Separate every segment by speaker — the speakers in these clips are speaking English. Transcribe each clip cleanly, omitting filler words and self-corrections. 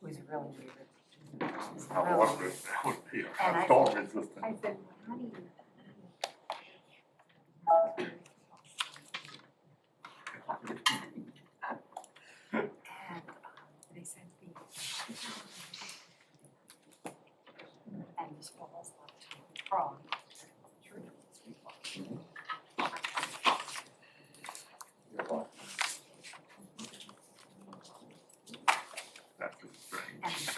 Speaker 1: Was really weird.
Speaker 2: I wonder if that would be
Speaker 1: And
Speaker 2: a storm resistant.
Speaker 1: I said, how do you? And they sent me. And this was from.
Speaker 2: That's just strange.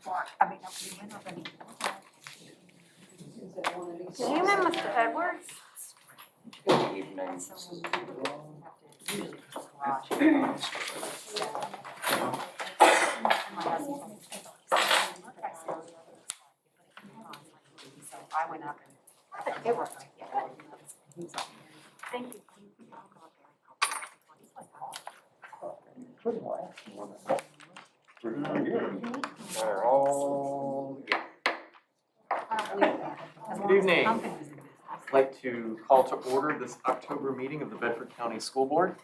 Speaker 1: And I mean, we went over and.
Speaker 3: Good evening, Mr. Edwards.
Speaker 4: Good evening.
Speaker 1: And so we have to usually put the garage. My husband told me, so I went up and they were like, yeah. He's like,
Speaker 3: Thank you.
Speaker 4: They're all good.
Speaker 1: Good
Speaker 4: evening. I'd like to call to order this October meeting of the Bedford County School Board.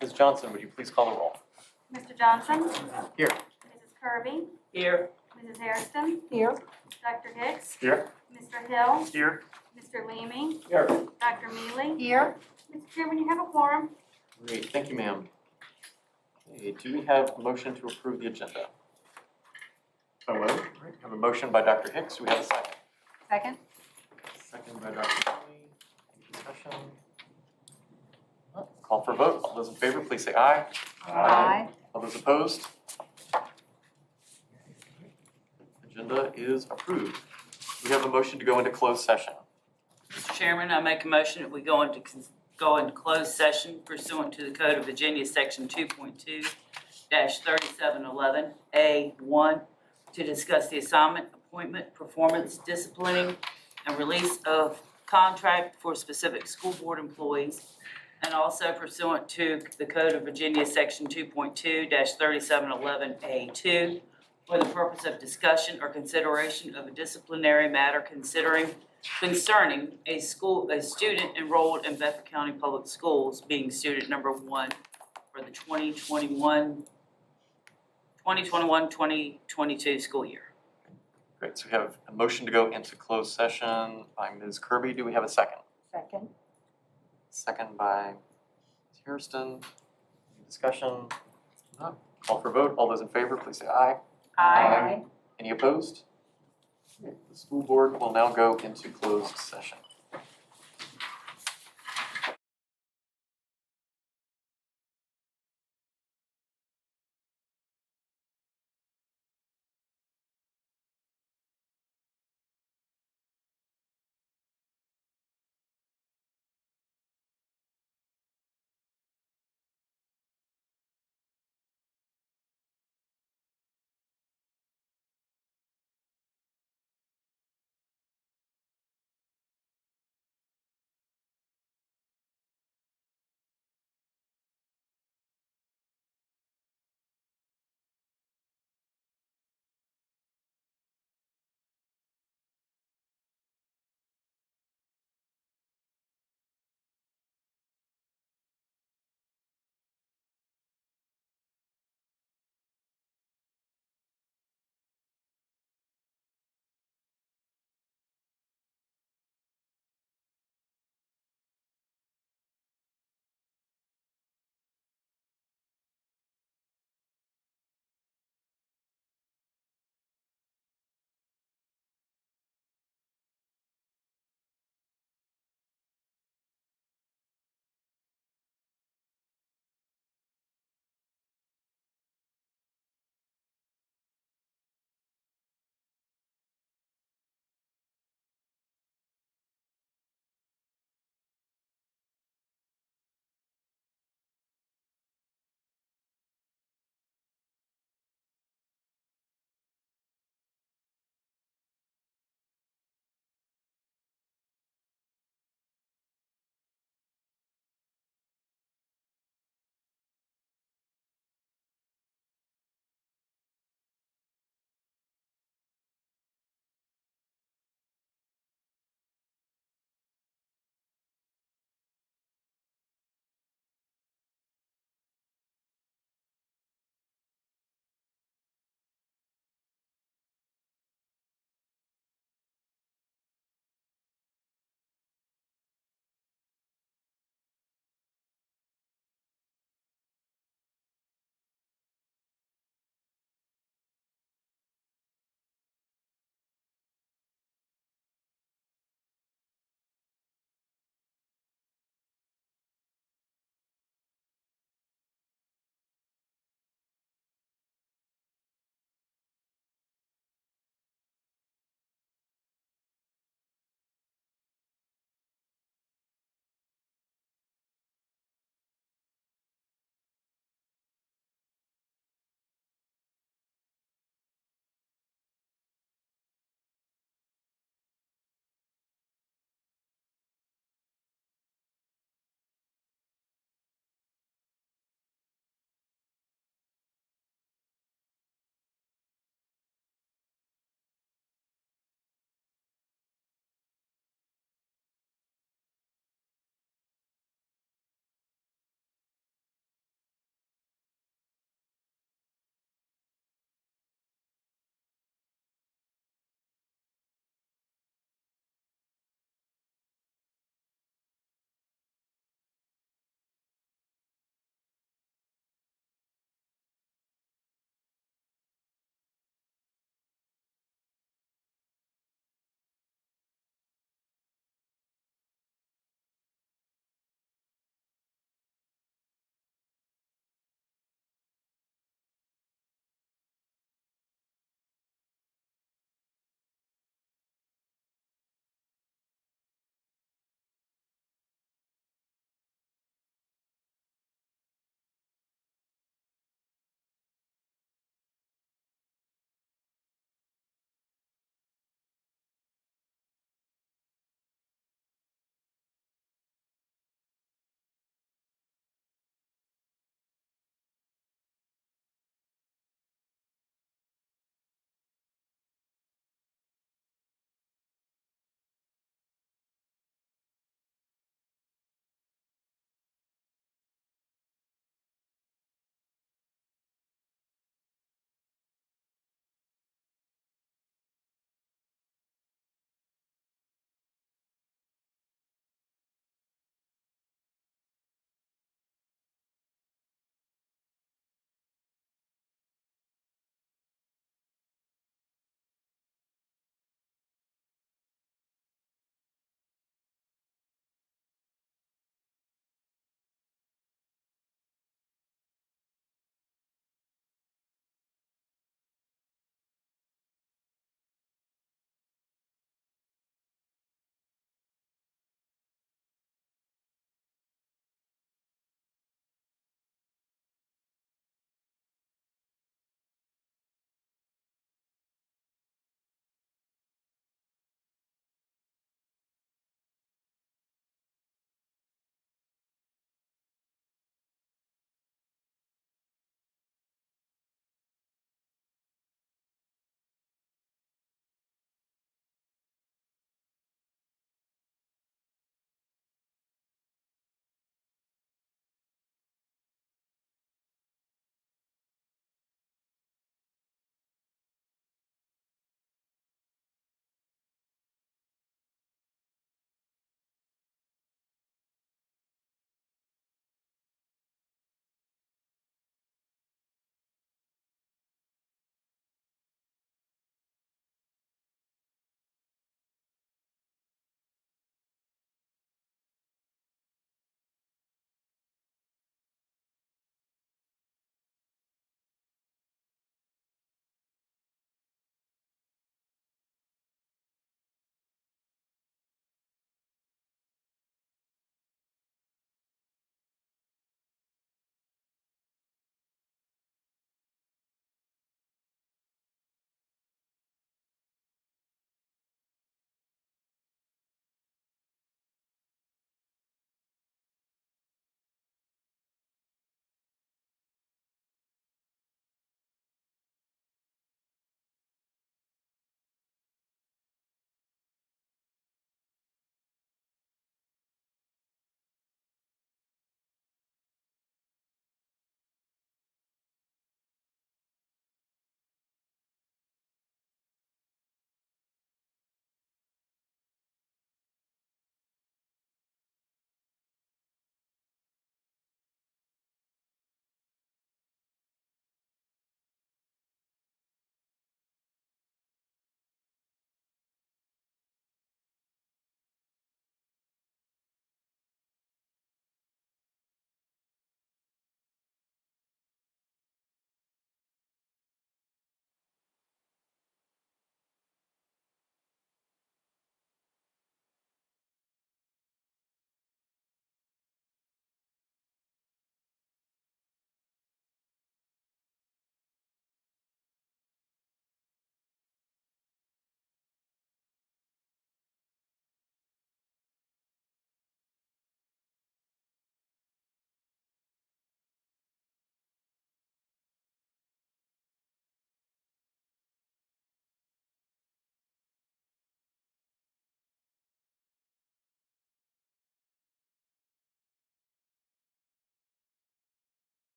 Speaker 4: Ms. Johnson, would you please call the roll?
Speaker 3: Mr. Johnson?
Speaker 4: Here.
Speaker 3: Mrs. Kirby?
Speaker 4: Here.
Speaker 3: Mrs. Hairston?
Speaker 1: Here.
Speaker 3: Dr. Hicks?
Speaker 4: Here.
Speaker 3: Mr. Hill?
Speaker 4: Here.
Speaker 3: Mr. Leamy?
Speaker 4: Here.
Speaker 3: Dr. Mealy?
Speaker 1: Here.
Speaker 3: Mr. Chairman, you have a quorum.
Speaker 4: Great, thank you, ma'am. Okay, do we have a motion to approve the agenda?
Speaker 2: So moved.
Speaker 4: All right, we have a motion by Dr. Hicks. Do we have a second?
Speaker 1: Second?
Speaker 4: Second by Dr. Mealy. Any discussion? Call for a vote. All those in favor, please say aye.
Speaker 1: Aye.
Speaker 4: All those opposed? Agenda is approved. We have a motion to go into closed session.
Speaker 5: Mr. Chairman, I make a motion that we go into closed session pursuant to the Code of Virginia, Section 2.2-3711A1, to discuss the assignment, appointment, performance, disciplining, and release of contract for specific school board employees, and also pursuant to the Code of Virginia, Section 2.2-3711A2, for the purpose of discussion or consideration of a disciplinary matter concerning a student enrolled in Bedford County Public Schools, being student number 1 for the 2021-2022 school year.
Speaker 4: Great, so we have a motion to go into closed session by Ms. Kirby. Do we have a second?
Speaker 1: Second.
Speaker 4: Second by Ms. Hairston. Any discussion? No. Call for vote. All those in favor, please say aye.
Speaker 1: Aye.
Speaker 4: Any opposed? The school board will now go into closed session.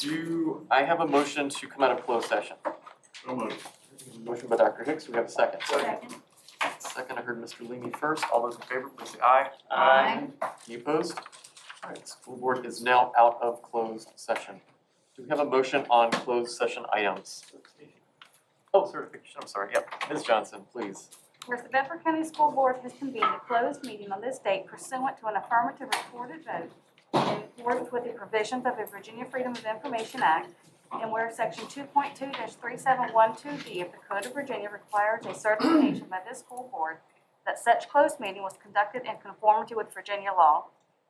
Speaker 4: Do I have a motion to come out of closed session?
Speaker 2: So moved.
Speaker 4: Motion by Dr. Hicks, do we have a second?
Speaker 3: Second.
Speaker 4: Second, I heard Mr. Leamy first. All those in favor, please say aye.
Speaker 5: Aye.
Speaker 4: Any opposed? All right, school board is now out of closed session. Do we have a motion on closed session items? Oh, certification, I'm sorry, yep. Ms. Johnson, please.
Speaker 3: Whereas the Bedford County School Board has convened a closed meeting on this date pursuant to an affirmative recorded vote in accordance with the provisions of the Virginia Freedom of Information Act, and where Section 2.2-3712D of the Code of Virginia requires a certification by this school board that such closed meeting was conducted in conformity with Virginia law.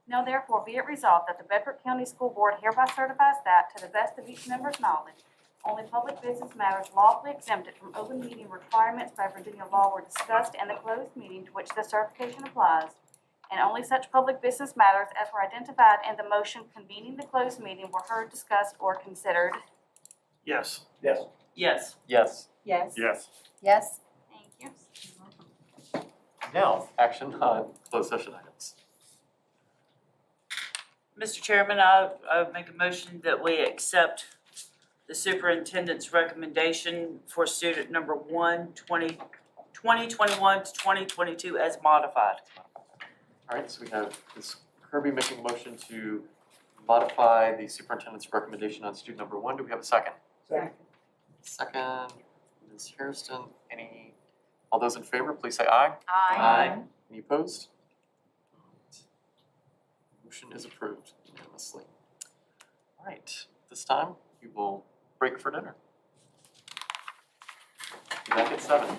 Speaker 3: Now therefore be it resolved that the Bedford County School Board hereby certifies that, to the best of each member's knowledge, only public business matters lawfully exempted from open meeting requirements by Virginia law were discussed in the closed meeting to which the certification applies, and only such public business matters as were identified in the motion convening the closed meeting were heard, discussed, or considered.
Speaker 2: Yes.
Speaker 5: Yes.
Speaker 4: Yes.
Speaker 1: Yes.
Speaker 2: Yes.
Speaker 1: Yes.
Speaker 3: Thank you.
Speaker 4: Now, action on closed session items.
Speaker 5: Mr. Chairman, I make a motion that we accept the superintendent's recommendation for student number 2021 to 2022 as modified.
Speaker 4: All right, so we have Ms. Kirby making a motion to modify the superintendent's recommendation on student number 1. Do we have a second? Second, Ms. Hairston. All those in favor, please say aye.
Speaker 5: Aye.
Speaker 4: Any opposed? Motion is approved unanimously. All right, this time we will break for dinner. Be back at 7.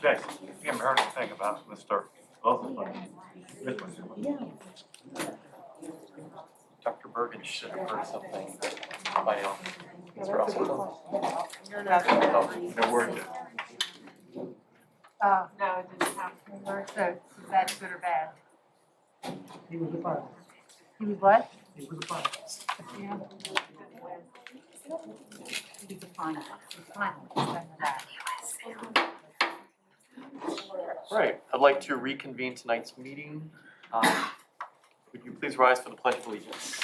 Speaker 2: Okay, you haven't heard anything about Mr. Buzzell. This one.
Speaker 4: Dr. Bergen should have heard something by now. Mr. Russell.
Speaker 2: No word yet.
Speaker 1: No, it didn't have. So, is that good or bad?
Speaker 6: He was the finalist.
Speaker 1: He was what?
Speaker 6: He was the finalist.
Speaker 1: Yeah. He was a finalist. Finalist, I know that.
Speaker 4: All right, I'd like to reconvene tonight's meeting. Would you please rise for the Pledge of Allegiance?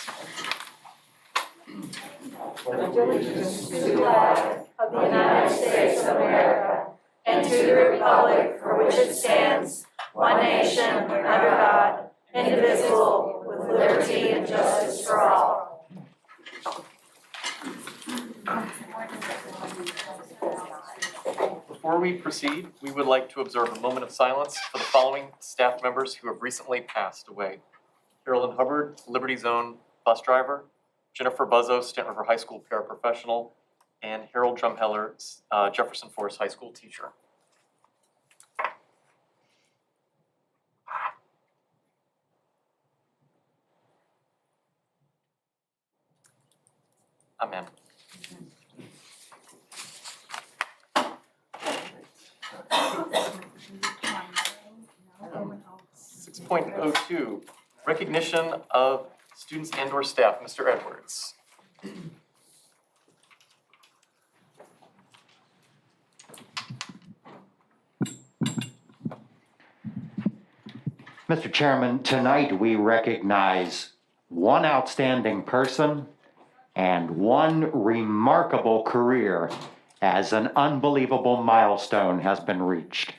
Speaker 7: allegiance to the flag of the United States of America and to the republic for which it stands, one nation, under God, indivisible, with liberty and justice for all.
Speaker 4: Before we proceed, we would like to observe a moment of silence for the following staff members who have recently passed away. Carolyn Hubbard, Liberty Zone bus driver, Jennifer Buzzo, Stanton River High School paraprofessional, and Harold Drumheller, Jefferson Forest High School teacher. Amen. Six 6.02, recognition of students and/or staff. Mr. Edwards.
Speaker 8: Mr. Chairman, tonight we recognize one outstanding person and one remarkable career as an unbelievable milestone has been reached.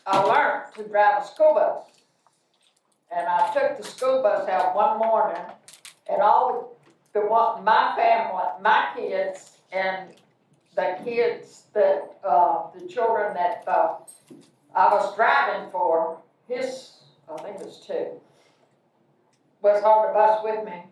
Speaker 7: I learned to drive a school bus. And I took the school bus out one morning, and my family, my kids, and the kids that, the children that, I was driving for, I think it was 2, was on the bus with me.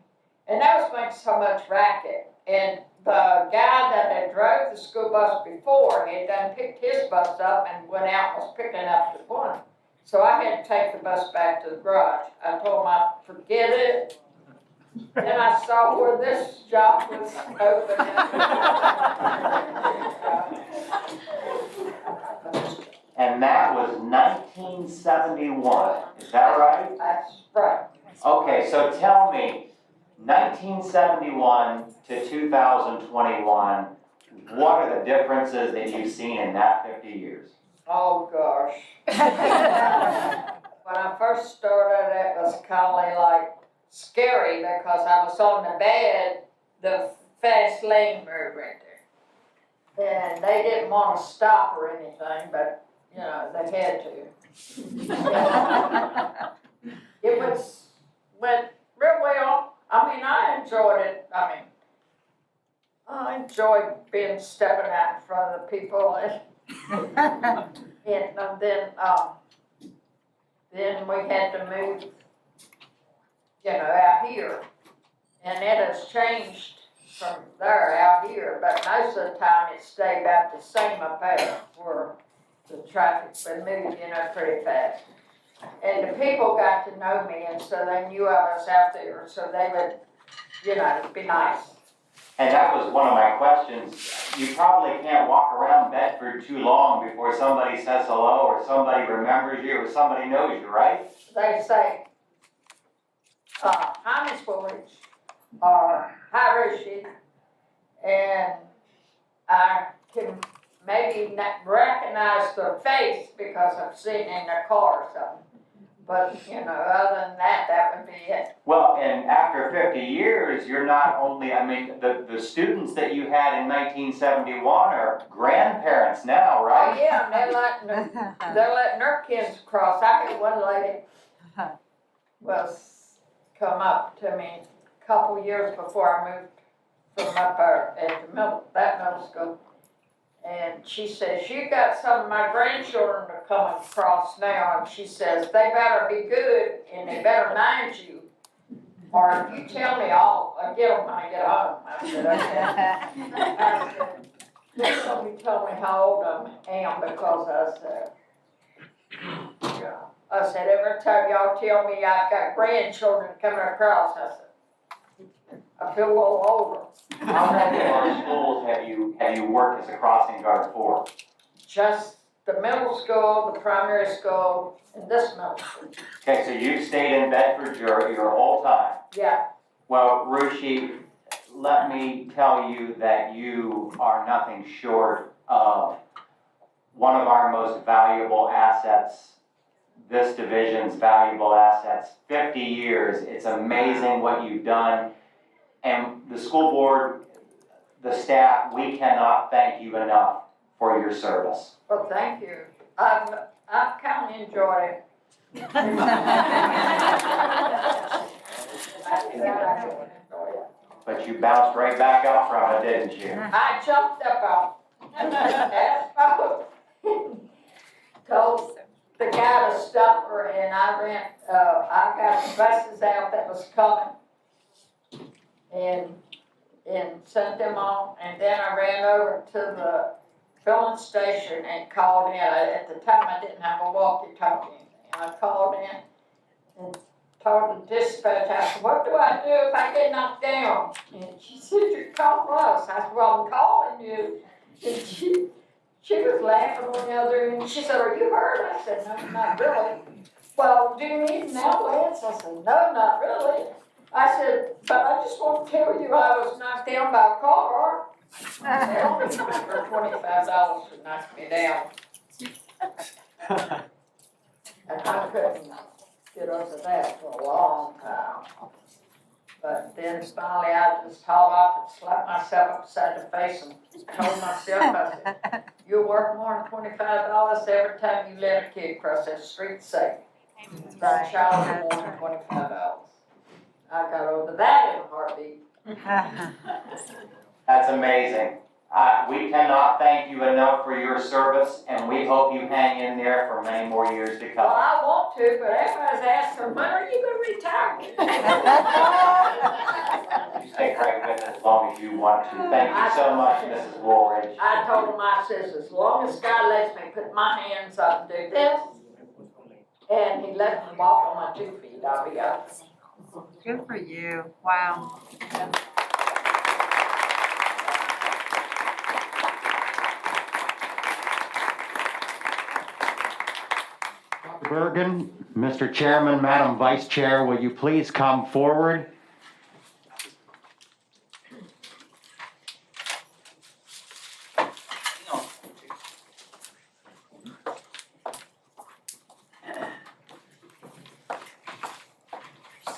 Speaker 7: And that was making so much racket. And the guy that had drove the school bus before, he had done picked his bus up and went out and was picking up the one. So I had to take the bus back to the garage. I told him I'd forget it. Then I saw where this job was open.
Speaker 8: And that was 1971, is that right?
Speaker 7: That's right.
Speaker 8: Okay, so tell me, 1971 to 2021, what are the differences that you've seen in that 50 years?
Speaker 7: Oh, gosh. When I first started, it was kind of like scary because I was on the bed, the fast lane moved right there. And they didn't want to stop or anything, but, you know, they had to. It went real well. I mean, I enjoyed it. I enjoyed stepping out in front of the people and then we had to move, out here. And it has changed from there out here, but most of the time it stayed about the same up there where the traffic's been moved, pretty fast. And the people got to know me, and so they knew I was out there, so they would, be nice.
Speaker 8: And that was one of my questions. You probably can't walk around Bedford too long before somebody says hello, or somebody remembers you, or somebody knows you, right?
Speaker 7: They say, hi, Miss Woolridge, or hi, Rishi, and I can maybe not recognize their face because I've seen in their car or something. But, other than that, that would be it.
Speaker 8: Well, and after 50 years, you're not only, I mean, the students that you had in 1971 are grandparents now,
Speaker 7: Oh,
Speaker 8: right?
Speaker 7: yeah, and they're letting their kids cross. I had one lady come up to me a couple years before I moved from up there at that middle school. And she says, you got some of my grandchildren are coming across now, and she says, they better be good and they better mind you. Or if you tell me, I'll get them when I get home. I said, okay. Then somebody told me how old I am because I said, yeah. I said, every time y'all tell me I've got grandchildren coming across, I said, I feel a little older.
Speaker 8: How many of our schools have you worked as a crossing guard for?
Speaker 7: Just the middle school, the primary school, and this middle school.
Speaker 8: Okay, so you've stayed in Bedford your whole time.
Speaker 7: Yeah,
Speaker 8: Well, Rushi, let me tell you that you are nothing short of one of our most valuable assets, this division's valuable assets. 50 years, it's amazing what you've done. And the school board, the staff, we cannot thank you enough for your service.
Speaker 7: well, thank you. I've kind of enjoyed it.
Speaker 8: But you bounced right back up from it, didn't you?
Speaker 7: I jumped up out. Told the guy to stop her, and I got the buses out that was coming and sent them on, and then I ran over to the filling station and called in. At the time, I didn't have a walkie-talkie, and I called in and told the dispatch, I said, what do I do if I get knocked down? And she said, you call us. I said, well, I'm calling you. And she was laughing on the other end. She said, are you hurt? I said, no, not really. Well, do you need an ambulance? I said, no, not really. I said, but I just want to tell you I was knocked down by a car. They only took for $25 to knock me down. And I couldn't get over that for a long time. But then finally I just hauled off and slapped myself upside the face and told myself, I said, you'll work more than $25 every time you let a kid cross that street safe. That child is more than $25. I got over that in a heartbeat.
Speaker 8: That's amazing. We cannot thank you enough for your service, and we hope you hang in there for many more years to
Speaker 7: Well,
Speaker 8: come.
Speaker 7: I want to, but everybody's asking, when are you going to retire?
Speaker 8: You stay right with us as long as you want to. Thank you so much, Mrs. Woolridge.
Speaker 7: I told him, I says, as long as God lets me put my hands up and do this, and he lets me walk on my 2 feet, I'll be up.
Speaker 1: Good for you. Wow.
Speaker 8: Bergen, Mr. Chairman, Madam Vice Chair, will you please come forward?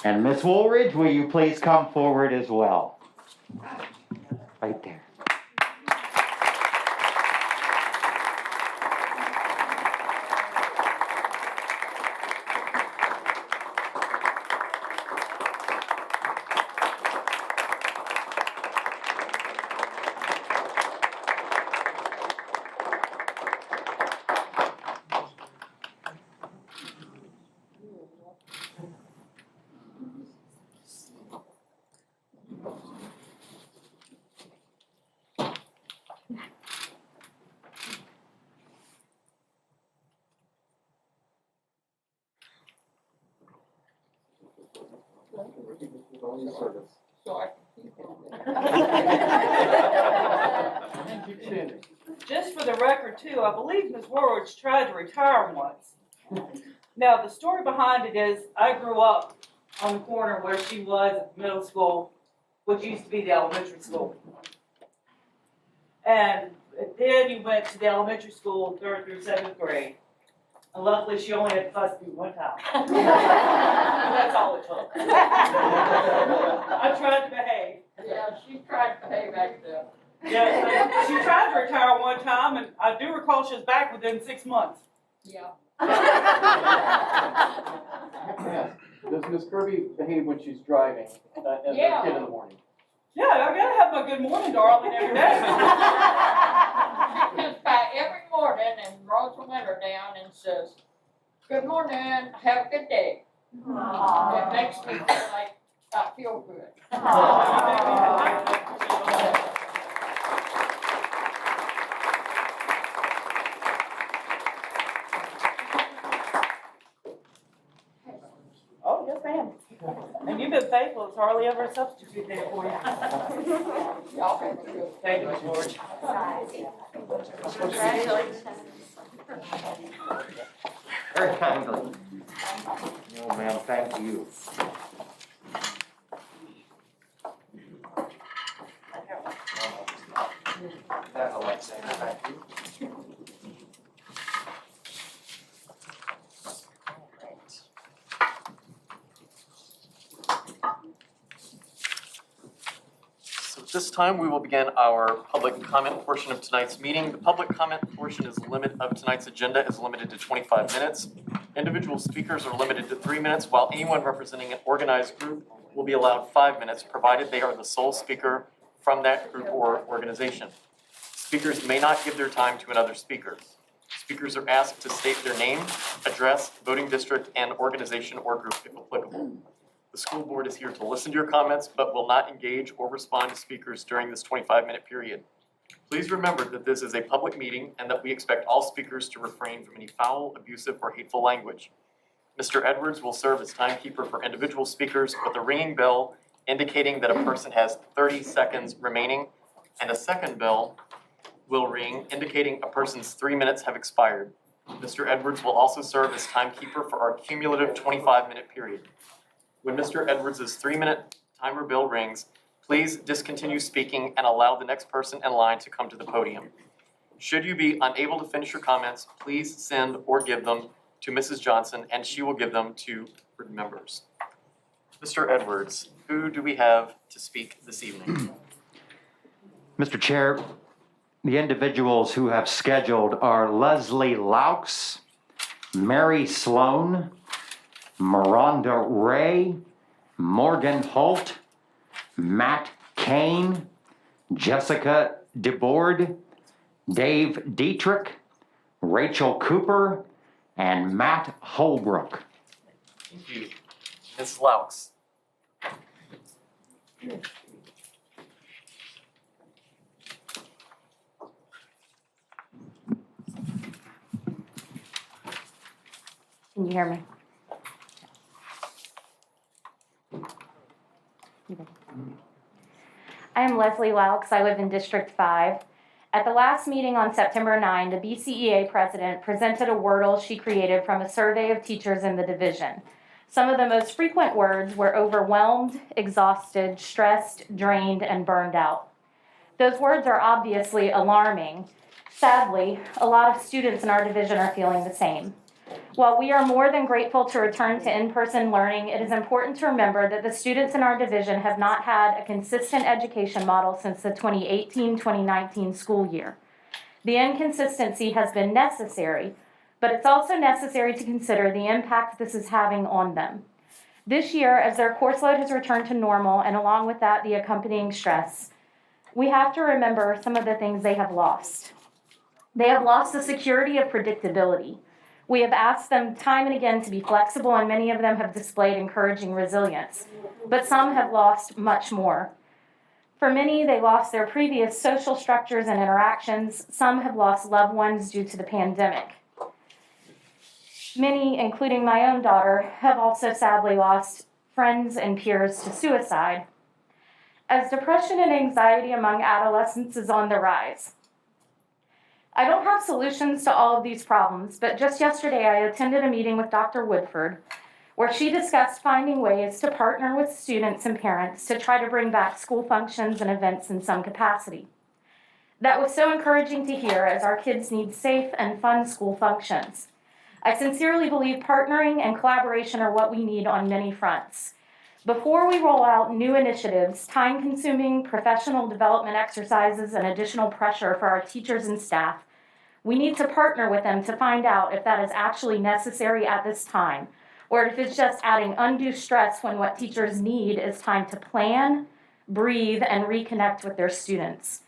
Speaker 8: And Ms. Woolridge, will you please come forward as well? Right there.
Speaker 9: Just for the record too, I believe Ms. Woolridge tried to retire once. Now, the story behind it is, I grew up on the corner where she was at the middle school, which used to be the elementary school. And then you went to the elementary school, 3rd through 7th grade. And luckily, she only had to fuss me one time. That's all it took. I tried to behave.
Speaker 7: Yeah, she tried to behave back there.
Speaker 9: Yeah, she tried to retire one time, and I do recall she was back within 6 months.
Speaker 7: Yeah.
Speaker 4: Does Ms. Kirby behave when she's driving, and her
Speaker 7: Yeah.
Speaker 4: kid in the morning?
Speaker 9: Yeah, I gotta have my good morning, darling, every day.
Speaker 7: She comes by every morning and rolls the window down and says, "Good morning, have a good day." It makes me feel like I feel good.
Speaker 9: Oh, yes, ma'am. And you've been faithful, it's hardly ever a substitute there for you.
Speaker 7: Y'all have a good.
Speaker 9: Thank you, Ms. George.
Speaker 8: Very kindly. Oh, ma'am, thank you. That's Alexa, thank you.
Speaker 4: So at this time, we will begin our public comment portion of tonight's meeting. The public comment portion of tonight's agenda is limited to 25 minutes. Individual speakers are limited to 3 minutes, while anyone representing an organized group will be allowed 5 minutes, provided they are the sole speaker from that group or organization. Speakers may not give their time to another speaker. Speakers are asked to state their name, address, voting district, and organization or group if applicable. The school board is here to listen to your comments, but will not engage or respond to speakers during this 25-minute period. Please remember that this is a public meeting and that we expect all speakers to refrain from any foul, abusive, or hateful language. Mr. Edwards will serve as timekeeper for individual speakers with a ringing bell indicating that a person has 30 seconds remaining, and a second bell will ring indicating a person's 3 minutes have expired. Mr. Edwards will also serve as timekeeper for our cumulative 25-minute period. When Mr. Edwards' 3-minute timer bell rings, please discontinue speaking and allow the next person in line to come to the podium. Should you be unable to finish your comments, please send or give them to Mrs. Johnson, and she will give them to board members. Mr. Edwards, who do we have to speak this evening?
Speaker 8: Mr. Chair, the individuals who have scheduled are Leslie Laux, Mary Sloan, Miranda Ray, Morgan Holt, Matt Kane, Jessica DeBoard, Dave Dietrich, Rachel Cooper, and Matt Holbrook.
Speaker 4: Thank you. Ms. Laux.
Speaker 3: Can you hear me? I am Leslie Laux. I live in District 5. At the last meeting on September 9, the BCEA president presented a wordle she created from a survey of teachers in the division. Some of the most frequent words were overwhelmed, exhausted, stressed, drained, and burned out. Those words are obviously alarming. Sadly, a lot of students in our division are feeling the same. While we are more than grateful to return to in-person learning, it is important to remember that the students in our division have not had a consistent education model since the 2018-2019 school year. The inconsistency has been necessary, but it's also necessary to consider the impact this is having on them. This year, as their course load has returned to normal, and along with that, the accompanying stress, we have to remember some of the things they have lost. They have lost the security of predictability. We have asked them time and again to be flexible, and many of them have displayed encouraging resilience. But some have lost much more. For many, they lost their previous social structures and interactions. Some have lost loved ones due to the pandemic. Many, including my own daughter, have also sadly lost friends and peers to suicide. As depression and anxiety among adolescents is on the rise, I don't have solutions to all of these problems, but just yesterday I attended a meeting with Dr. Woodford where she discussed finding ways to partner with students and parents to try to bring back school functions and events in some capacity. That was so encouraging to hear, as our kids need safe and fun school functions. I sincerely believe partnering and collaboration are what we need on many fronts. Before we roll out new initiatives, time-consuming professional development exercises, and additional pressure for our teachers and staff, we need to partner with them to find out if that is actually necessary at this time, or if it's just adding undue stress when what teachers need is time to plan, breathe, and reconnect with their students.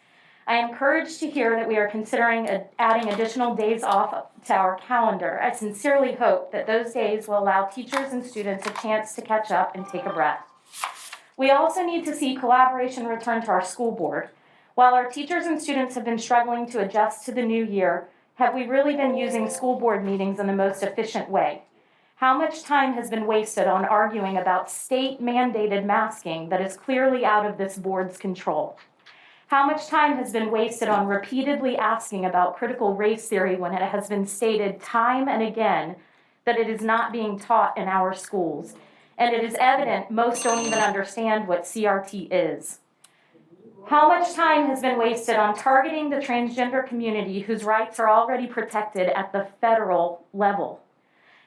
Speaker 3: I am encouraged to hear that we are considering adding additional days off to our calendar. I sincerely hope that those days will allow teachers and students a chance to catch up and take a breath. We also need to see collaboration return to our school board. While our teachers and students have been struggling to adjust to the new year, have we really been using school board meetings in the most efficient way? How much time has been wasted on arguing about state-mandated masking that is clearly out of this board's control? How much time has been wasted on repeatedly asking about critical race theory when it has been stated time and again that it is not being taught in our schools? And it is evident most don't even understand what CRT is. How much time has been wasted on targeting the transgender community whose rights are already protected at the federal level?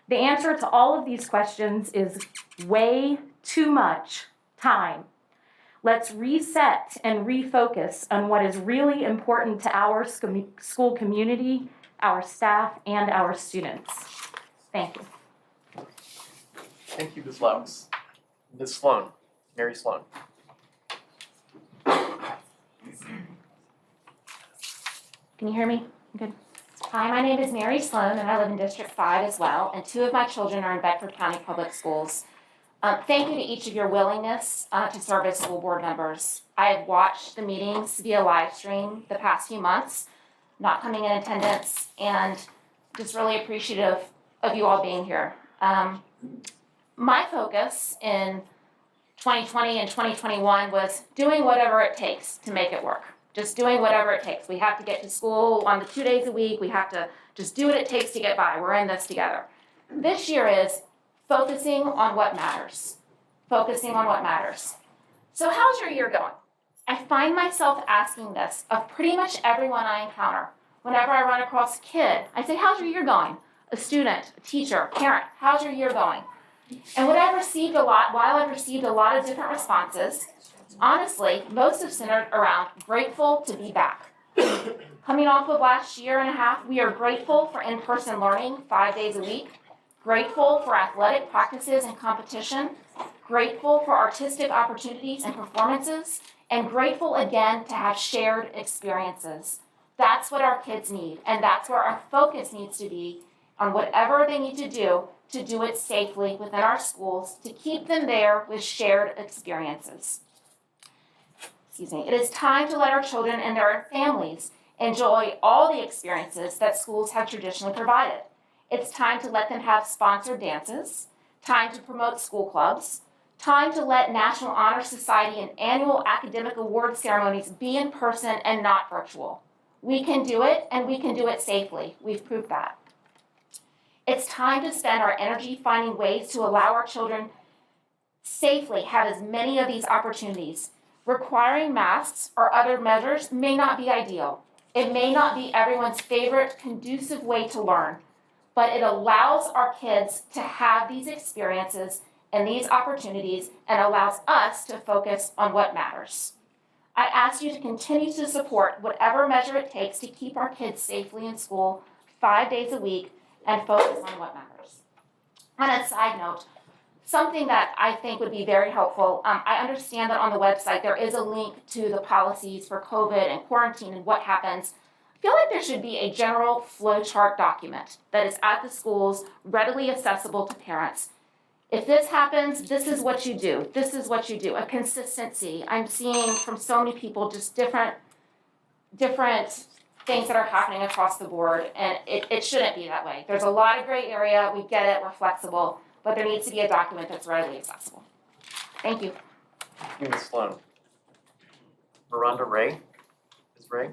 Speaker 3: The answer to all of these questions is way too much time. Let's reset and refocus on what is really important to our school community, our staff, and our students. Thank you.
Speaker 4: Thank you, Ms. Laux. Ms. Sloan, Mary Sloan.
Speaker 10: Can you hear me? Good. Hi, my name is Mary Sloan, and I live in District 5 as well, and 2 of my children are in Bedford County Public Schools. Thank you to each of your willingness to serve as school board members. I have watched the meetings via live stream the past few months, not coming in attendance, and just really appreciative of you all being here. My focus in 2020 and 2021 was doing whatever it takes to make it work. Just doing whatever it takes. We have to get to school on the 2 days a week. We have to just do what it takes to get by. We're in this together. This year is focusing on what matters. Focusing on what matters. So how's your year going? I find myself asking this of pretty much everyone I encounter. Whenever I run across a kid, I say, how's your year going? A student, a teacher, parent, how's your year going? And while I've received a lot of different responses, honestly, most have centered around grateful to be back. Coming off of last year and a half, we are grateful for in-person learning 5 days a week, grateful for athletic practices and competition, grateful for artistic opportunities and performances, and grateful again to have shared experiences. That's what our kids need, and that's where our focus needs to be on whatever they need to do it safely within our schools to keep them there with shared experiences. It is time to let our children and their families enjoy all the experiences that schools have traditionally provided. It's time to let them have sponsored dances, time to promote school clubs, time to let National Honor Society and annual academic award ceremonies be in person and not virtual. We can do it, and we can do it safely. We've proved that. It's time to spend our energy finding ways to allow our children safely have as many of these opportunities. Requiring masks or other measures may not be ideal. It may not be everyone's favorite conducive way to learn, but it allows our kids to have these experiences and these opportunities and allows us to focus on what matters. I ask you to continue to support whatever measure it takes to keep our kids safely in school 5 days a week and focus on what matters. On a side note, something that I think would be very helpful, I understand that on the website there is a link to the policies for COVID and quarantine and what happens. I feel like there should be a general flowchart document that is at the schools, readily accessible to parents. If this happens, this is what you do. This is what you do. A consistency. I'm seeing from so many people just different things that are happening across the board, and it shouldn't be that way. There's a lot of gray area. We get it. We're flexible. But there needs to be a document that's readily accessible. Thank you.
Speaker 4: Thank you, Ms. Sloan. Miranda Ray. Ms. Ray?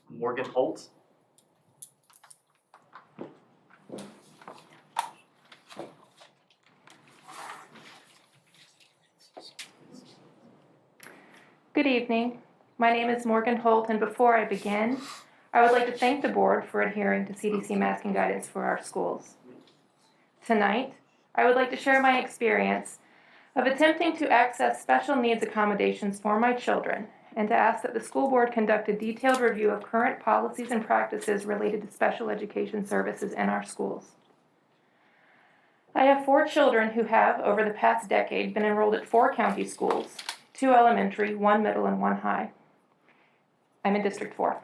Speaker 4: Morgan Holt.
Speaker 11: Good evening. My name is Morgan Holt, and before I begin, I would like to thank the board for adhering to CDC masking guidance for our schools. Tonight, I would like to share my experience of attempting to access special needs accommodations for my children and to ask that the school board conduct a detailed review of current policies and practices related to special education services in our schools. I have 4 children who have, over the past decade, been enrolled at 4 county schools, 2 elementary, 1 middle, and 1 high. I'm in District 4.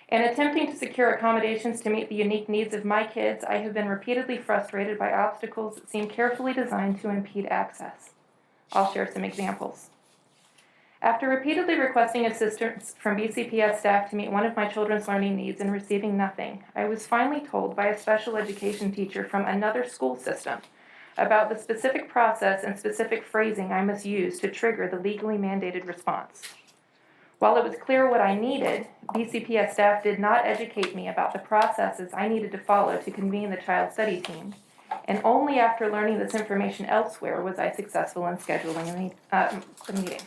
Speaker 11: In attempting to secure accommodations to meet the unique needs of my kids, I have been repeatedly frustrated by obstacles that seem carefully designed to impede access. I'll share some examples. After repeatedly requesting assistance from BCPS staff to meet one of my children's learning needs and receiving nothing, I was finally told by a special education teacher from another school system about the specific process and specific phrasing I must use to trigger the legally mandated response. While it was clear what I needed, BCPS staff did not educate me about the processes I needed to follow to convene the child study team, and only after learning this information elsewhere was I successful in scheduling the meeting.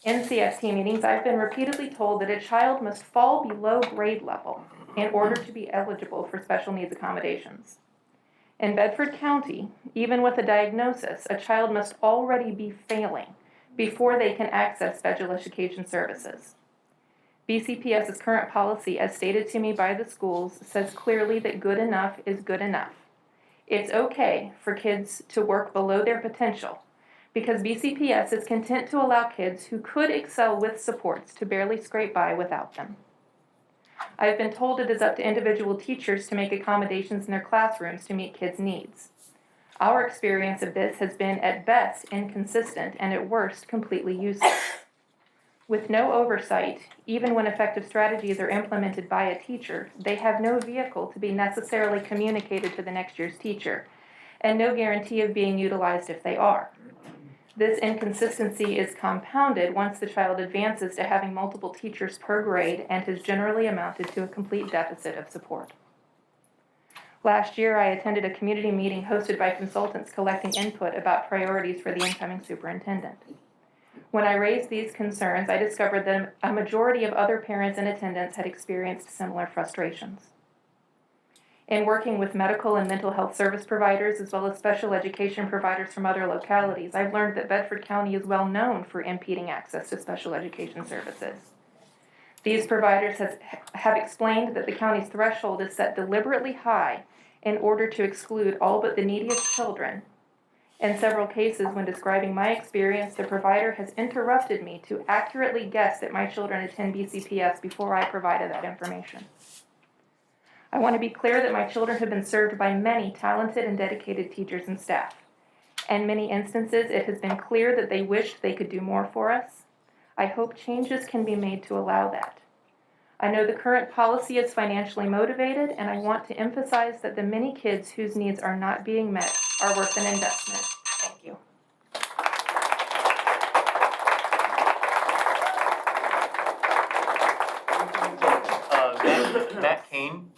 Speaker 11: In CST meetings, I've been repeatedly told that a child must fall below grade level in order to be eligible for special needs accommodations. In Bedford County, even with a diagnosis, a child must already be failing before they can access special education services. BCPS's current policy, as stated to me by the schools, says clearly that good enough is good enough. It's okay for kids to work below their potential because BCPS is content to allow kids who could excel with supports to barely scrape by without them. I've been told it is up to individual teachers to make accommodations in their classrooms to meet kids' needs. Our experience of this has been at best inconsistent and at worst completely useless. With no oversight, even when effective strategies are implemented by a teacher, they have no vehicle to be necessarily communicated to the next year's teacher, and no guarantee of being utilized if they are. This inconsistency is compounded once the child advances to having multiple teachers per grade and has generally amounted to a complete deficit of support. Last year, I attended a community meeting hosted by consultants collecting input about priorities for the incoming superintendent. When I raised these concerns, I discovered that a majority of other parents in attendance had experienced similar frustrations. In working with medical and mental health service providers, as well as special education providers from other localities, I've learned that Bedford County is well known for impeding access to special education services. These providers have explained that the county's threshold is set deliberately high in order to exclude all but the neediest children. In several cases, when describing my experience, the provider has interrupted me to accurately guess that my children attend BCPS before I provided that information. I want to be clear that my children have been served by many talented and dedicated teachers and staff. In many instances, it has been clear that they wished they could do more for us. I hope changes can be made to allow that. I know the current policy is financially motivated, and I want to emphasize that the many kids whose needs are not being met are worth an investment. Thank you.
Speaker 4: Matt Kane.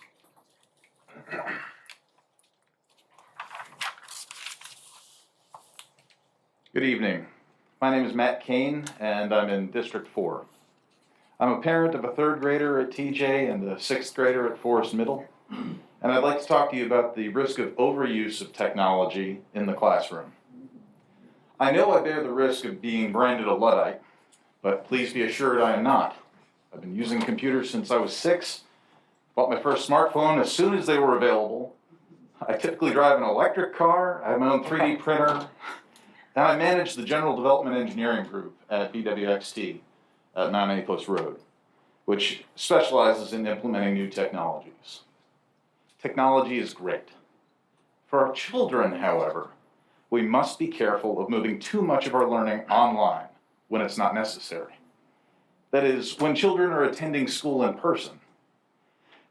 Speaker 12: Good evening. My name is Matt Kane, and I'm in District 4. I'm a parent of a 3rd grader at TJ and a 6th grader at Forest Middle, and I'd like to talk to you about the risk of overuse of technology in the classroom. I know I bear the risk of being branded a Luddite, but please be assured I am not. I've been using computers since I was 6, bought my first smartphone as soon as they were available. I typically drive an electric car, I have my own 3D printer, and I manage the General Development Engineering Group at BWXT at 9 Apos Road, which specializes in implementing new technologies. Technology is great. For our children, however, we must be careful of moving too much of our learning online when it's not necessary. That is, when children are attending school in person.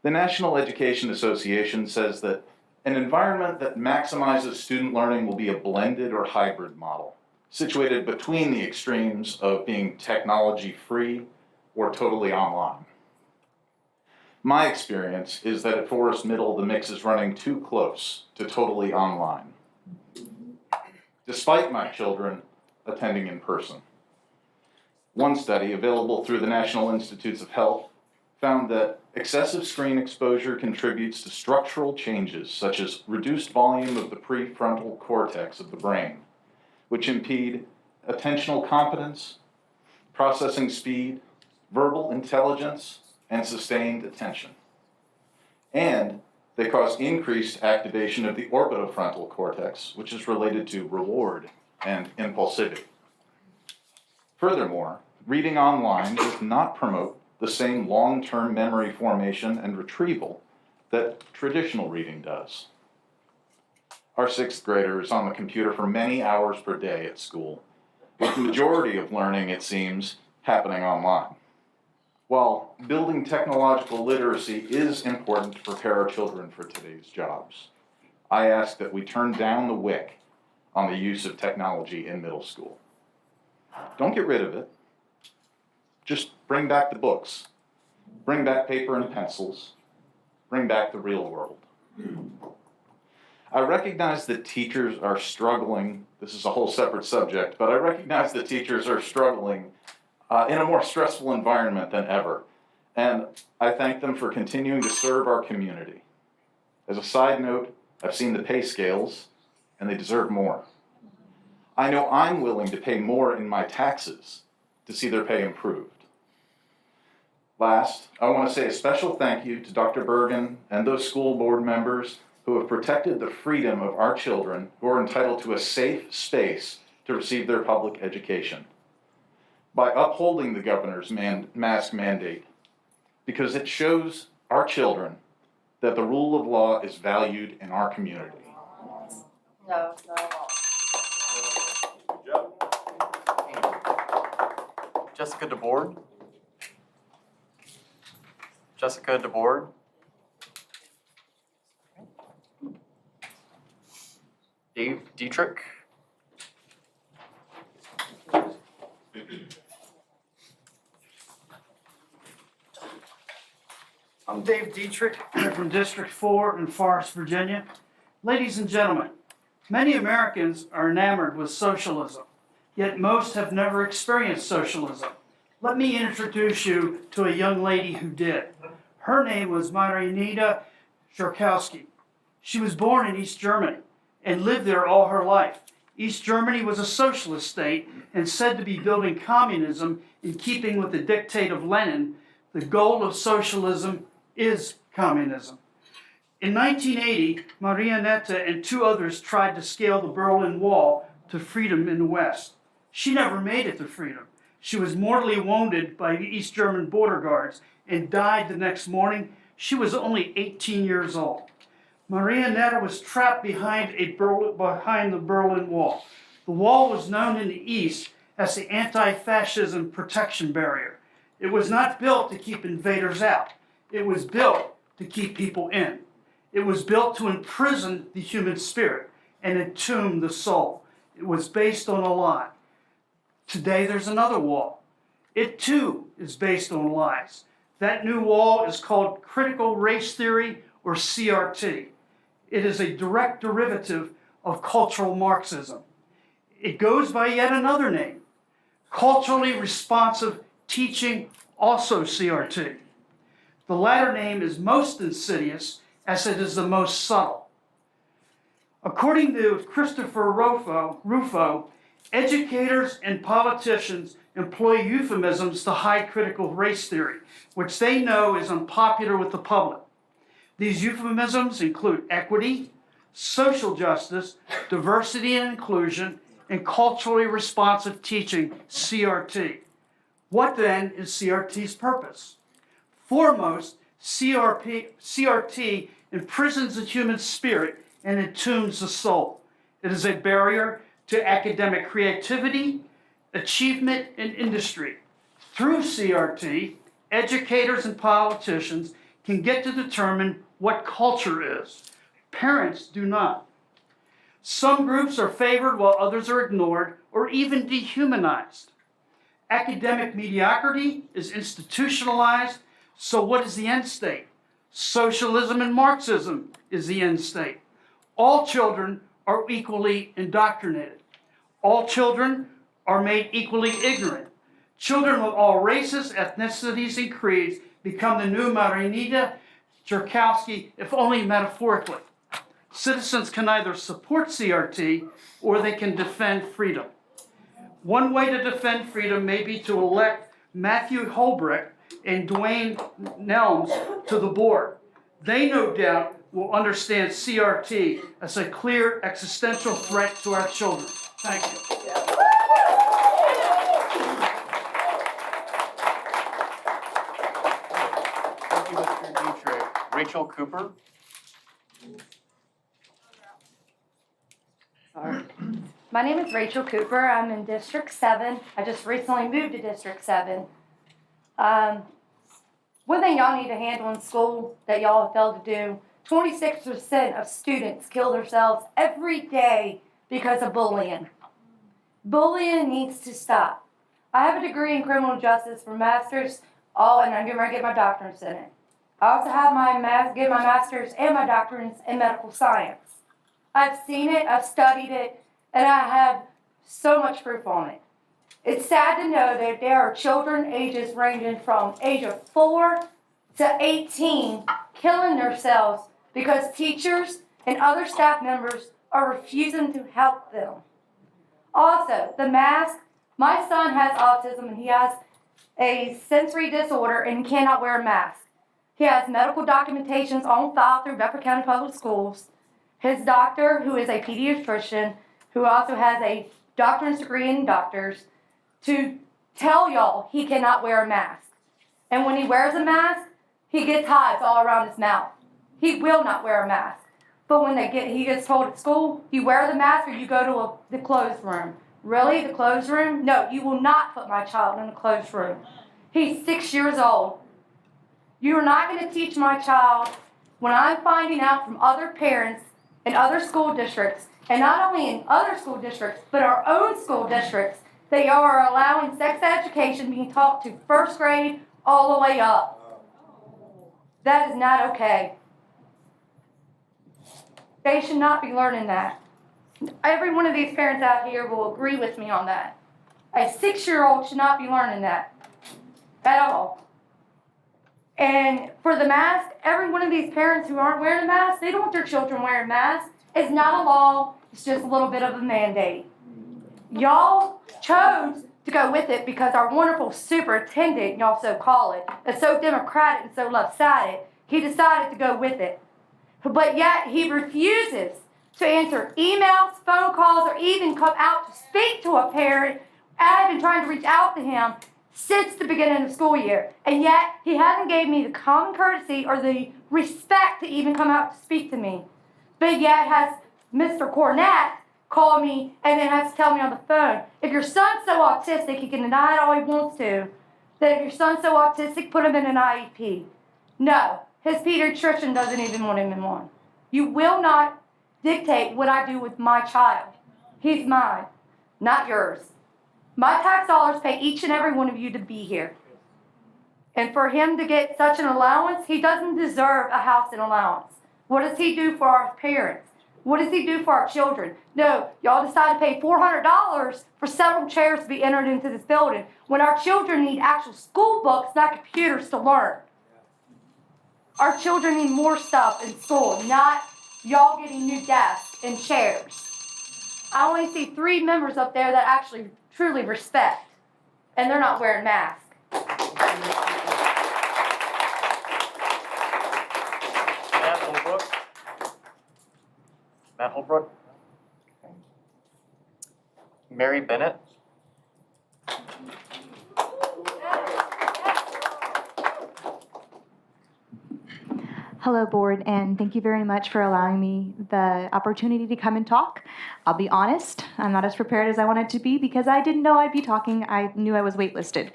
Speaker 12: The National Education Association says that an environment that maximizes student learning will be a blended or hybrid model, situated between the extremes of being technology-free or totally online. My experience is that at Forest Middle, the mix is running too close to totally online, despite my children attending in person. One study, available through the National Institutes of Health, found that excessive screen exposure contributes to structural changes such as reduced volume of the prefrontal cortex of the brain, which impede attentional competence, processing speed, verbal intelligence, and sustained attention. And they cause increased activation of the orbitofrontal cortex, which is related to reward and impulsivity. Furthermore, reading online does not promote the same long-term memory formation and retrieval that traditional reading does. Our sixth grader is on the computer for many hours per day at school, with the majority of learning, it seems, happening online. While building technological literacy is important to prepare our children for today's jobs, I ask that we turn down the wick on the use of technology in middle school. Don't get rid of it. Just bring back the books. Bring back paper and pencils. Bring back the real world. I recognize that teachers are struggling. This is a whole separate subject, but I recognize that teachers are struggling in a more stressful environment than ever. And I thank them for continuing to serve our community. As a side note, I've seen the pay scales, and they deserve more. I know I'm willing to pay more in my taxes to see their pay improved. Last, I want to say a special thank you to Dr. Bergen and those school board members who have protected the freedom of our children who are entitled to a safe space to receive their public education by upholding the governor's mask mandate, because it shows our children that the rule of law is valued in our community.
Speaker 7: No, not at all.
Speaker 2: Good job.
Speaker 4: Jessica DeBoard? Jessica DeBoard? Dave Dietrich?
Speaker 6: I'm Dave Dietrich from District 4 in Forest, Virginia. Ladies and gentlemen, many Americans are enamored with socialism, yet most have never experienced socialism. Let me introduce you to a young lady who did. Her name was Marianita Szorkowski. She was born in East Germany and lived there all her life. East Germany was a socialist state and said to be building communism in keeping with the dictate of Lenin. The goal of socialism is communism. In 1980, Marianetta and two others tried to scale the Berlin Wall to freedom in the West. She never made it to freedom. She was mortally wounded by the East German border guards and died the next morning. She was only 18 years old. Marianetta was trapped behind the Berlin Wall. The wall was known in the East as the anti-fascism protection barrier. It was not built to keep invaders out. It was built to keep people in. It was built to imprison the human spirit and entomb the soul. It was based on a lie. Today there's another wall. It too is based on lies. That new wall is called critical race theory, or CRT. It is a direct derivative of cultural Marxism. It goes by yet another name, culturally responsive teaching, also CRT. The latter name is most insidious as it is the most subtle. According to Christopher Rufo, educators and politicians employ euphemisms to hide critical race theory, which they know is unpopular with the public. These euphemisms include equity, social justice, diversity and inclusion, and culturally responsive teaching, CRT. What then is CRT's purpose? Foremost, CRT imprisons the human spirit and entombs the soul. It is a barrier to academic creativity, achievement, and industry. Through CRT, educators and politicians can get to determine what culture is. Parents do not. Some groups are favored while others are ignored or even dehumanized. Academic mediocrity is institutionalized, so what is the end state? Socialism and Marxism is the end state. All children are equally indoctrinated. All children are made equally ignorant. Children of all races, ethnicities, and creeds become the new Marinita Jerkowski, if only metaphorically. Citizens can either support CRT or they can defend freedom. One way to defend freedom may be to elect Matthew Holbrook and Dwayne Nelms to the board. They no doubt will understand CRT as a clear existential threat to our children. Thank you.
Speaker 4: Thank you, Mr. Dietrich. Rachel Cooper?
Speaker 13: Sorry. My name is Rachel Cooper. I'm in District 7. I just recently moved to District 7. One thing y'all need to handle in school that y'all have failed to do, 26% of students kill themselves every day because of bullying. Bullying needs to stop. I have a degree in criminal justice for master's, and I'm getting ready to get my doctorates in it. I also have my master's and my doctorates in medical science. I've seen it, I've studied it, and I have so much proof on it. It's sad to know that there are children ages ranging from age of 4 to 18 killing themselves because teachers and other staff members are refusing to help them. Also, the mask, my son has autism and he has a sensory disorder and cannot wear a mask. He has medical documentations on file through Bedford County Public Schools. His doctor, who is a pediatrician, who also has a doctorate degree in doctors, to tell y'all he cannot wear a mask. And when he wears a mask, he gets hives all around his mouth. He will not wear a mask. But when he gets told at school, you wear the mask or you go to the closed room. Really? The closed room? No, you will not put my child in a closed room. He's 6 years old. You're not going to teach my child when I'm finding out from other parents in other school districts, and not only in other school districts, but our own school districts, they are allowing sex education being taught to first grade all the way up. That is not okay. They should not be learning that. Every one of these parents out here will agree with me on that. A 6-year-old should not be learning that at all. And for the mask, every one of these parents who aren't wearing a mask, they don't want their children wearing masks. It's not a law, it's just a little bit of a mandate. Y'all chose to go with it because our wonderful superintendent, y'all so call it, is so democratic and so left-sided, he decided to go with it. But yet he refuses to answer emails, phone calls, or even come out to speak to a parent. I've been trying to reach out to him since the beginning of the school year. And yet he hasn't gave me the common courtesy or the respect to even come out to speak to me. But yet has Mr. Cornett call me and then has to tell me on the phone, if your son's so autistic, he can deny it all he wants to, that if your son's so autistic, put him in an IEP. No, his pediatrician doesn't even want him in one. You will not dictate what I do with my child. He's mine, not yours. My tax dollars pay each and every one of you to be here. And for him to get such an allowance, he doesn't deserve a house and allowance. What does he do for our parents? What does he do for our children? No, y'all decide to pay $400 for several chairs to be entered into this building when our children need actual school books, not computers to learn. Our children need more stuff in school, not y'all getting new desks and chairs. I only see 3 members up there that actually truly respect, and they're not wearing masks.
Speaker 4: Matt Holbrook? Mary Bennett?
Speaker 14: Hello, board, and thank you very much for allowing me the opportunity to come and talk. I'll be honest, I'm not as prepared as I wanted to be because I didn't know I'd be talking. I knew I was waitlisted.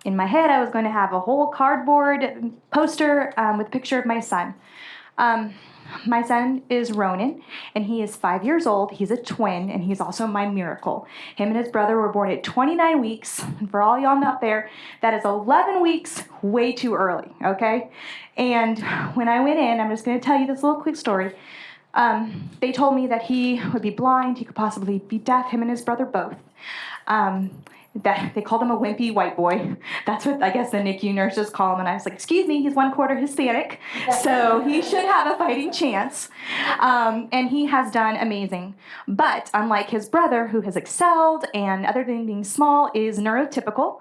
Speaker 14: In my head, I was going to have a whole cardboard poster with a picture of my son. My son is Ronan, and he is 5 years old. He's a twin, and he's also my miracle. Him and his brother were born at 29 weeks. And for all y'all out there, that is 11 weeks way too early, okay? And when I went in, I'm just going to tell you this little quick story. They told me that he would be blind, he could possibly be deaf, him and his brother both. that they called him a wimpy white boy. That's what I guess the NICU nurses call him. And I was like, excuse me, he's 1/4 Hispanic, so he should have a fighting chance. And he has done amazing. But unlike his brother, who has excelled and other than being small, is neurotypical,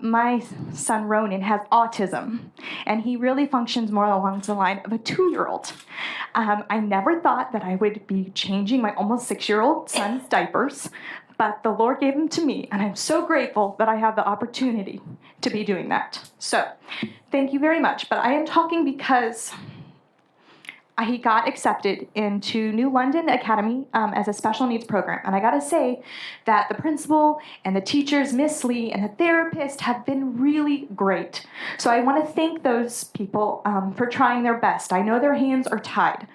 Speaker 14: my son Ronan has autism, and he really functions more along the line of a 2-year-old. I never thought that I would be changing my almost 6-year-old son's diapers, but the Lord gave him to me, and I'm so grateful that I have the opportunity to be doing that. So, thank you very much. But I am talking because he got accepted into New London Academy as a special needs program. And I gotta say that the principal and the teachers, Miss Lee, and the therapist have been really great. So I wanna thank those people for trying their best. I know their hands are tied.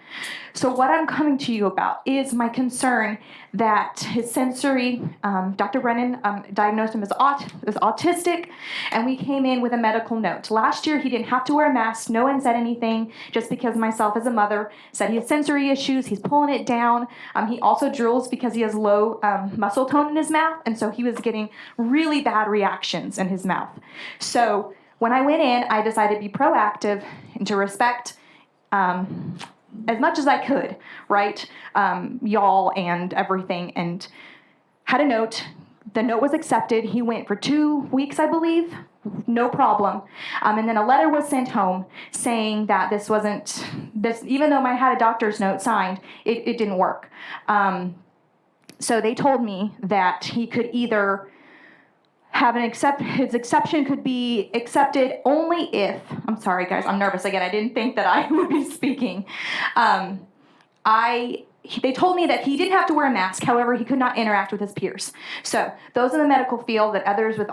Speaker 14: So what I'm coming to you about is my concern that his sensory, Dr. Brennan diagnosed him as autistic, and we came in with a medical note. Last year, he didn't have to wear a mask. No one said anything, just because myself as a mother said he has sensory issues. He's pulling it down. He also drools because he has low muscle tone in his mouth, and so he was getting really bad reactions in his mouth. So when I went in, I decided to be proactive and to respect as much as I could, right? Y'all and everything, and had a note. The note was accepted. He went for 2 weeks, I believe, no problem. And then a letter was sent home saying that this wasn't, even though I had a doctor's note signed, it didn't work. So they told me that he could either have his exception could be accepted only if, I'm sorry guys, I'm nervous again, I didn't think that I would be speaking. They told me that he didn't have to wear a mask, however, he could not interact with his peers. So those in the medical field that others with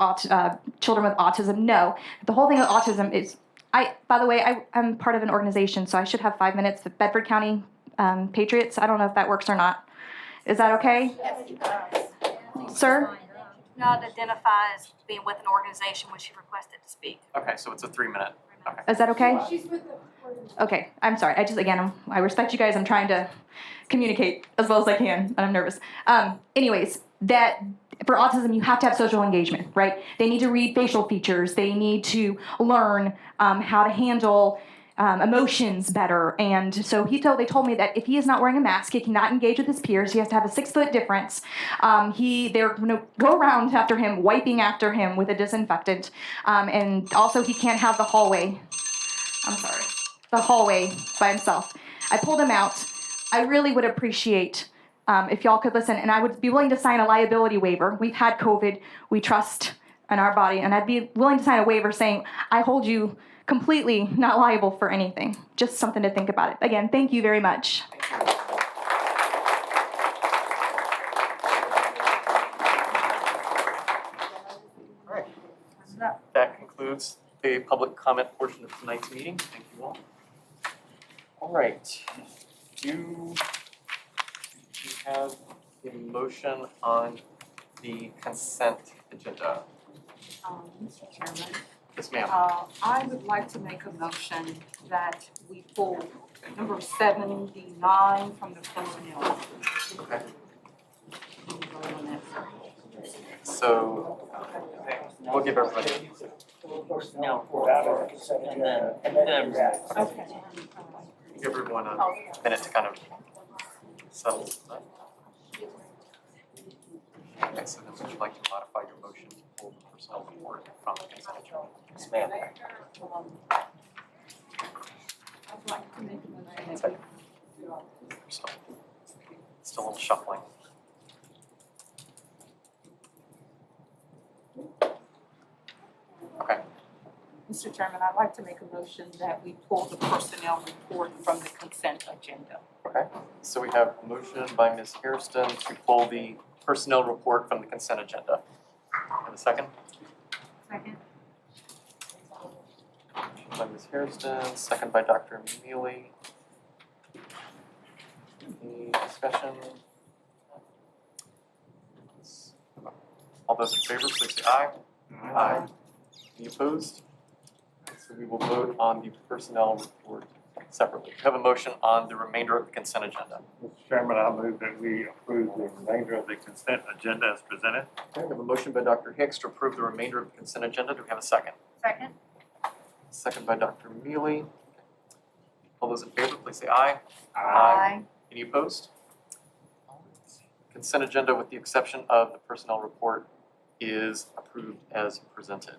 Speaker 14: children with autism know, the whole thing with autism is, by the way, I'm part of an organization, so I should have 5 minutes, the Bedford County Patriots. I don't know if that works or not. Is that okay? Sir?
Speaker 3: Not identify as being with an organization when she requested to speak.
Speaker 4: Okay, so it's a 3-minute. Okay.
Speaker 14: Is that okay? Okay, I'm sorry. I respect you guys. I'm trying to communicate as well as I can, and I'm nervous. Anyways, that for autism, you have to have social engagement, right? They need to read facial features. They need to learn how to handle emotions better. And so they told me that if he is not wearing a mask, he cannot engage with his peers. He has to have a 6-foot difference. They're going to go around after him, wiping after him with a disinfectant. And also he can't have the hallway by himself. I pulled him out. I really would appreciate if y'all could listen, and I would be willing to sign a liability waiver. We've had COVID. We trust in our body, and I'd be willing to sign a waiver saying, I hold you completely not liable for anything. Just something to think about it. Again, thank you very much.
Speaker 4: All right. That concludes the public comment portion of tonight's meeting. Thank you all. All right. Do you have a motion on the consent agenda?
Speaker 1: Mr. Chairman,
Speaker 4: Yes, ma'am.
Speaker 1: I would like to make a motion that we pull number 79 from the personnel.
Speaker 4: Okay. So we'll give everybody.
Speaker 5: No. And then,
Speaker 4: Give everyone a minute to kind of settle this up. Okay, so then would you like to modify your motion to pull the personnel report from the consent agenda?
Speaker 5: yes, ma'am.
Speaker 1: I'd like to make a motion that
Speaker 4: So, still a little shuffling. Okay,
Speaker 1: Mr. Chairman, I'd like to make a motion that we pull the personnel report from the consent agenda.
Speaker 4: okay. So we have a motion by Ms. Hairston to pull the personnel report from the consent agenda. And a second?
Speaker 1: Second.
Speaker 4: By Ms. Hairston, second by Dr. Mealy. Any discussion? All those in favor, please say aye. Aye. Any opposed? So we will vote on the personnel report separately. We have a motion on the remainder of the consent agenda.
Speaker 2: Mr. Chairman, I move that we approve the remainder of the consent agenda as presented.
Speaker 4: Okay, we have a motion by Dr. Hicks to approve the remainder of the consent agenda. Do we have a second?
Speaker 3: Second.
Speaker 4: Second by Dr. Mealy. All those in favor, please say aye. Any opposed? Consent agenda, with the exception of the personnel report, is approved as presented.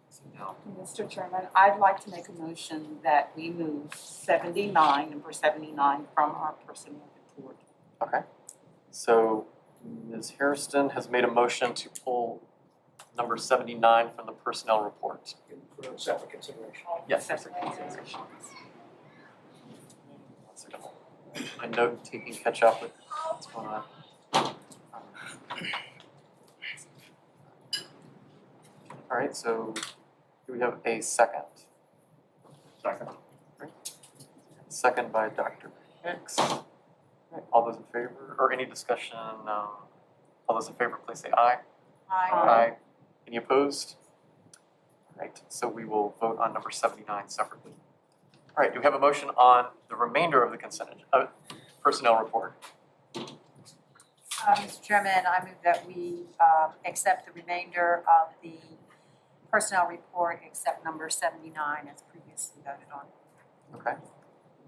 Speaker 4: So now,
Speaker 1: Mr. Chairman, I'd like to make a motion that we move 79, number 79, from our personnel report.
Speaker 4: okay. So Ms. Hairston has made a motion to pull number 79 from the personnel report.
Speaker 6: For separate consideration.
Speaker 4: Yes.
Speaker 1: Separate consideration.
Speaker 4: My note taking catch up with what's going on. All right, so do we have a second?
Speaker 2: Second.
Speaker 4: Second by Dr. Hicks. All right, all those in favor, or any discussion? All those in favor, please say aye. Aye. Any opposed? All right, so we will vote on number 79 separately. All right, do we have a motion on the remainder of the consent personnel report?
Speaker 15: Mr. Chairman, I move that we accept the remainder of the personnel report, except number 79 as previously voted on.
Speaker 4: Okay.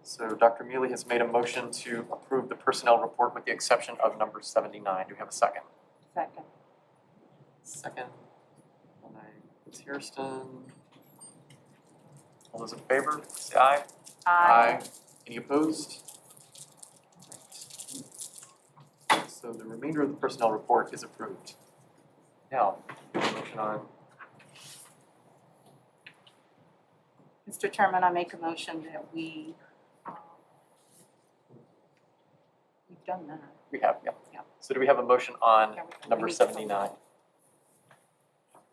Speaker 4: So Dr. Mealy has made a motion to approve the personnel report with the exception of number 79. Do we have a second?
Speaker 1: Second.
Speaker 4: Second by Ms. Hairston. All those in favor, say aye. Any opposed? So the remainder of the personnel report is approved. Now, motion on.
Speaker 1: Mr. Chairman, I make a motion that we've done that.
Speaker 4: We have, yeah.
Speaker 1: Yeah.
Speaker 4: So do we have a motion on
Speaker 1: Yeah,
Speaker 4: number
Speaker 1: we-
Speaker 4: 79?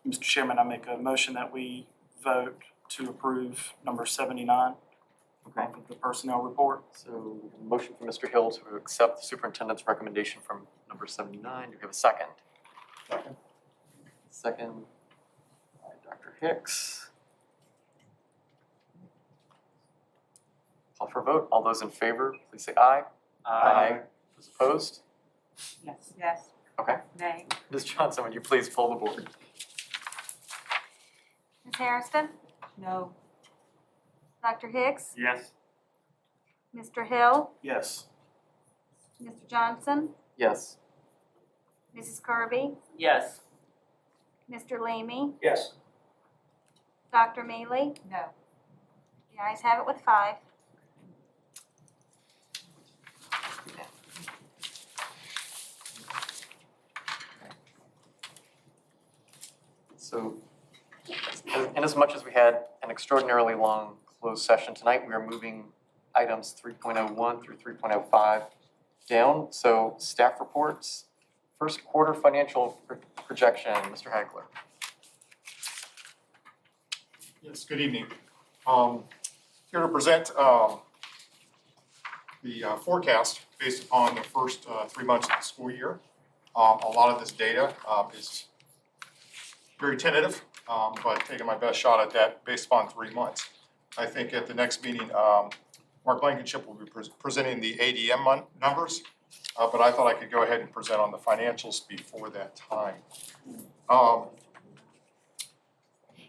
Speaker 6: Mr. Chairman, I make a motion that we vote to approve number 79
Speaker 4: Okay.
Speaker 6: of the personnel report.
Speaker 4: So we have a motion from Mr. Hill to accept the superintendent's recommendation from number 79. Do we have a second?
Speaker 2: Second.
Speaker 4: Second by Dr. Hicks. Call for a vote. All those in favor, please say aye. Those opposed?
Speaker 1: Yes.
Speaker 15: Yes.
Speaker 4: Okay.
Speaker 15: Nay.
Speaker 4: Ms. Johnson, would you please poll the board?
Speaker 3: Ms. Hairston?
Speaker 1: No.
Speaker 3: Dr. Hicks?
Speaker 2: Yes.
Speaker 3: Mr. Hill?
Speaker 6: Yes.
Speaker 3: Mr. Johnson?
Speaker 4: Yes.
Speaker 3: Mrs. Kirby?
Speaker 5: Yes.
Speaker 3: Mr. Leamy?
Speaker 6: Yes.
Speaker 3: Dr. Mealy?
Speaker 15: No.
Speaker 3: The ayes have it with 5.
Speaker 4: So, in as much as we had an extraordinarily long closed session tonight, we are moving items 3.01 through 3.05 down. So, staff reports, first quarter financial projection, Mr. Hagler.
Speaker 16: Yes, good evening. Here to present the forecast based upon the first 3 months of the school year. A lot of this data is very tentative, but taking my best shot at that based upon 3 months. I think at the next meeting, Mark Blankenship will be presenting the ADM numbers, but I thought I could go ahead and present on the financials before that time.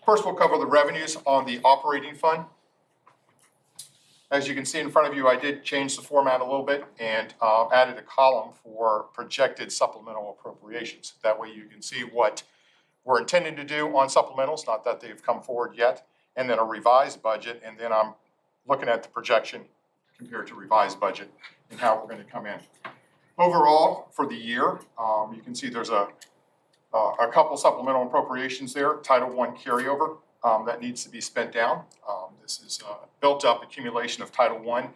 Speaker 16: First, we'll cover the revenues on the operating fund. As you can see in front of you, I did change the format a little bit and added a column for projected supplemental appropriations. That way you can see what we're intending to do on supplementals, not that they've come forward yet, and then a revised budget, and then I'm looking at the projection compared to revised budget and how we're going to come in. Overall, for the year, you can see there's a couple supplemental appropriations there, Title I carryover that needs to be spent down. This is built up accumulation of Title I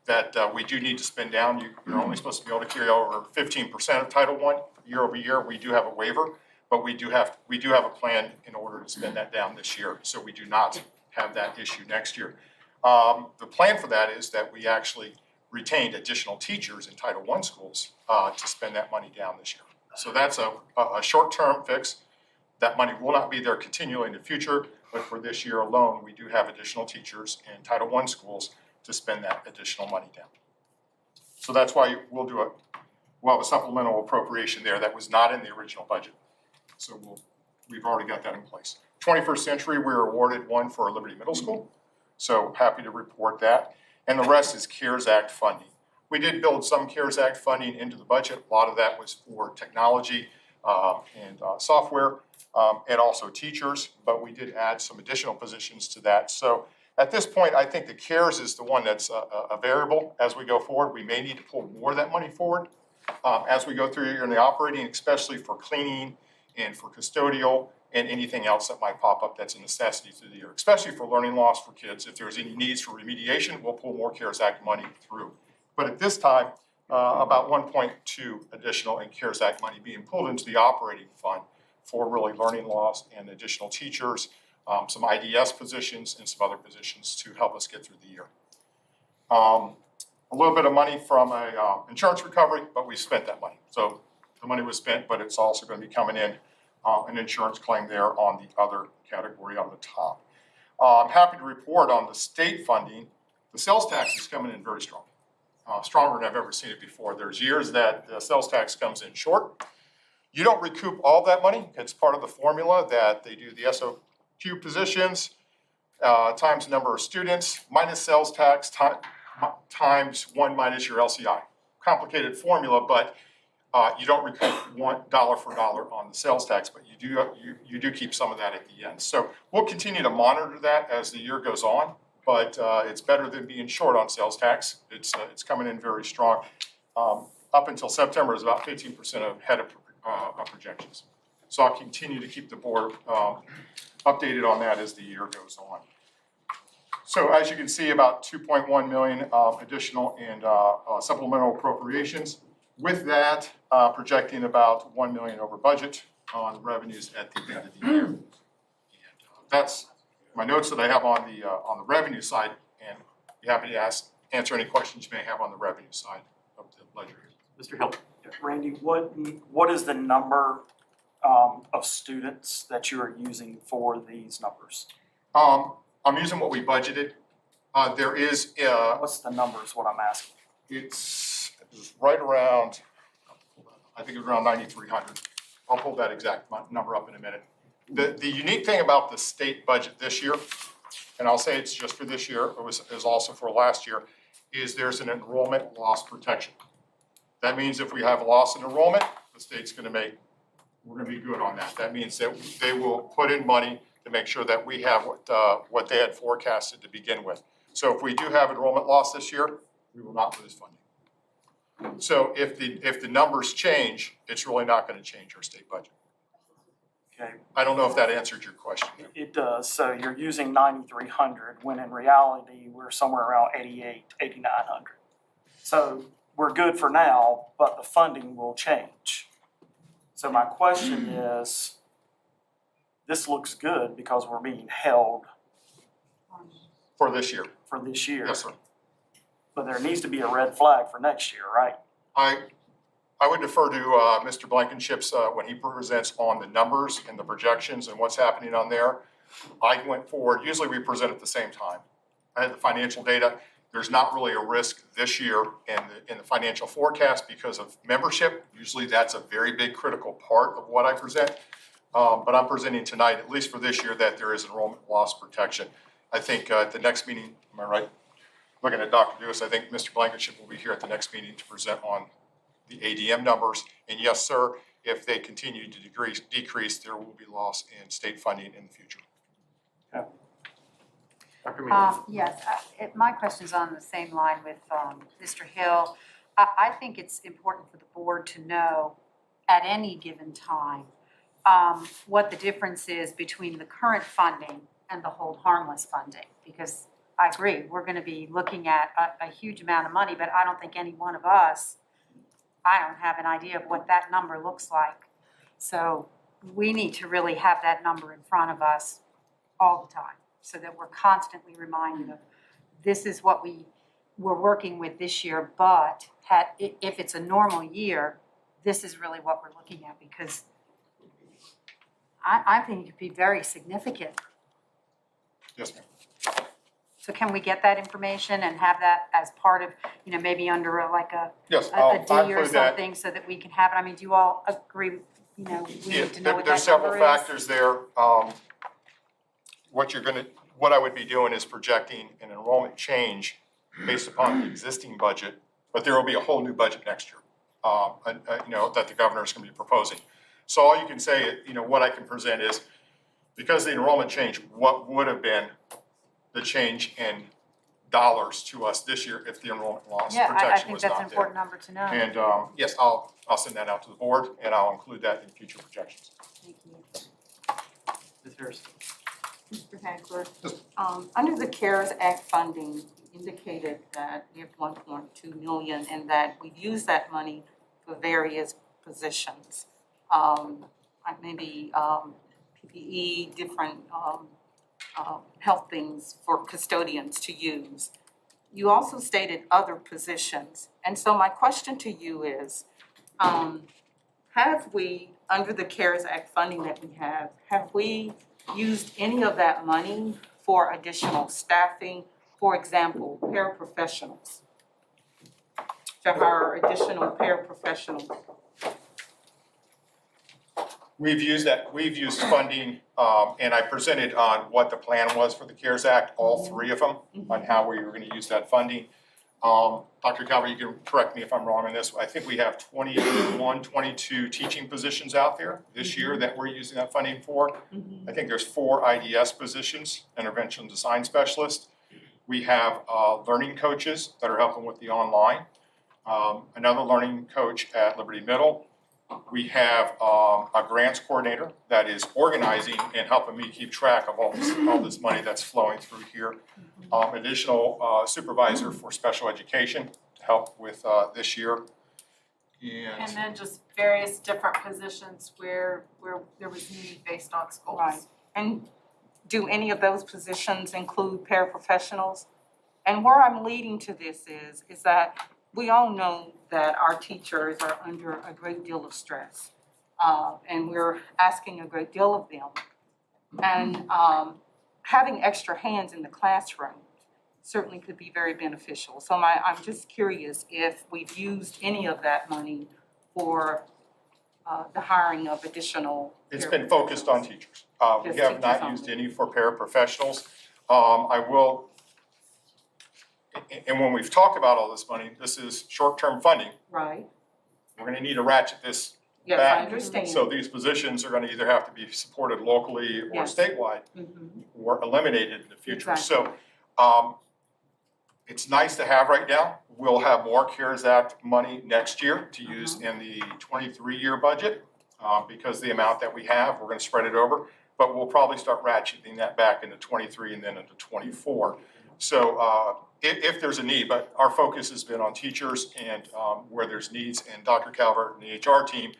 Speaker 16: that we do need to spend down. You're only supposed to be able to carry over 15% of Title I year over year. We do have a waiver, but we do have a plan in order to spend that down this year, so we do not have that issue next year. The plan for that is that we actually retained additional teachers in Title I schools to spend that money down this year. So that's a short-term fix. That money will not be there continually in the future, but for this year alone, we do have additional teachers in Title I schools to spend that additional money down. So that's why we'll have a supplemental appropriation there that was not in the original budget. So we've already got that in place. 21st Century, we were awarded one for Liberty Middle School. So happy to report that. And the rest is CARES Act funding. We did build some CARES Act funding into the budget. A lot of that was for technology and software and also teachers, but we did add some additional positions to that. So at this point, I think the CARES is the one that's a variable as we go forward. We may need to pull more of that money forward as we go through the year in the operating, especially for cleaning and for custodial and anything else that might pop up that's a necessity through the year, especially for learning loss for kids. If there's any needs for remediation, we'll pull more CARES Act money through. But at this time, about 1.2 additional in CARES Act money being pulled into the operating fund for really learning loss and additional teachers, some IDS positions and some other positions to help us get through the year. A little bit of money from a insurance recovery, but we spent that money. So the money was spent, but it's also going to be coming in an insurance claim there on the other category on the top. I'm happy to report on the state funding. The sales tax is coming in very strong, stronger than I've ever seen it before. There's years that the sales tax comes in short. You don't recoup all that money. It's part of the formula that they do the SOQ positions times the number of students minus sales tax times 1 minus your LCI. Complicated formula, but you don't recoup $1 for dollar on the sales tax, but you do keep some of that at the end. So we'll continue to monitor that as the year goes on, but it's better than being short on sales tax. It's coming in very strong. Up until September, is about 15% ahead of projections. So I'll continue to keep the board updated on that as the year goes on. So as you can see, about 2.1 million additional and supplemental appropriations. With that, projecting about 1 million over budget on revenues at the end of the year. And that's my notes that I have on the revenue side, and be happy to answer any questions you may have on the revenue side of the ledger.
Speaker 4: Mr. Hill.
Speaker 17: Randy, what is the number of students that you are using for these numbers?
Speaker 16: I'm using what we budgeted. There is
Speaker 17: what's the number is what I'm asking.
Speaker 16: It's right around, I think it's around 9,300. I'll pull that exact number up in a minute. The unique thing about the state budget this year, and I'll say it's just for this year, it was also for last year, is there's an enrollment loss protection. That means if we have a loss in enrollment, the state's we're gonna be good on that. That means that they will put in money to make sure that we have what they had forecasted to begin with. So if we do have enrollment loss this year, we will not lose funding. So if the numbers change, it's really not going to change our state budget.
Speaker 17: Okay.
Speaker 16: I don't know if that answered your question.
Speaker 17: It does. So you're using 9,300 when in reality we're somewhere around 8,900. So we're good for now, but the funding will change. So my question is, this looks good because we're being held
Speaker 16: For this year.
Speaker 17: for this year.
Speaker 16: Yes, sir.
Speaker 17: But there needs to be a red flag for next year, right?
Speaker 16: I would defer to Mr. Blankenship's when he presents on the numbers and the projections and what's happening on there. I went forward, usually we present at the same time. I had the financial data. There's not really a risk this year in the financial forecast because of membership. Usually that's a very big critical part of what I present. But I'm presenting tonight, at least for this year, that there is enrollment loss protection. I think at the next meeting, am I right? Looking at Dr. Lewis, I think Mr. Blankenship will be here at the next meeting to present on the ADM numbers. And yes, sir, if they continue to decrease, there will be loss in state funding in the future.
Speaker 4: Yeah. Dr. Mealy.
Speaker 15: Yes, my question's on the same line with Mr. Hill. I think it's important for the board to know at any given time what the difference is between the current funding and the hold harmless funding. Because I agree, we're going to be looking at a huge amount of money, but I don't think any one of us, I don't have an idea of what that number looks like. So we need to really have that number in front of us all the time so that we're constantly reminded of this is what we're working with this year, but if it's a normal year, this is really what we're looking at because I think it could be very significant.
Speaker 16: Yes, ma'am.
Speaker 15: So can we get that information and have that as part of, you know, maybe under like a
Speaker 16: Yes,
Speaker 15: a
Speaker 16: I'll
Speaker 15: D or
Speaker 16: include that.
Speaker 15: something so that we can have it? I mean, do you all agree, you know, we
Speaker 16: Yeah,
Speaker 15: need to know what
Speaker 16: there's
Speaker 15: that number
Speaker 16: several
Speaker 15: is?
Speaker 16: factors there. What I would be doing is projecting an enrollment change based upon the existing budget, but there will be a whole new budget next year, you know, that the governor's gonna be proposing. So all you can say, you know, what I can present is, because the enrollment change, what would have been the change in dollars to us this year if the enrollment loss
Speaker 15: Yeah, I
Speaker 16: protection
Speaker 15: think
Speaker 16: was
Speaker 15: that's an
Speaker 16: not there?
Speaker 15: important number to know.
Speaker 16: And, yes, I'll send that out to the board, and I'll include that in future projections.
Speaker 15: Thank you.
Speaker 4: Ms. Harrison?
Speaker 1: Mr. Hackler, under the CARES Act funding, indicated that we have 1.2 million and that we've used that money for various positions. Maybe PPE, different health things for custodians to use. You also stated other positions. And so my question to you is, have we, under the CARES Act funding that we have we used any of that money for additional staffing? For example, paraprofessionals, to hire additional paraprofessionals.
Speaker 16: We've used funding, and I presented on what the plan was for the CARES Act, all three of them, on how we were gonna use that funding. Dr. Calvert, you can correct me if I'm wrong on this, I think we have 21, 22 teaching positions out there this year that we're using that funding for. I think there's 4 IDS positions, intervention design specialists. We have learning coaches that are helping with the online, another learning coach at Liberty Middle. We have a grants coordinator that is organizing and helping me keep track of all this money that's flowing through here. Additional supervisor for special education to help with this year.
Speaker 11: And then just various different positions where there was need based on schools.
Speaker 1: Right. And do any of those positions include paraprofessionals? And where I'm leading to this is that we all know that our teachers are under a great deal of stress, and we're asking a great deal of them. And having extra hands in the classroom certainly could be very beneficial. So I'm just curious if we've used any of that money for the hiring of additional.
Speaker 16: It's been focused on teachers. We
Speaker 1: Just
Speaker 16: have not
Speaker 1: teachers
Speaker 16: used
Speaker 1: only.
Speaker 16: any for paraprofessionals. I will, and when we've talked about all this money, this is short-term funding.
Speaker 1: Right,
Speaker 16: We're gonna need to ratchet this
Speaker 1: yes,
Speaker 16: back.
Speaker 1: I understand.
Speaker 16: So these positions are gonna either have to be supported locally or
Speaker 1: Yes.
Speaker 16: statewide,
Speaker 1: Mhm.
Speaker 16: or eliminated in the future.
Speaker 1: Exactly.
Speaker 16: So, it's nice to have right now. We'll have more CARES Act money next year to use in the 23-year budget, because the amount that we have, we're gonna spread it over. But we'll probably start ratcheting that back into 23 and then into 24. So, if there's a need, but our focus has been on teachers and where there's needs, and Dr. Calvert and the HR team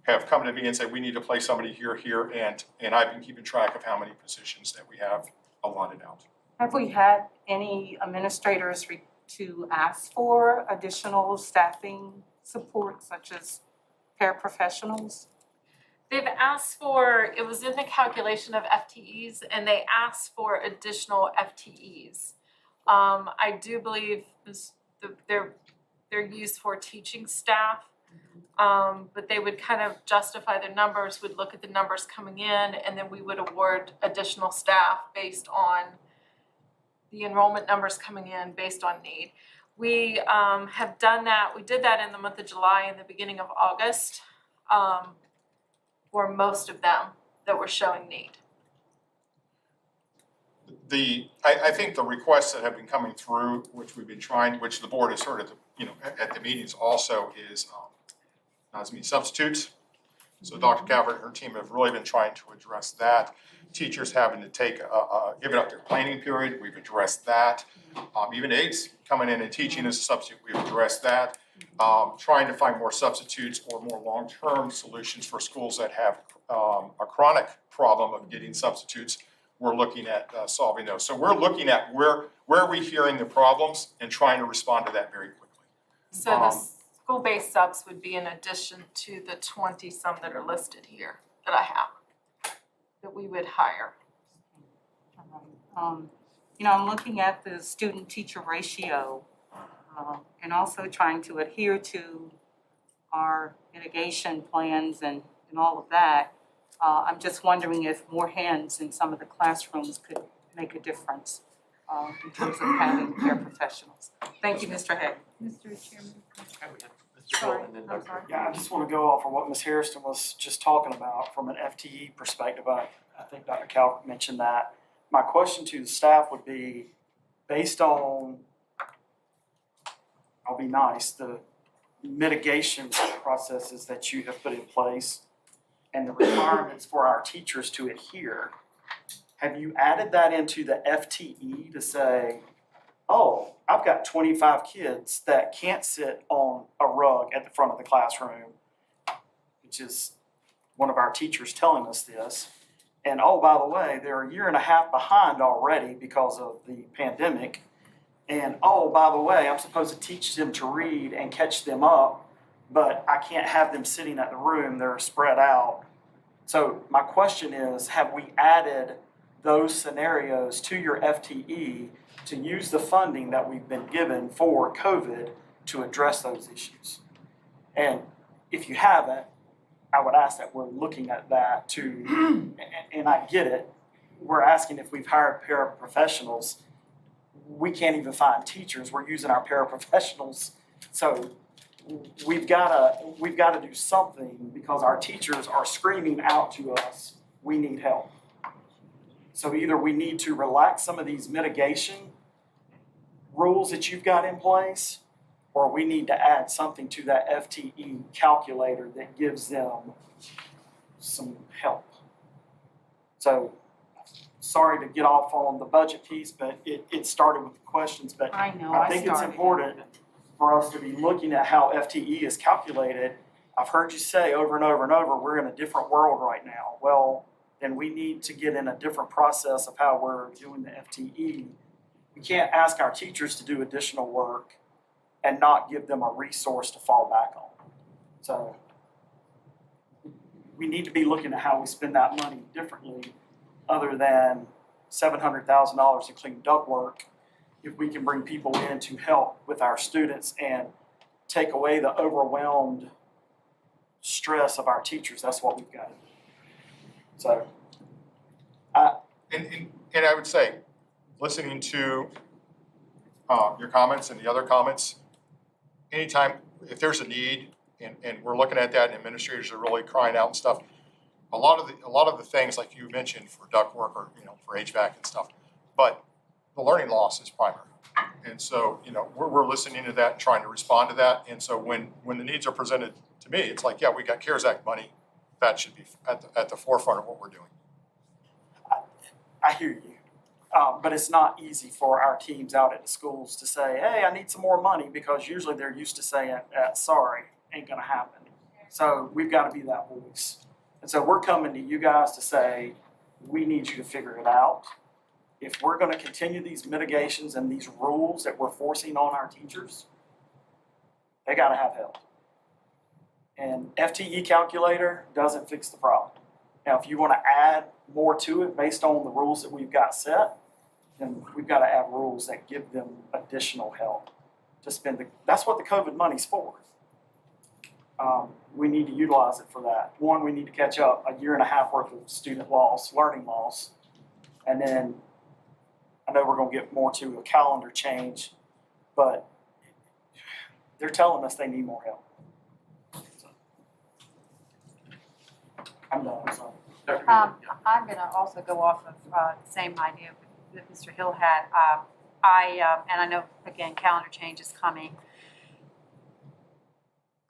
Speaker 16: have come to me and said, we need to place somebody here, and I've been keeping track of how many positions that we have allotted out.
Speaker 1: Have we had any administrators to ask for additional staffing support, such as paraprofessionals?
Speaker 11: They've asked for, it was in the calculation of FTEs, and they asked for additional FTEs. I do believe they're used for teaching staff, but they would kind of justify their numbers, would look at the numbers coming in, and then we would award additional staff based on the enrollment numbers coming in based on need. We have done that, we did that in the month of July and the beginning of August, for most of them that were showing need.
Speaker 16: I think the requests that have been coming through, which we've been trying, which the board has heard at the meetings also, is substitutes. So Dr. Calvert and her team have really been trying to address that. Teachers having to give it up their planning period, we've addressed that. Even aides coming in and teaching as a substitute, we've addressed that. Trying to find more substitutes or more long-term solutions for schools that have a chronic problem of getting substitutes. We're looking at solving those. So we're looking at where are we hearing the problems and trying to respond to that very quickly.
Speaker 11: So the school-based subs would be in addition to the 20-some that are listed here that I have.
Speaker 9: that we would hire.
Speaker 1: You know, I'm looking at the student-teacher ratio, and also trying to adhere to our mitigation plans and all of that. I'm just wondering if more hands in some of the classrooms could make a difference, in terms of having paraprofessionals. Thank you, Mr. Hagan.
Speaker 13: Mr. Chairman.
Speaker 4: Mr. Hill and then
Speaker 3: I'm
Speaker 4: Dr.
Speaker 3: sorry.
Speaker 17: Yeah, I just want to go off of what Ms. Hairston was just talking about from an FTE perspective. I think Dr. Calvert mentioned that. My question to the staff would be, based on, I'll be nice, the mitigation processes that you have put in place and the requirements for our teachers to adhere, have you added that into the FTE to say, oh, I've got 25 kids that can't sit on a rug at the front of the classroom, which is one of our teachers telling us this. And oh, by the way, they're a year and a half behind already because of the pandemic. And oh, by the way, I'm supposed to teach them to read and catch them up, but I can't have them sitting at the room, they're spread out. So my question is, have we added those scenarios to your FTE to use the funding that we've been given for COVID to address those issues? And if you haven't, I would ask that we're looking at that too. And I get it. We're asking if we've hired paraprofessionals. We can't even find teachers. We're using our paraprofessionals. So we've got to do something because our teachers are screaming out to us, we need help. So either we need to relax some of these mitigation rules that you've got in place, or we need to add something to that FTE calculator that gives them some help. So, sorry to get off on the budget piece, but it started with the questions, but
Speaker 1: I know,
Speaker 17: I think it's important for us to be looking at how FTE is calculated. I've heard you say over and over and over, we're in a different world right now. Well, then we need to get in a different process of how we're doing the FTE. We can't ask our teachers to do additional work and not give them a resource to fall back on. So we need to be looking at how we spend that money differently other than $700,000 to clean ductwork. If we can bring people in to help with our students and take away the overwhelmed stress of our teachers, that's what we've got to do. So,
Speaker 16: And I would say, listening to your comments and the other comments, anytime, if there's a need, and we're looking at that, and administrators are really crying out and stuff, a lot of the things like you mentioned for ductwork or, for HVAC and stuff, but the learning loss is primary. And so, we're listening to that and trying to respond to that. And so when the needs are presented to me, it's like, yeah, we got CARES Act money. That should be at the forefront of what we're doing.
Speaker 17: I hear you. But it's not easy for our teams out at the schools to say, hey, I need some more money, because usually they're used to saying, sorry, ain't gonna happen. So we've got to be that voice. And so we're coming to you guys to say, we need you to figure it out. If we're gonna continue these mitigations and these rules that we're forcing on our teachers, they gotta have help. And FTE calculator doesn't fix the problem. Now, if you wanna add more to it based on the rules that we've got set, then we've got to add rules that give them additional help to spend. That's what the COVID money's for. We need to utilize it for that. One, we need to catch up a year and a half worth of student loss, learning loss. And then I know we're going to get more to a calendar change, but they're telling us they need more help. So, I'm done, I'm sorry.
Speaker 15: I'm going to also go off of the same idea that Mr. Hill had. And I know, again, calendar change is coming.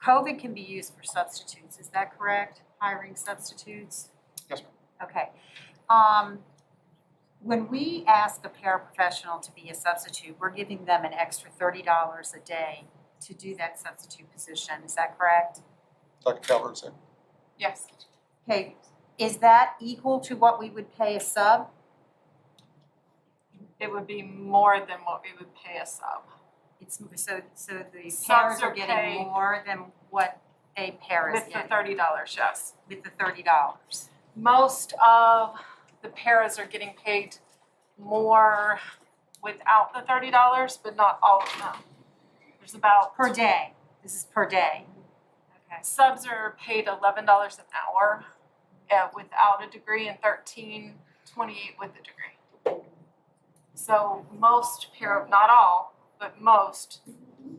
Speaker 15: COVID can be used for substitutes, is that correct? Hiring substitutes?
Speaker 16: Yes, ma'am.
Speaker 15: Okay. When we ask a paraprofessional to be a substitute, we're giving them an extra $30 a day to do that substitute position, is that correct?
Speaker 16: Dr. Calvert said.
Speaker 15: Yes. Okay, is that equal to what we would pay a sub?
Speaker 9: It would be more than what we would pay a sub.
Speaker 15: It's, so the
Speaker 9: Subs
Speaker 15: paras
Speaker 9: are
Speaker 15: are getting
Speaker 9: paid
Speaker 15: more than what a para is
Speaker 9: With the
Speaker 15: getting?
Speaker 9: $30, yes.
Speaker 15: With the $30.
Speaker 18: most of the paras are getting paid more without the $30, but not all of them. There's about
Speaker 15: Per day, this is per day. Okay.
Speaker 18: subs are paid $11 an hour without a degree and $13.28 with a degree. So most para, not all, but most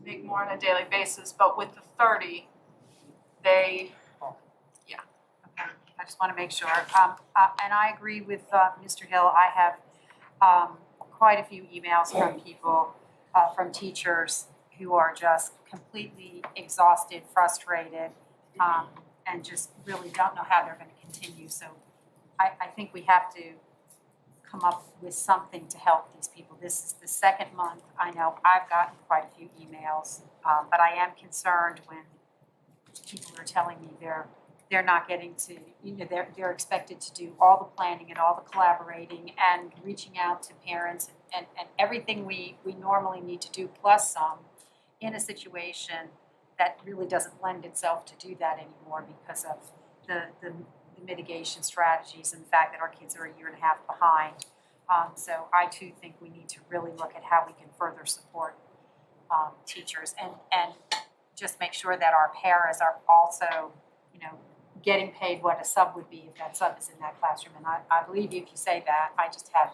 Speaker 18: make more on a daily basis, but with the 30, they,
Speaker 15: Okay, I just want to make sure. And I agree with Mr. Hill. I have quite a few emails from people, from teachers who are just completely exhausted, frustrated, and just really don't know how they're going to continue. So I think we have to come up with something to help these people. This is the second month. I know I've gotten quite a few emails, but I am concerned when people are telling me they're not getting to, they're expected to do all the planning and all the collaborating and reaching out to parents and everything we normally need to do plus some in a situation that really doesn't lend itself to do that anymore because of the mitigation strategies and the fact that our kids are a year and a half behind. So I too think we need to really look at how we can further support teachers and just make sure that our paras are also, getting paid what a sub would be if that sub is in that classroom. And I believe you if you say that. I just have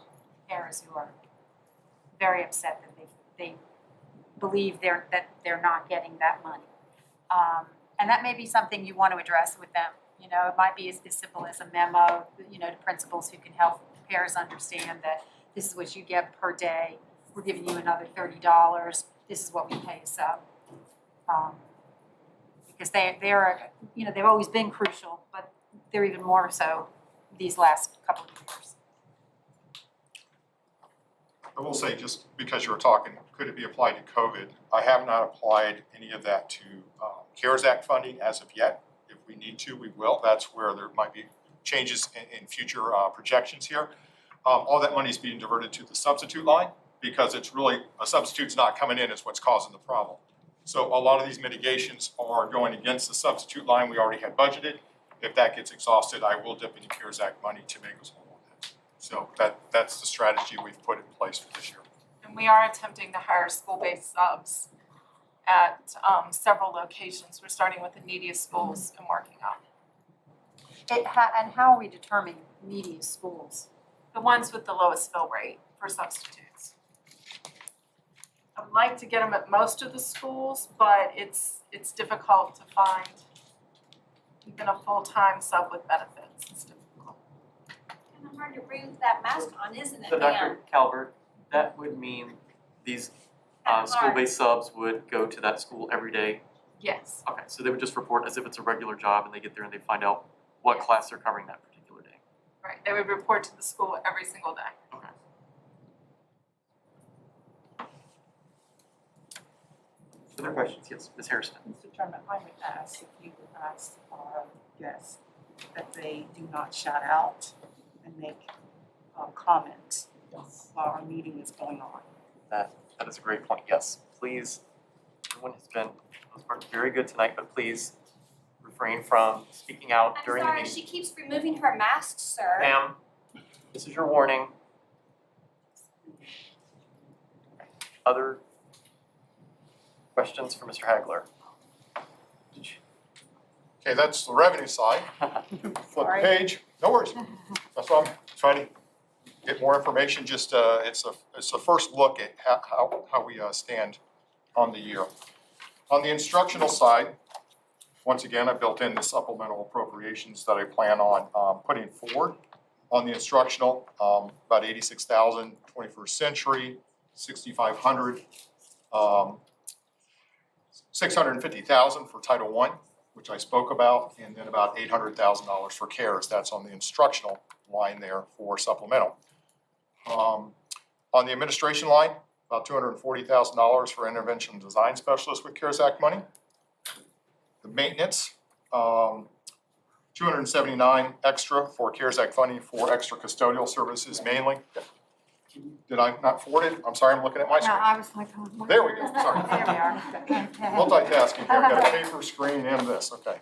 Speaker 15: paras who are very upset that they believe that they're not getting that money. And that may be something you want to address with them. It might be as simple as a memo, to principals who can help parents understand that this is what you get per day. We're giving you another $30. This is what we pay a sub. Because they've always been crucial, but they're even more so these last couple of years.
Speaker 16: I will say, just because you were talking, could it be applied to COVID? I have not applied any of that to CARES Act funding as of yet. If we need to, we will. That's where there might be changes in future projections here. All that money is being diverted to the substitute line because it's really, a substitute's not coming in is what's causing the problem. So a lot of these mitigations are going against the substitute line we already had budgeted. If that gets exhausted, I will dip into CARES Act money to make us whole on that. So that's the strategy we've put in place for this year.
Speaker 18: and we are attempting to hire school-based subs at several locations. We're starting with the neediest schools and working up.
Speaker 15: And how are we determining neediest schools?
Speaker 18: The ones with the lowest fill rate for substitutes. I would like to get them at most of the schools, but it's difficult to find even a full-time sub with benefits. It's difficult.
Speaker 19: Kind of hard to breathe with that mask on, isn't it,
Speaker 4: So
Speaker 19: Dan?
Speaker 4: Dr. Calvert, that would mean these school-based subs would go to that school every day?
Speaker 18: Yes.
Speaker 4: Okay, so they would just report as if it's a regular job and they get there and they find out what class they're covering that particular day?
Speaker 18: Right, they would report to the school every single day.
Speaker 4: Okay. Other questions? Yes, Ms. Harrison.
Speaker 1: Mr. Chairman, I would ask if you would ask our guests that they do not shout out and make comments while our meeting is going on.
Speaker 4: That is a great point, yes. Please, everyone has been, for the most part, very good tonight, but please refrain from speaking out
Speaker 19: I'm
Speaker 4: during the
Speaker 19: sorry,
Speaker 4: meeting.
Speaker 19: she keeps removing her mask, sir.
Speaker 4: Ma'am, this is your warning. Other questions for Mr. Hagler?
Speaker 16: Okay, that's the revenue side. Flip the page. No worries. That's why I'm trying to get more information. Just it's a first look at how we stand on the year. On the instructional side, once again, I built in the supplemental appropriations that I plan on putting forward. On the instructional, about 86,000, 21st century, 6,500, 650,000 for Title I, which I spoke about, and then about $800,000 for CARES. That's on the instructional line there for supplemental. On the administration line, about $240,000 for intervention design specialists with CARES Act money. The maintenance, 279 extra for CARES Act funding for extra custodial services mainly. Did I not forward it? I'm sorry, I'm looking at my
Speaker 15: No,
Speaker 16: screen.
Speaker 15: I was like, oh, what?
Speaker 16: There we go, sorry.
Speaker 15: There we are.
Speaker 16: Multitasking here, I've got a paper screen and this, okay.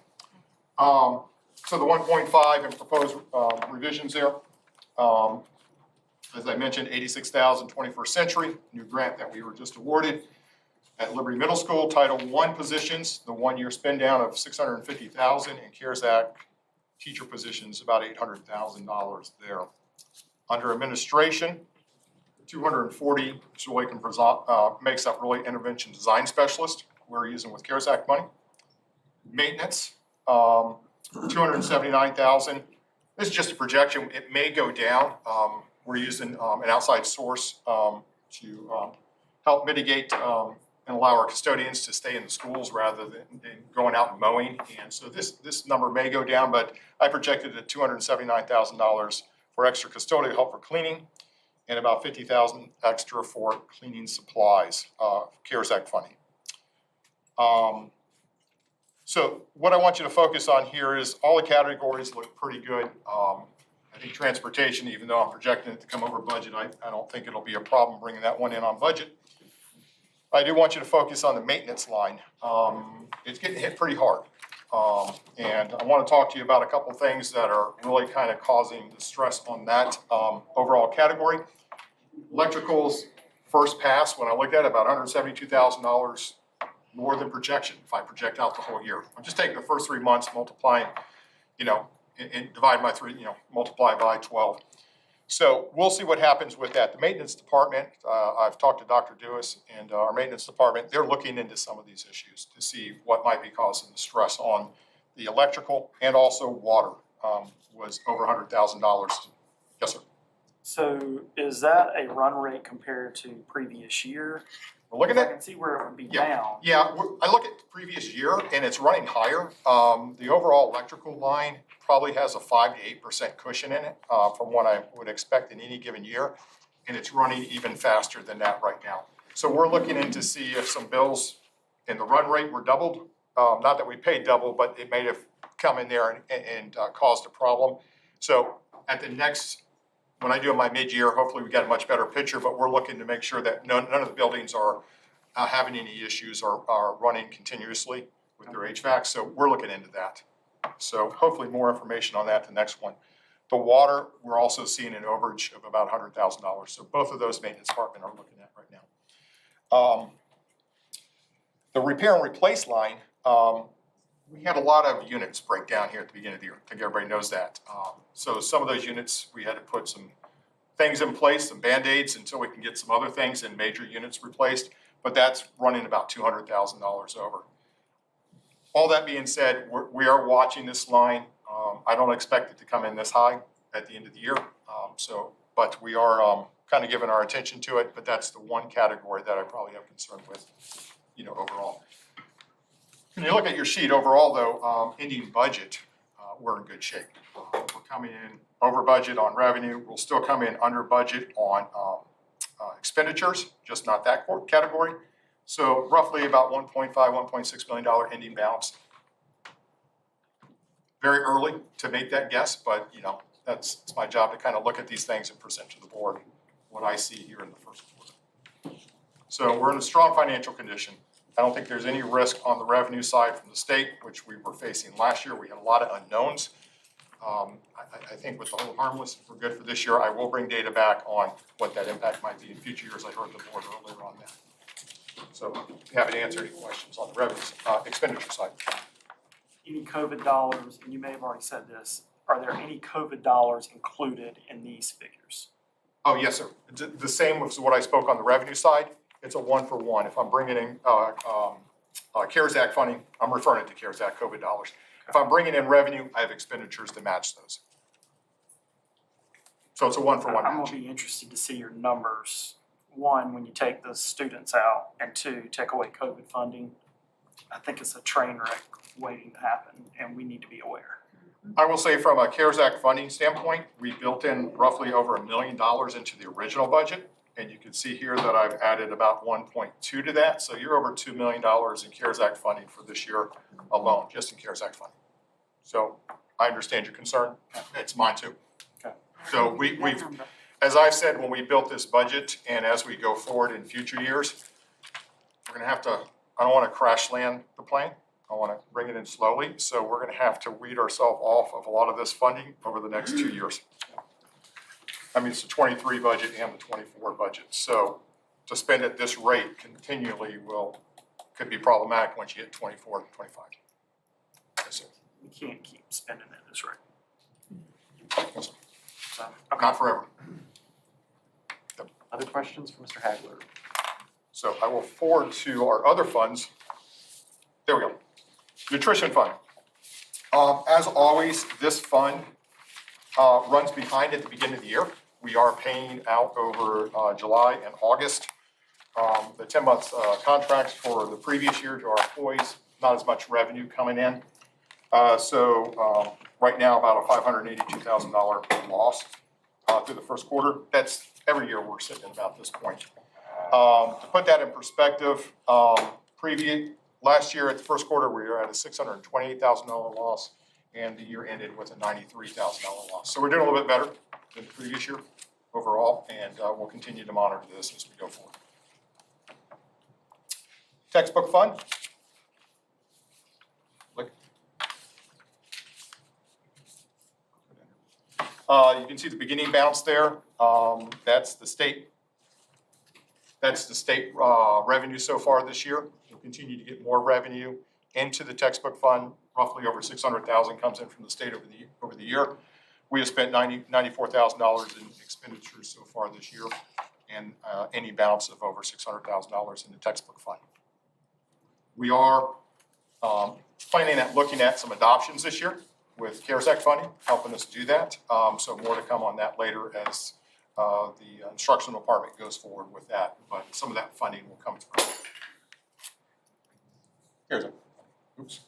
Speaker 16: So the 1.5 and proposed revisions there. As I mentioned, 86,000 21st Century, new grant that we were just awarded. At Liberty Middle School, Title I positions, the one-year spend down of $650,000, and CARES Act teacher positions, about $800,000 there. Under administration, 240, which really makes up really intervention design specialist, we're using with CARES Act money. Maintenance, 279,000. This is just a projection. It may go down. We're using an outside source to help mitigate and allow our custodians to stay in the schools rather than going out and mowing. And so this number may go down, but I projected at $279,000 for extra custodial help for cleaning and about $50,000 extra for cleaning supplies, CARES Act funding. So what I want you to focus on here is all the categories look pretty good. I think transportation, even though I'm projecting it to come over budget, I don't think it'll be a problem bringing that one in on budget. I do want you to focus on the maintenance line. It's getting hit pretty hard. And I want to talk to you about a couple things that are really kind of causing the stress on that overall category. Electricals, first pass, when I looked at it, about $172,000 more than projection if I project out the whole year. I'm just taking the first 3 months, multiplying, and divide by 3, multiply by 12. So we'll see what happens with that. The maintenance department, I've talked to Dr. Dewis and our maintenance department. They're looking into some of these issues to see what might be causing the stress on the electrical, and also water was over $100,000. Yes, sir.
Speaker 17: So is that a run rate compared to previous year?
Speaker 16: We're looking
Speaker 17: I
Speaker 16: at,
Speaker 17: can see where it would be
Speaker 16: yeah,
Speaker 17: down.
Speaker 16: yeah. I look at the previous year and it's running higher. The overall electrical line probably has a 5 to 8% cushion in it from what I would expect in any given year, and it's running even faster than that right now. So we're looking in to see if some bills in the run rate were doubled. Not that we paid double, but it may have come in there and caused a problem. So at the next, when I do my mid-year, hopefully we got a much better picture, but we're looking to make sure that none of the buildings are having any issues or are running continuously with their HVAC. So we're looking into that. So hopefully more information on that the next one. The water, we're also seeing an overage of about $100,000. So both of those maintenance department are looking at right now. The repair and replace line, we had a lot of units break down here at the beginning of the year. I think everybody knows that. So some of those units, we had to put some things in place, some Band-Aids until we can get some other things and major units replaced, but that's running about $200,000 over. All that being said, we are watching this line. I don't expect it to come in this high at the end of the year. But we are kind of giving our attention to it, but that's the one category that I probably have concern with, overall. When you look at your sheet overall though, ending budget, we're in good shape. We're coming in over budget on revenue. We'll still come in under budget on expenditures, just not that category. So roughly about $1.5, $1.6 million ending balance. Very early to make that guess, but it's my job to kind of look at these things and present to the board what I see here in the first quarter. So we're in a strong financial condition. I don't think there's any risk on the revenue side from the state, which we were facing last year. We had a lot of unknowns. I think with the whole harmless, if we're good for this year, I will bring data back on what that impact might be in future years. I heard the board earlier on that. So if you haven't answered any questions on the revenue expenditure side.
Speaker 17: Any COVID dollars, and you may have already said this, are there any COVID dollars included in these figures?
Speaker 16: Oh, yes, sir. The same as what I spoke on the revenue side. It's a 1-for-1. If I'm bringing in CARES Act funding, I'm referring to CARES Act COVID dollars. If I'm bringing in revenue, I have expenditures to match those. So it's a 1-for-1
Speaker 17: I'm
Speaker 16: match.
Speaker 17: gonna be interested to see your numbers. One, when you take the students out, and two, take away COVID funding. I think it's a train wreck waiting to happen, and we need to be aware.
Speaker 16: I will say from a CARES Act funding standpoint, we built in roughly over $1 million into the original budget. And you can see here that I've added about 1.2 to that. So you're over $2 million in CARES Act funding for this year alone, just in CARES Act funding. So I understand your concern. It's mine too.
Speaker 17: Okay.
Speaker 16: So we've, as I've said, when we built this budget and as we go forward in future years, we're gonna have to, I don't wanna crash land the plane. I want to bring it in slowly, so we're going to have to weed ourselves off of a lot of this funding over the next 2 years. I mean, it's the 23 budget and the 24 budget. So to spend at this rate continually could be problematic once you hit 24 and 25. Yes, sir.
Speaker 17: We can't keep spending at this rate.
Speaker 16: Yes, sir.
Speaker 17: So,
Speaker 16: Not forever.
Speaker 4: Other questions for Mr. Hagler?
Speaker 16: So I will forward to our other funds. There we go. Nutrition fund. As always, this fund runs behind at the beginning of the year. We are paying out over July and August. The 10-month contracts for the previous year to our employees, not as much revenue coming in. So right now, about a $582,000 loss through the first quarter. That's every year we're sitting at about this point. To put that in perspective, last year at the first quarter, we were at a $628,000 loss, and the year ended with a $93,000 loss. So we're doing a little bit better than the previous year overall, and we'll continue to monitor this as we go forward. Textbook fund. You can see the beginning balance there. That's the state revenue so far this year. We'll continue to get more revenue into the textbook fund. Roughly over $600,000 comes in from the state over the year. We have spent $94,000 in expenditures so far this year, and any balance of over $600,000 in the textbook fund. We are planning at looking at some adoptions this year with CARES Act funding, helping us do that. So more to come on that later as the instructional department goes forward with that, but some of that funding will come through. Here's it. Oops.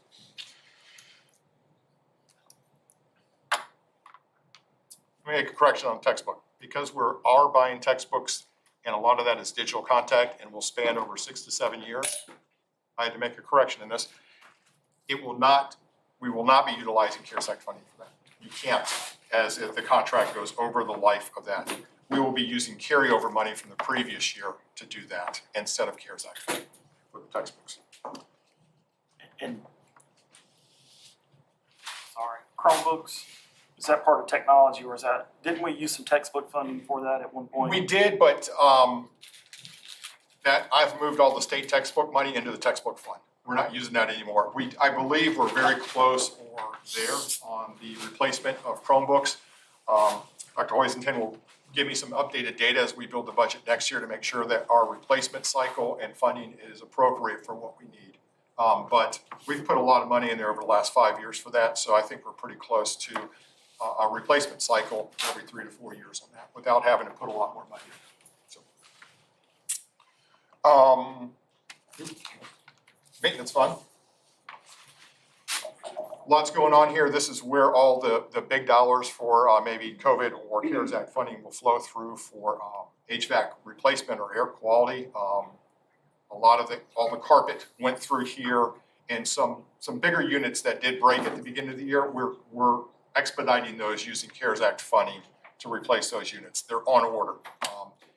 Speaker 16: Let me make a correction on the textbook. Because we are buying textbooks, and a lot of that is digital content and will span over 6 to 7 years, I had to make a correction in this. We will not be utilizing CARES Act funding for that. You can't, as if the contract goes over the life of that. We will be using carryover money from the previous year to do that instead of CARES Act funding for the textbooks.
Speaker 17: And, Chromebooks, is that part of technology, or didn't we use some textbook funding for that at one point?
Speaker 16: We did, but I've moved all the state textbook money into the textbook fund. We're not using that anymore. I believe we're very close or there on the replacement of Chromebooks. Dr. Hoisington will give me some updated data as we build the budget next year to make sure that our replacement cycle and funding is appropriate for what we need. But we've put a lot of money in there over the last 5 years for that, so I think we're pretty close to a replacement cycle every 3 to 4 years on that without having to put a lot more money in. So, maintenance fund. Lots going on here. This is where all the big dollars for maybe COVID or CARES Act funding will flow through for HVAC replacement or air quality. All the carpet went through here, and some bigger units that did break at the beginning of the year, we're expediting those using CARES Act funding to replace those units. They're on order.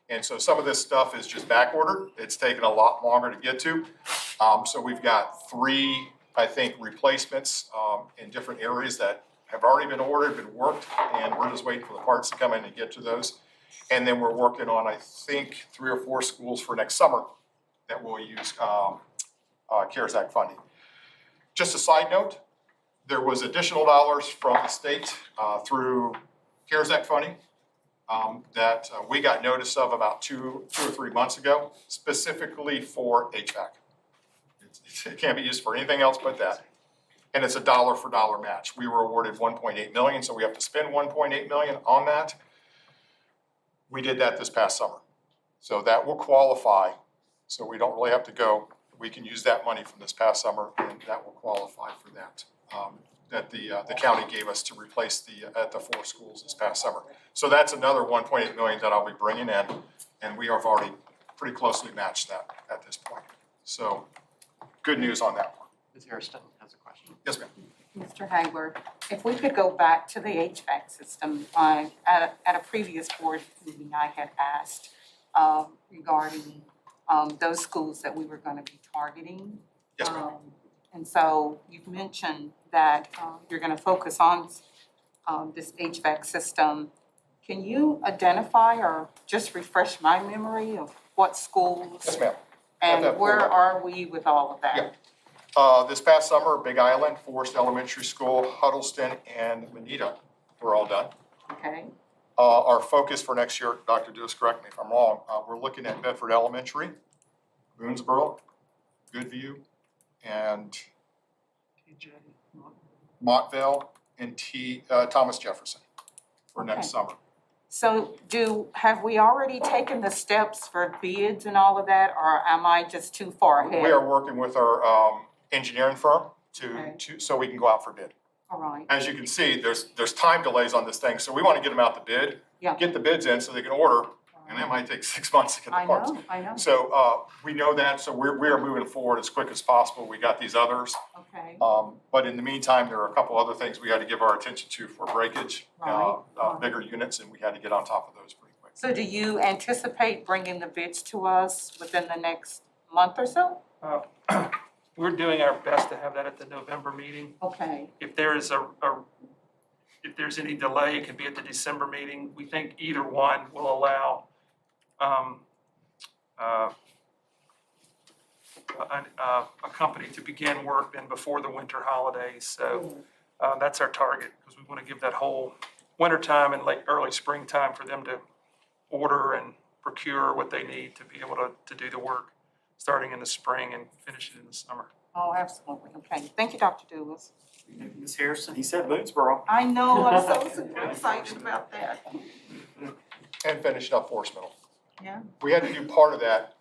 Speaker 16: And so some of this stuff is just back ordered. It's taken a lot longer to get to. So we've got 3, I think, replacements in different areas that have already been ordered, been worked, and we're just waiting for the parts to come in and get to those. And then we're working on, I think, 3 or 4 schools for next summer that will use CARES Act funding. Just a side note, there was additional dollars from the state through CARES Act funding that we got notice of about 2 or 3 months ago, specifically for HVAC. It can't be used for anything else but that. And it's a dollar for dollar match. We were awarded $1.8 million, so we have to spend $1.8 million on that. We did that this past summer. So that will qualify, so we don't really have to go. We can use that money from this past summer, and that will qualify for that. That the county gave us to replace at the 4 schools this past summer. So that's another $1.8 million that I'll be bringing in, and we have already pretty closely matched that at this point. So good news on that one.
Speaker 4: Ms. Hairston has a question.
Speaker 16: Yes, ma'am.
Speaker 1: Mr. Hayward, if we could go back to the HVAC system, at a previous board meeting, I had asked regarding those schools that we were going to be targeting.
Speaker 16: Yes, ma'am.
Speaker 1: And so you've mentioned that you're going to focus on this HVAC system. Can you identify or just refresh my memory of what schools?
Speaker 16: Yes, ma'am.
Speaker 1: And
Speaker 16: that
Speaker 1: where
Speaker 16: pulled up.
Speaker 1: are we with all of that?
Speaker 16: Yeah. This past summer, Big Island, Forest Elementary School, Huddleston, and Manita were all done.
Speaker 1: Okay,
Speaker 16: Our focus for next year, Dr. Dewis, correct me if I'm wrong, we're looking at Bedford Elementary, Boonesboro, Goodview, and Montvale, and Thomas Jefferson for next summer.
Speaker 1: so have we already taken the steps for bids and all of that, or am I just too far ahead?
Speaker 16: We are working with our engineering firm so we can go out for bid.
Speaker 1: All right,
Speaker 16: As you can see, there's time delays on this thing, so we want to get them out to bid,
Speaker 1: Yeah.
Speaker 16: get the bids in so they can order, and it might take 6 months to get the parts.
Speaker 1: I know,
Speaker 16: So we know that, so we are moving forward as quick as possible. We got these others.
Speaker 1: okay,
Speaker 16: But in the meantime, there are a couple other things we had to give our attention to for breakage,
Speaker 1: Right.
Speaker 16: bigger units, and we had to get on top of those pretty quick.
Speaker 1: so do you anticipate bringing the bids to us within the next month or so?
Speaker 20: We're doing our best to have that at the November meeting.
Speaker 1: Okay,
Speaker 20: If there is if there's any delay, it could be at the December meeting. We think either one will allow a company to begin work then before the winter holidays. So that's our target, because we want to give that whole winter time and early springtime for them to order and procure what they need to be able to do the work, starting in the spring and finishing in the summer.
Speaker 1: oh, absolutely, okay, thank you, Dr. Dewis.
Speaker 17: Ms. Harrison, he said Boonesboro.
Speaker 1: I know, I'm so super excited about that.
Speaker 16: And finished up Forest Middle.
Speaker 1: Yeah.
Speaker 16: We had to do part of that.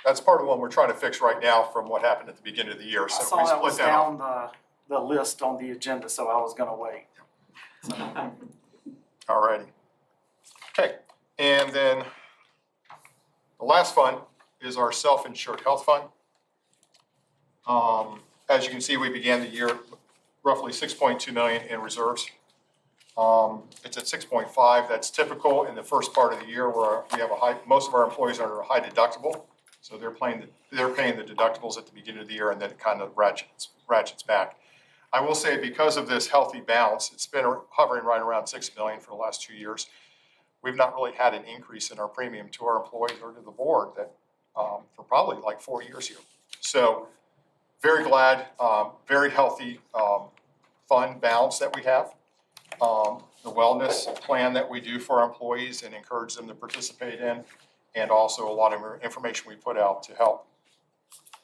Speaker 16: That's part of the one we're trying to fix right now from what happened at the beginning of the year.
Speaker 17: I
Speaker 16: So
Speaker 17: saw
Speaker 16: we
Speaker 17: that
Speaker 16: split
Speaker 17: was
Speaker 16: that up.
Speaker 17: down the list on the agenda, so I was gonna wait.
Speaker 16: All righty. Okay, and then the last fund is our self-insured health fund. As you can see, we began the year roughly 6.2 million in reserves. It's at 6.5. That's typical in the first part of the year where we have most of our employees are a high deductible. So they're paying the deductibles at the beginning of the year, and then it kind of ratchets back. I will say, because of this healthy balance, it's been hovering right around 6 million for the last 2 years. We've not really had an increase in our premium to our employees or to the board that for probably like 4 years here. So very glad, very healthy fund balance that we have. The wellness plan that we do for our employees and encourage them to participate in, and also a lot of information we put out to help.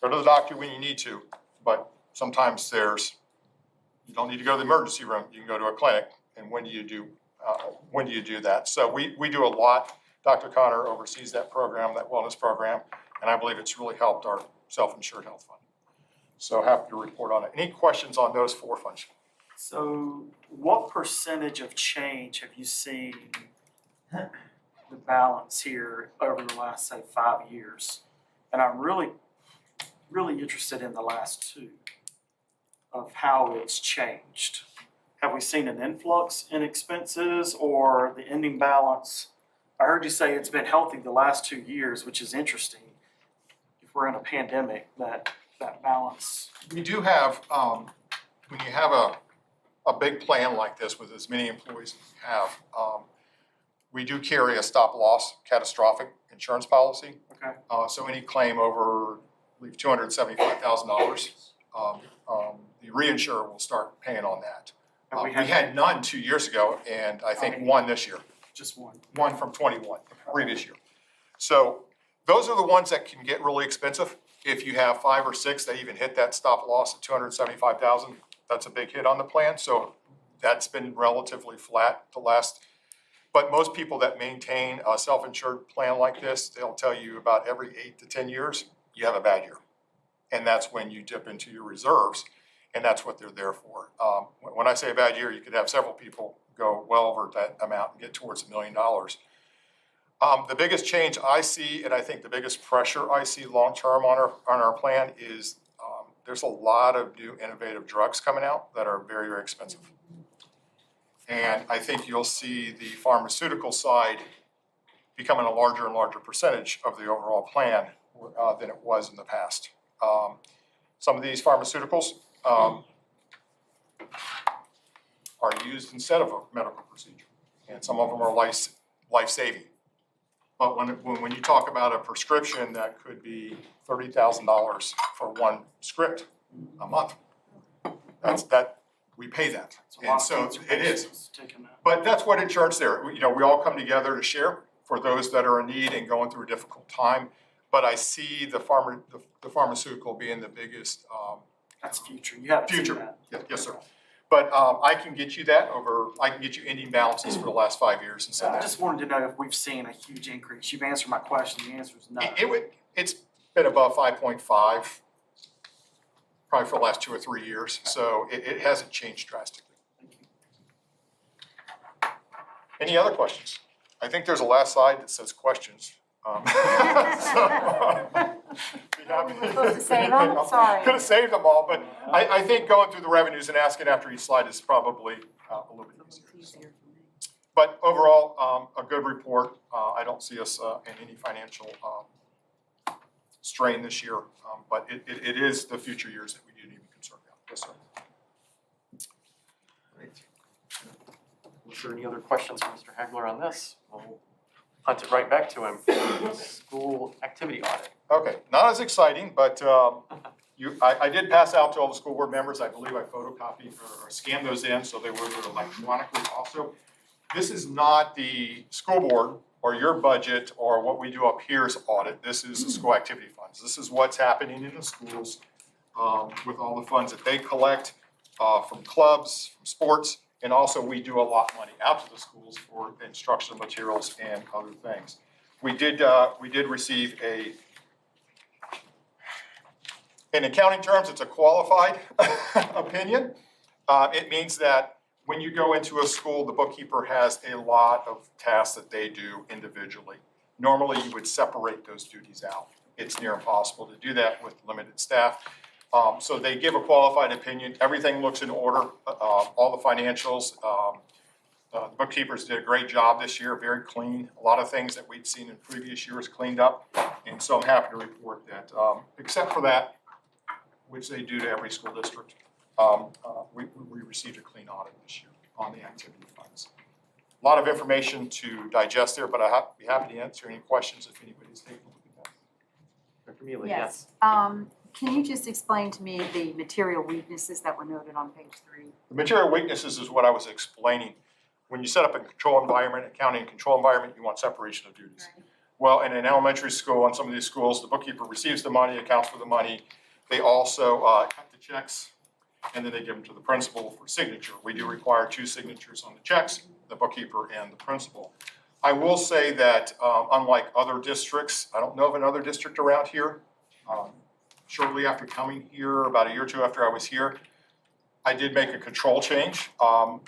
Speaker 16: Go to the doctor when you need to, but sometimes you don't need to go to the emergency room. You can go to a clinic, and when do you do that? So we do a lot. Dr. Connor oversees that program, that wellness program, and I believe it's really helped our self-insured health fund. So happy to report on it. Any questions on those 4 funds?
Speaker 17: So what percentage of change have you seen the balance here over the last, say, 5 years? And I'm really interested in the last 2 of how it's changed. Have we seen an influx in expenses or the ending balance? I heard you say it's been healthy the last 2 years, which is interesting. If we're in a pandemic, that balance.
Speaker 16: We do have, when you have a big plan like this with as many employees as we have, we do carry a stop-loss catastrophic insurance policy.
Speaker 17: Okay.
Speaker 16: So any claim over, I believe, $275,000, the reinsurer will start paying on that. We had none 2 years ago, and I think 1 this year.
Speaker 17: Just 1.
Speaker 16: 1 from 21, previous year. So those are the ones that can get really expensive. If you have 5 or 6 that even hit that stop loss at 275,000, that's a big hit on the plan. So that's been relatively flat the last. But most people that maintain a self-insured plan like this, they'll tell you about every 8 to 10 years, you have a bad year. And that's when you dip into your reserves, and that's what they're there for. When I say a bad year, you could have several people go well over that amount and get towards $1 million. The biggest change I see, and I think the biggest pressure I see long-term on our plan is there's a lot of new innovative drugs coming out that are very, very expensive. And I think you'll see the pharmaceutical side becoming a larger and larger percentage of the overall plan than it was in the past. Some of these pharmaceuticals are used instead of a medical procedure, and some of them are life-saving. But when you talk about a prescription that could be $30,000 for one script a month, we pay that. And so it is. But that's what insurance there. We all come together to share for those that are in need and going through a difficult time. But I see the pharmaceutical being the biggest.
Speaker 17: That's future. You have to see
Speaker 16: future.
Speaker 17: that.
Speaker 16: Yes, sir. But I can get you that I can get you ending balances for the last 5 years and send
Speaker 17: I
Speaker 16: that.
Speaker 17: just wanted to know if we've seen a huge increase. You've answered my question. The answer is no.
Speaker 16: It's been above 5.5, probably for the last 2 or 3 years. So it hasn't changed drastically. Any other questions? I think there's a last slide that says questions.
Speaker 15: We were supposed to save them? Sorry.
Speaker 16: Could have saved them all, but I think going through the revenues and asking after each slide is probably a little bit easier. But overall, a good report. I don't see us in any financial strain this year, but it is the future years that we do need to be concerned about. Yes, sir.
Speaker 4: Great. Was there any other questions for Mr. Hagler on this? We'll punt it right back to him. School activity audit.
Speaker 16: Okay, not as exciting, but I did pass out to all the school board members. I believe I photocopied or scanned those in, so they were electronically also. This is not the school board or your budget or what we do up here's audit. This is the school activity funds. This is what's happening in the schools with all the funds that they collect from clubs, from sports, and also we do a lot of money out to the schools for instructional materials and other things. We did receive in accounting terms, it's a qualified opinion. It means that when you go into a school, the bookkeeper has a lot of tasks that they do individually. Normally, you would separate those duties out. It's near impossible to do that with limited staff. So they give a qualified opinion. Everything looks in order, all the financials. The bookkeepers did a great job this year, very clean. A lot of things that we'd seen in previous years cleaned up. And so I'm happy to report that, except for that, which they do to every school district, we received a clean audit this year on the activity funds. A lot of information to digest there, but I'd be happy to answer any questions if anybody's taking a look at that.
Speaker 4: Dr. Mealy,
Speaker 15: Yes. Can you just explain to me the material weaknesses that were noted on page 3?
Speaker 16: The material weaknesses is what I was explaining. When you set up a control environment, accounting control environment, you want separation of duties.
Speaker 15: Right.
Speaker 16: Well, in an elementary school, on some of these schools, the bookkeeper receives the money, accounts for the money. They also cut the checks, and then they give them to the principal for signature. We do require 2 signatures on the checks, the bookkeeper and the principal. I will say that unlike other districts, I don't know of another district around here. Shortly after coming here, about a year or 2 after I was here, I did make a control change.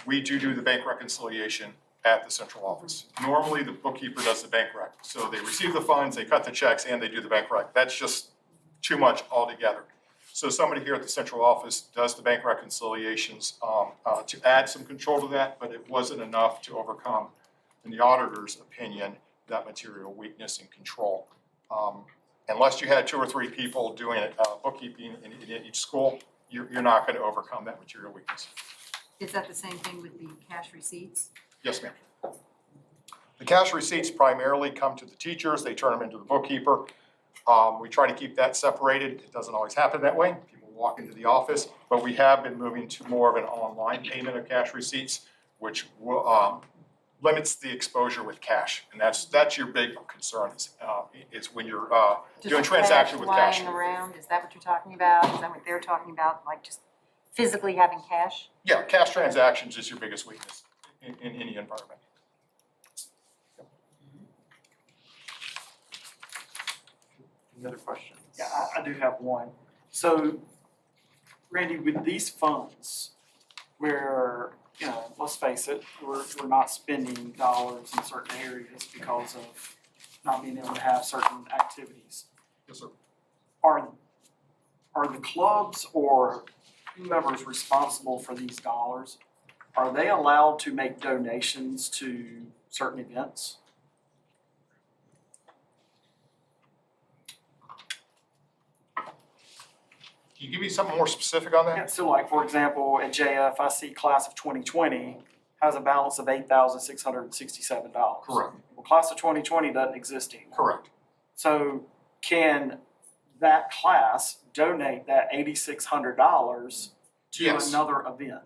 Speaker 16: We do the bank reconciliation at the central office. Normally, the bookkeeper does the bank rec. So they receive the funds, they cut the checks, and they do the bank rec. That's just too much altogether. So somebody here at the central office does the bank reconciliations to add some control to that, but it wasn't enough to overcome, in the auditor's opinion, that material weakness in control. Unless you had 2 or 3 people doing bookkeeping in each school, you're not going to overcome that material weakness.
Speaker 15: Is that the same thing with the cash receipts?
Speaker 16: Yes, ma'am. The cash receipts primarily come to the teachers. They turn them into the bookkeeper. We try to keep that separated. It doesn't always happen that way. People walk into the office, but we have been moving to more of an online payment of cash receipts, which will, limits the exposure with cash. And that's your big concern is when you're doing transaction with cash.
Speaker 15: Lying around, is that what you're talking about? Is that what they're talking about, like just physically having cash?
Speaker 16: Yeah, cash transactions is your biggest weakness in any environment.
Speaker 4: Any other questions?
Speaker 17: Yeah, I do have one. So, Randy, with these funds, where, let's face it, we're not spending dollars in certain areas because of not being able to have certain activities.
Speaker 16: Yes, sir.
Speaker 17: Are the clubs or whomever's responsible for these dollars, are they allowed to make donations to certain events?
Speaker 16: Can you give me something more specific on that?
Speaker 17: Yeah, so like, for example, at JF, I see class of 2020 has a balance of $8,667.
Speaker 16: Correct.
Speaker 17: Well, class of 2020 doesn't exist anymore.
Speaker 16: Correct.
Speaker 17: So can that class donate that $8,600 to
Speaker 16: Yes.
Speaker 17: another event?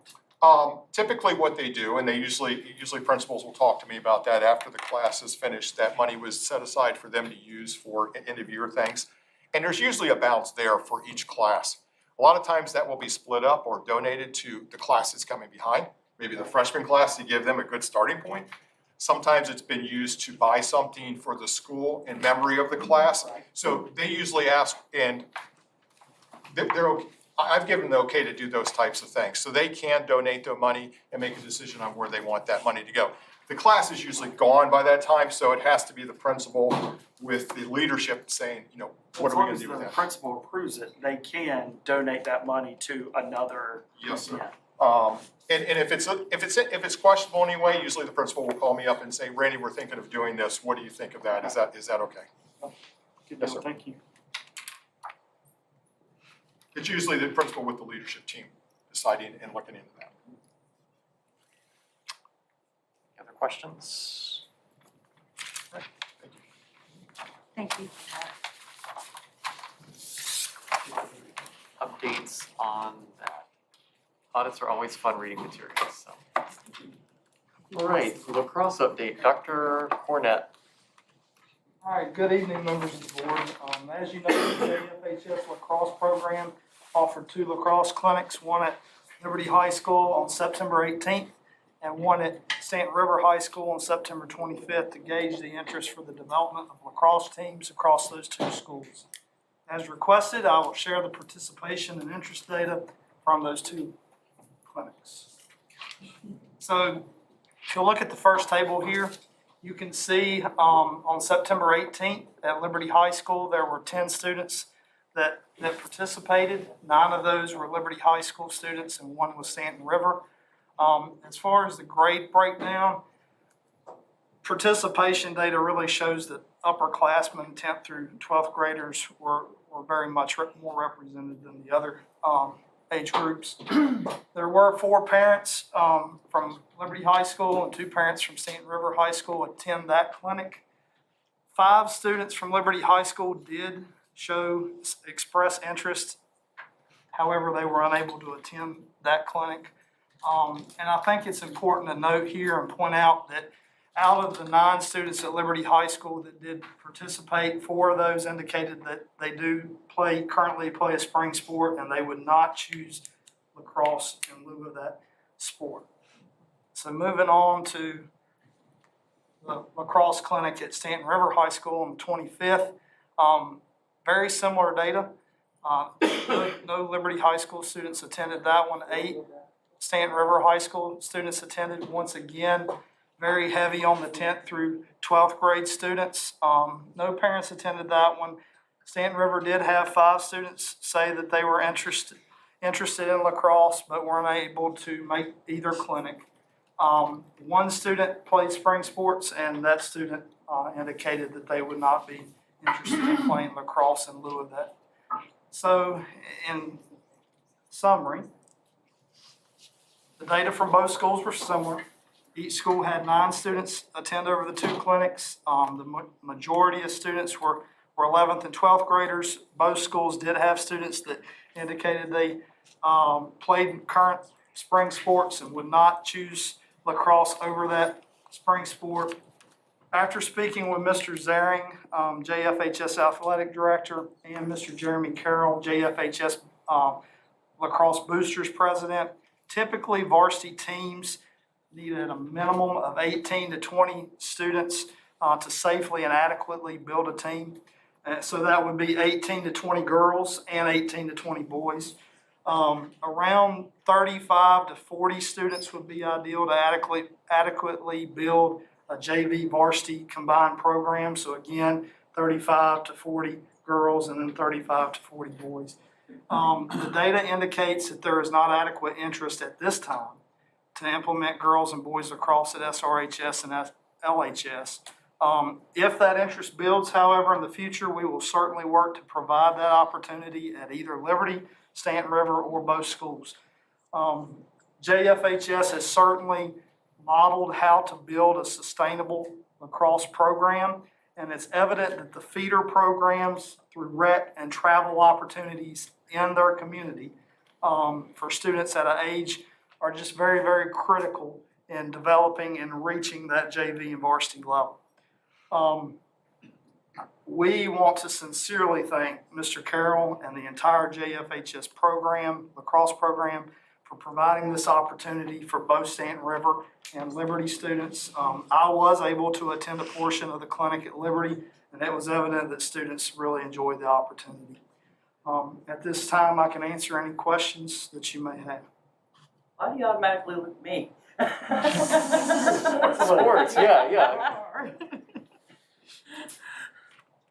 Speaker 16: Typically what they do, and usually principals will talk to me about that after the class is finished, that money was set aside for them to use for end of year things. And there's usually a balance there for each class. A lot of times that will be split up or donated to the class that's coming behind, maybe the freshman class to give them a good starting point. Sometimes it's been used to buy something for the school in memory of the class. So they usually ask, and I've given the okay to do those types of things. So they can donate their money and make a decision on where they want that money to go. The class is usually gone by that time, so it has to be the principal with the leadership saying, what are we gonna do with
Speaker 17: As long as the
Speaker 16: that?
Speaker 17: principal approves it, they can donate that money to another
Speaker 16: Yes, sir.
Speaker 17: event.
Speaker 16: And if it's questionable anyway, usually the principal will call me up and say, Randy, we're thinking of doing this. What do you think of that? Is that okay?
Speaker 17: Good
Speaker 16: Yes,
Speaker 17: deal,
Speaker 16: sir.
Speaker 17: thank you.
Speaker 16: It's usually the principal with the leadership team deciding and looking into that.
Speaker 4: Any other questions?
Speaker 16: Right, thank you.
Speaker 15: Thank you.
Speaker 4: Updates on that. Audits are always fun reading materials, so. All right, lacrosse update, Dr. Cornett.
Speaker 21: All right, good evening, members of the board. As you know, the JFHS lacrosse program offered 2 lacrosse clinics, one at Liberty High School on September 18th and one at Stanton River High School on September 25th to gauge the interest for the development of lacrosse teams across those 2 schools. As requested, I will share the participation and interest data from those 2 clinics. So if you look at the first table here, you can see on September 18th at Liberty High School, there were 10 students that participated. 9 of those were Liberty High School students and 1 was Stanton River. As far as the grade breakdown, participation data really shows that upperclassmen, 10th through 12th graders were very much more represented than the other age groups. There were 4 parents from Liberty High School and 2 parents from Stanton River High School attend that clinic. 5 students from Liberty High School did express interest. However, they were unable to attend that clinic. And I think it's important to note here and point out that out of the 9 students at Liberty High School that did participate, 4 of those indicated that they do currently play a spring sport and they would not choose lacrosse in lieu of that sport. So moving on to the lacrosse clinic at Stanton River High School on the 25th. Very similar data. No Liberty High School students attended that one. 8 Stanton River High School students attended. Once again, very heavy on the 10th through 12th grade students. No parents attended that one. Stanton River did have 5 students say that they were interested in lacrosse, but weren't able to make either clinic. 1 student played spring sports, and that student indicated that they would not be interested in playing lacrosse in lieu of that. So, in summary, the data from both schools were similar. Each school had 9 students attend over the 2 clinics. The majority of students were 11th and 12th graders. Both schools did have students that indicated they played current spring sports and would not choose lacrosse over that spring sport. After speaking with Mr. Zaring, JFHS Athletic Director, and Mr. Jeremy Carroll, JFHS Lacrosse Boosters President, typically varsity teams needed a minimum of 18 to 20 students to safely and adequately build a team. So that would be 18 to 20 girls and 18 to 20 boys. Around 35 to 40 students would be ideal to adequately build a JV varsity combined program. So again, 35 to 40 girls and then 35 to 40 boys. The data indicates that there is not adequate interest at this time to implement girls and boys lacrosse at SRHS and LHS. If that interest builds, however, in the future, we will certainly work to provide that opportunity at either Liberty, Stanton River or both schools. JFHS has certainly modeled how to build a sustainable lacrosse program, and it's evident that the feeder programs through rec and travel opportunities in their community for students at an age are just very, very critical in developing and reaching that JV and varsity level. We want to sincerely thank Mr. Carroll and the entire JFHS program, lacrosse program, for providing this opportunity for both Stanton River and Liberty students. I was able to attend a portion of the clinic at Liberty, and it was evident that students really enjoyed the opportunity. At this time, I can answer any questions that you may have.
Speaker 5: Why do you automatically look at me?
Speaker 4: Sports, yeah.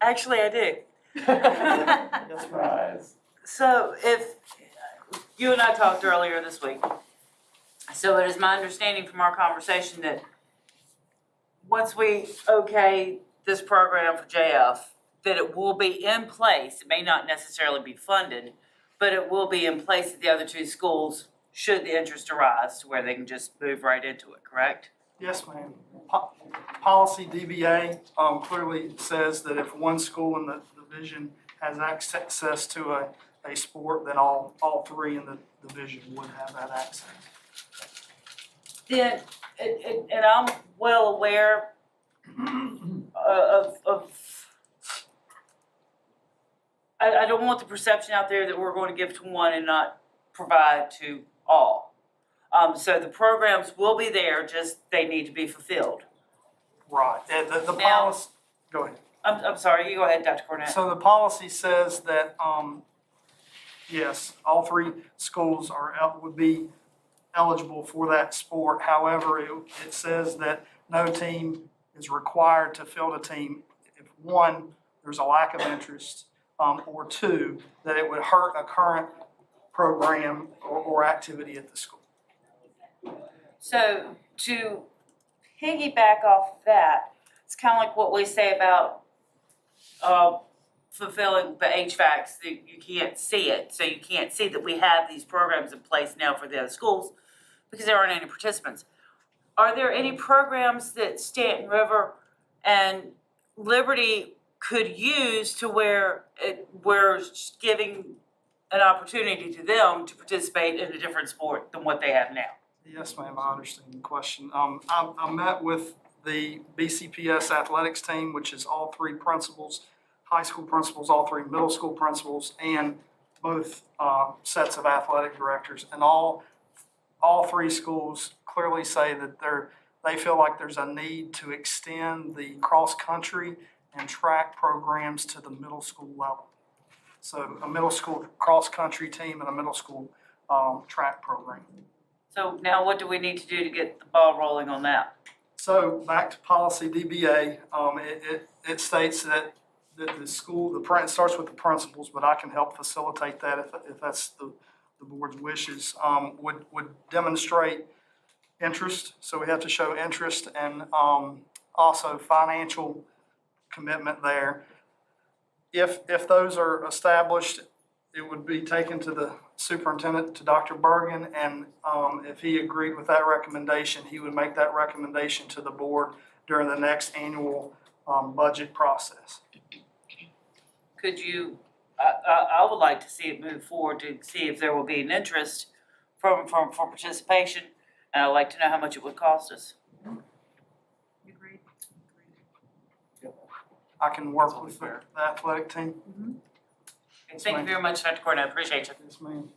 Speaker 5: Actually, I do.
Speaker 4: Surprise.
Speaker 5: So if, you and I talked earlier this week, so it is my understanding from our conversation that once we okay this program for JF, that it will be in place. It may not necessarily be funded, but it will be in place at the other two schools should the interest arise to where they can just move right into it, correct?
Speaker 21: Yes, ma'am. Policy DBA clearly says that if one school in the division has access to a sport, then all three in the division would have that access.
Speaker 5: Then, and I'm well aware of I don't want the perception out there that we're going to give to one and not provide to all. So the programs will be there, just they need to be fulfilled.
Speaker 21: Right. And the policy, go ahead.
Speaker 5: I'm sorry, you go ahead, Dr. Cornett.
Speaker 21: So the policy says that, yes, all three schools would be eligible for that sport. However, it says that no team is required to field a team if one, there's a lack of interest, or two, that it would hurt a current program or activity at the school.
Speaker 5: So to piggyback off of that, it's kind of like what we say about fulfilling the HVACs, that you can't see it. So you can't see that we have these programs in place now for the other schools because there aren't any participants. Are there any programs that Stanton River and Liberty could use to where we're giving an opportunity to them to participate in a different sport than what they have now?
Speaker 21: Yes, ma'am, I understand the question. I met with the BCPS athletics team, which is all three principals, high school principals, all three middle school principals, and both sets of athletic directors. And all three schools clearly say that they feel like there's a need to extend the cross-country and track programs to the middle school level. So a middle school cross-country team and a middle school track program.
Speaker 5: So now what do we need to do to get the ball rolling on that?
Speaker 21: So back to policy DBA, it states that the school, it starts with the principals, but I can help facilitate that if that's the board's wishes, would demonstrate interest. So we have to show interest and also financial commitment there. If those are established, it would be taken to the superintendent, to Dr. Bergen, and if he agreed with that recommendation, he would make that recommendation to the board during the next annual budget process.
Speaker 5: Could you, I would like to see it move forward to see if there will be an interest for participation, and I'd like to know how much it would cost us.
Speaker 21: Agreed. I can work with the athletic team.
Speaker 5: Thank you very much, Dr. Cornett, I appreciate you.
Speaker 21: Yes, ma'am.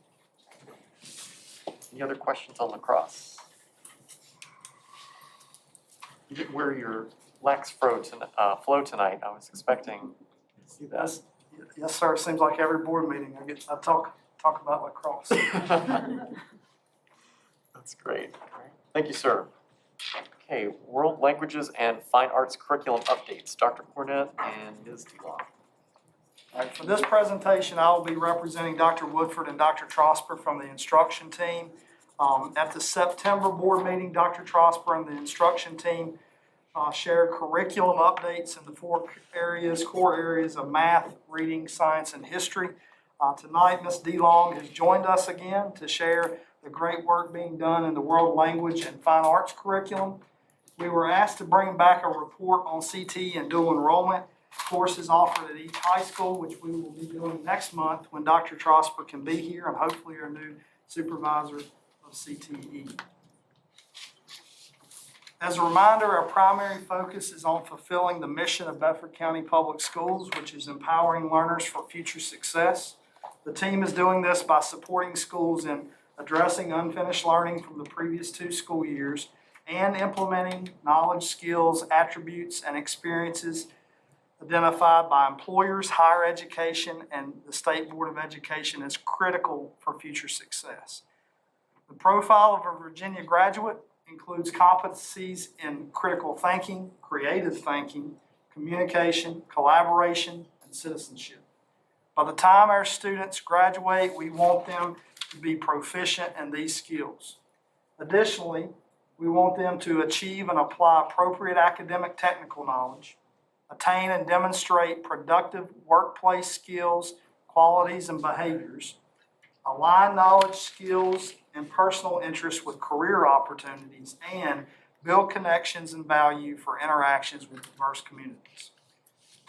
Speaker 4: Any other questions on lacrosse? You didn't wear your lax flow tonight. I was expecting to see that.
Speaker 21: Yes, sir. Seems like every board meeting I talk about lacrosse.
Speaker 4: That's great. Thank you, sir. Okay, world languages and fine arts curriculum updates. Dr. Cornett and Ms. DeLong.
Speaker 21: All right, for this presentation, I will be representing Dr. Woodford and Dr. Trosper from the instruction team. At the September board meeting, Dr. Trosper and the instruction team shared curriculum updates in the core areas of math, reading, science, and history. Tonight, Ms. DeLong has joined us again to share the great work being done in the world language and fine arts curriculum. We were asked to bring back a report on CT and dual enrollment courses offered at each high school, which we will be doing next month when Dr. Trosper can be here and hopefully our new supervisor of CTE. As a reminder, our primary focus is on fulfilling the mission of Bedford County Public Schools, which is empowering learners for future success. The team is doing this by supporting schools in addressing unfinished learning from the previous 2 school years and implementing knowledge, skills, attributes, and experiences identified by employers, higher education, and the State Board of Education as critical for future success. The profile of a Virginia graduate includes competencies in critical thinking, creative thinking, communication, collaboration, and citizenship. By the time our students graduate, we want them to be proficient in these skills. Additionally, we want them to achieve and apply appropriate academic technical knowledge, attain and demonstrate productive workplace skills, qualities, and behaviors, align knowledge, skills, and personal interests with career opportunities, and build connections and value for interactions with diverse communities.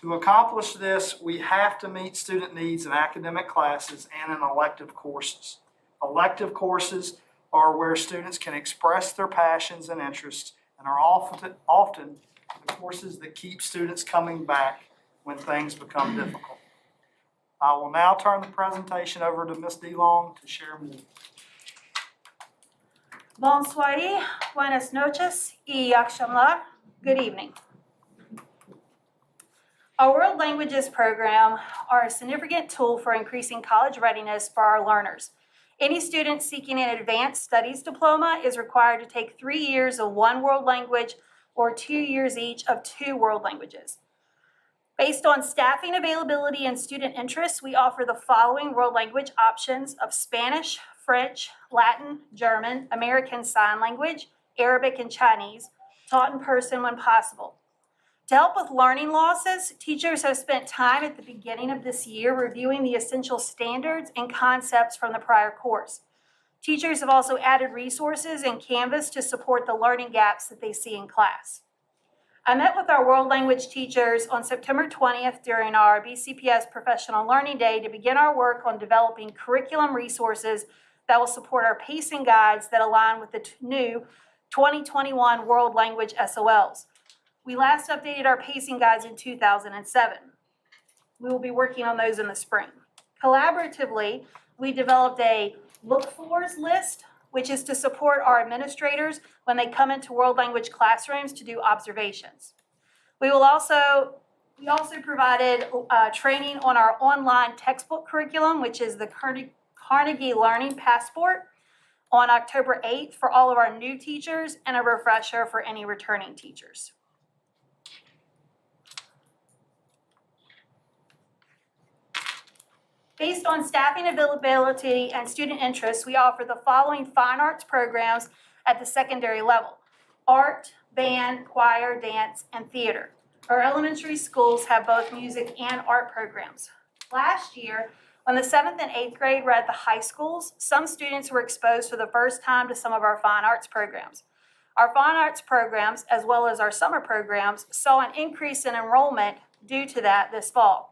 Speaker 21: To accomplish this, we have to meet student needs in academic classes and in elective courses. Elective courses are where students can express their passions and interests and are often the courses that keep students coming back when things become difficult. I will now turn the presentation over to Ms. DeLong to share more.
Speaker 8: Bonsoir, buenas noches, y akşamlar. Good evening. Our World Languages program are a significant tool for increasing college readiness for our learners. Any student seeking an advanced studies diploma is required to take 3 years of 1 world language or 2 years each of 2 world languages. Based on staffing availability and student interests, we offer the following world language options of Spanish, French, Latin, German, American Sign Language, Arabic, and Chinese, taught in person when possible. To help with learning losses, teachers have spent time at the beginning of this year reviewing the essential standards and concepts from the prior course. Teachers have also added resources and Canvas to support the learning gaps that they see in class. I met with our world language teachers on September 20th during our BCPS Professional Learning Day to begin our work on developing curriculum resources that will support our pacing guides that align with the new 2021 World Language SOLs. We last updated our pacing guides in 2007. We will be working on those in the spring. Collaboratively, we developed a look-fors list, which is to support our administrators when they come into world language classrooms to do observations. We also provided training on our online textbook curriculum, which is the Carnegie Learning Passport, on October 8th for all of our new teachers and a refresher for any returning teachers. Based on staffing availability and student interests, we offer the following fine arts programs at the secondary level: art, band, choir, dance, and theater. Our elementary schools have both music and art programs. Last year, when the 7th and 8th grade were at the high schools, some students were exposed for the first time to some of our fine arts programs. Our fine arts programs, as well as our summer programs, saw an increase in enrollment due to that this fall.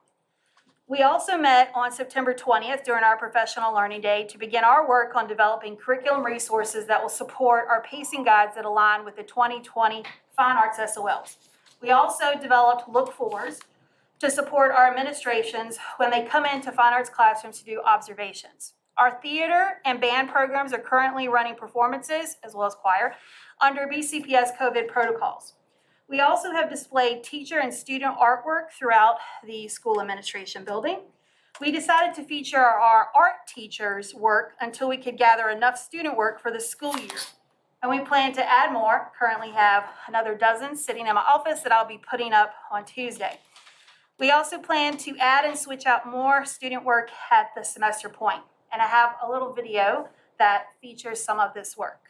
Speaker 8: We also met on September 20th during our Professional Learning Day to begin our work on developing curriculum resources that will support our pacing guides that align with the 2020 Fine Arts SOLs. We also developed look-fors to support our administrations when they come into fine arts classrooms to do observations. Our theater and band programs are currently running performances, as well as choir, under BCPS COVID protocols. We also have displayed teacher and student artwork throughout the school administration building. We decided to feature our art teachers' work until we could gather enough student work for the school year. And we plan to add more. Currently have another dozen sitting in my office that I'll be putting up on Tuesday. We also plan to add and switch out more student work at the semester point. And I have a little video that features some of this work.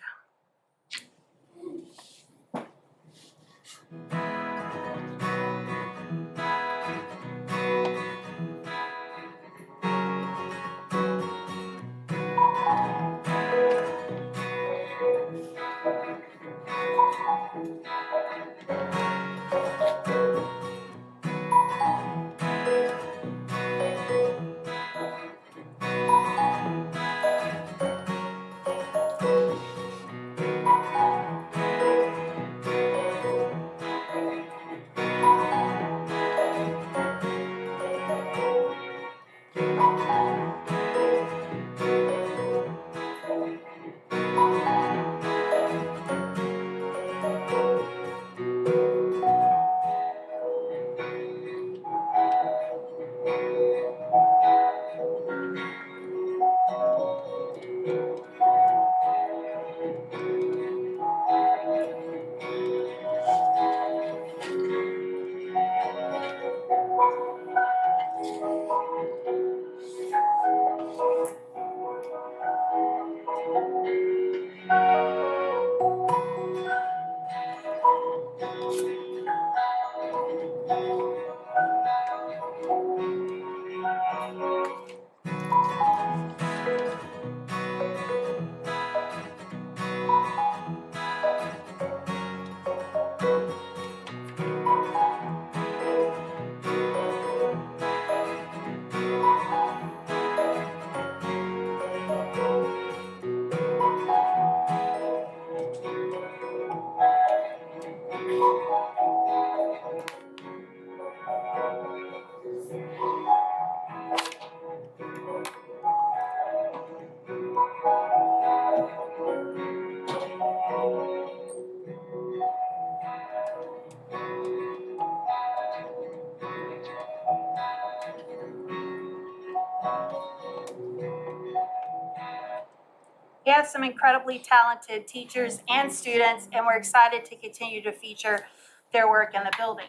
Speaker 8: We have some incredibly talented teachers and students, and we're excited to continue to feature their work in the building.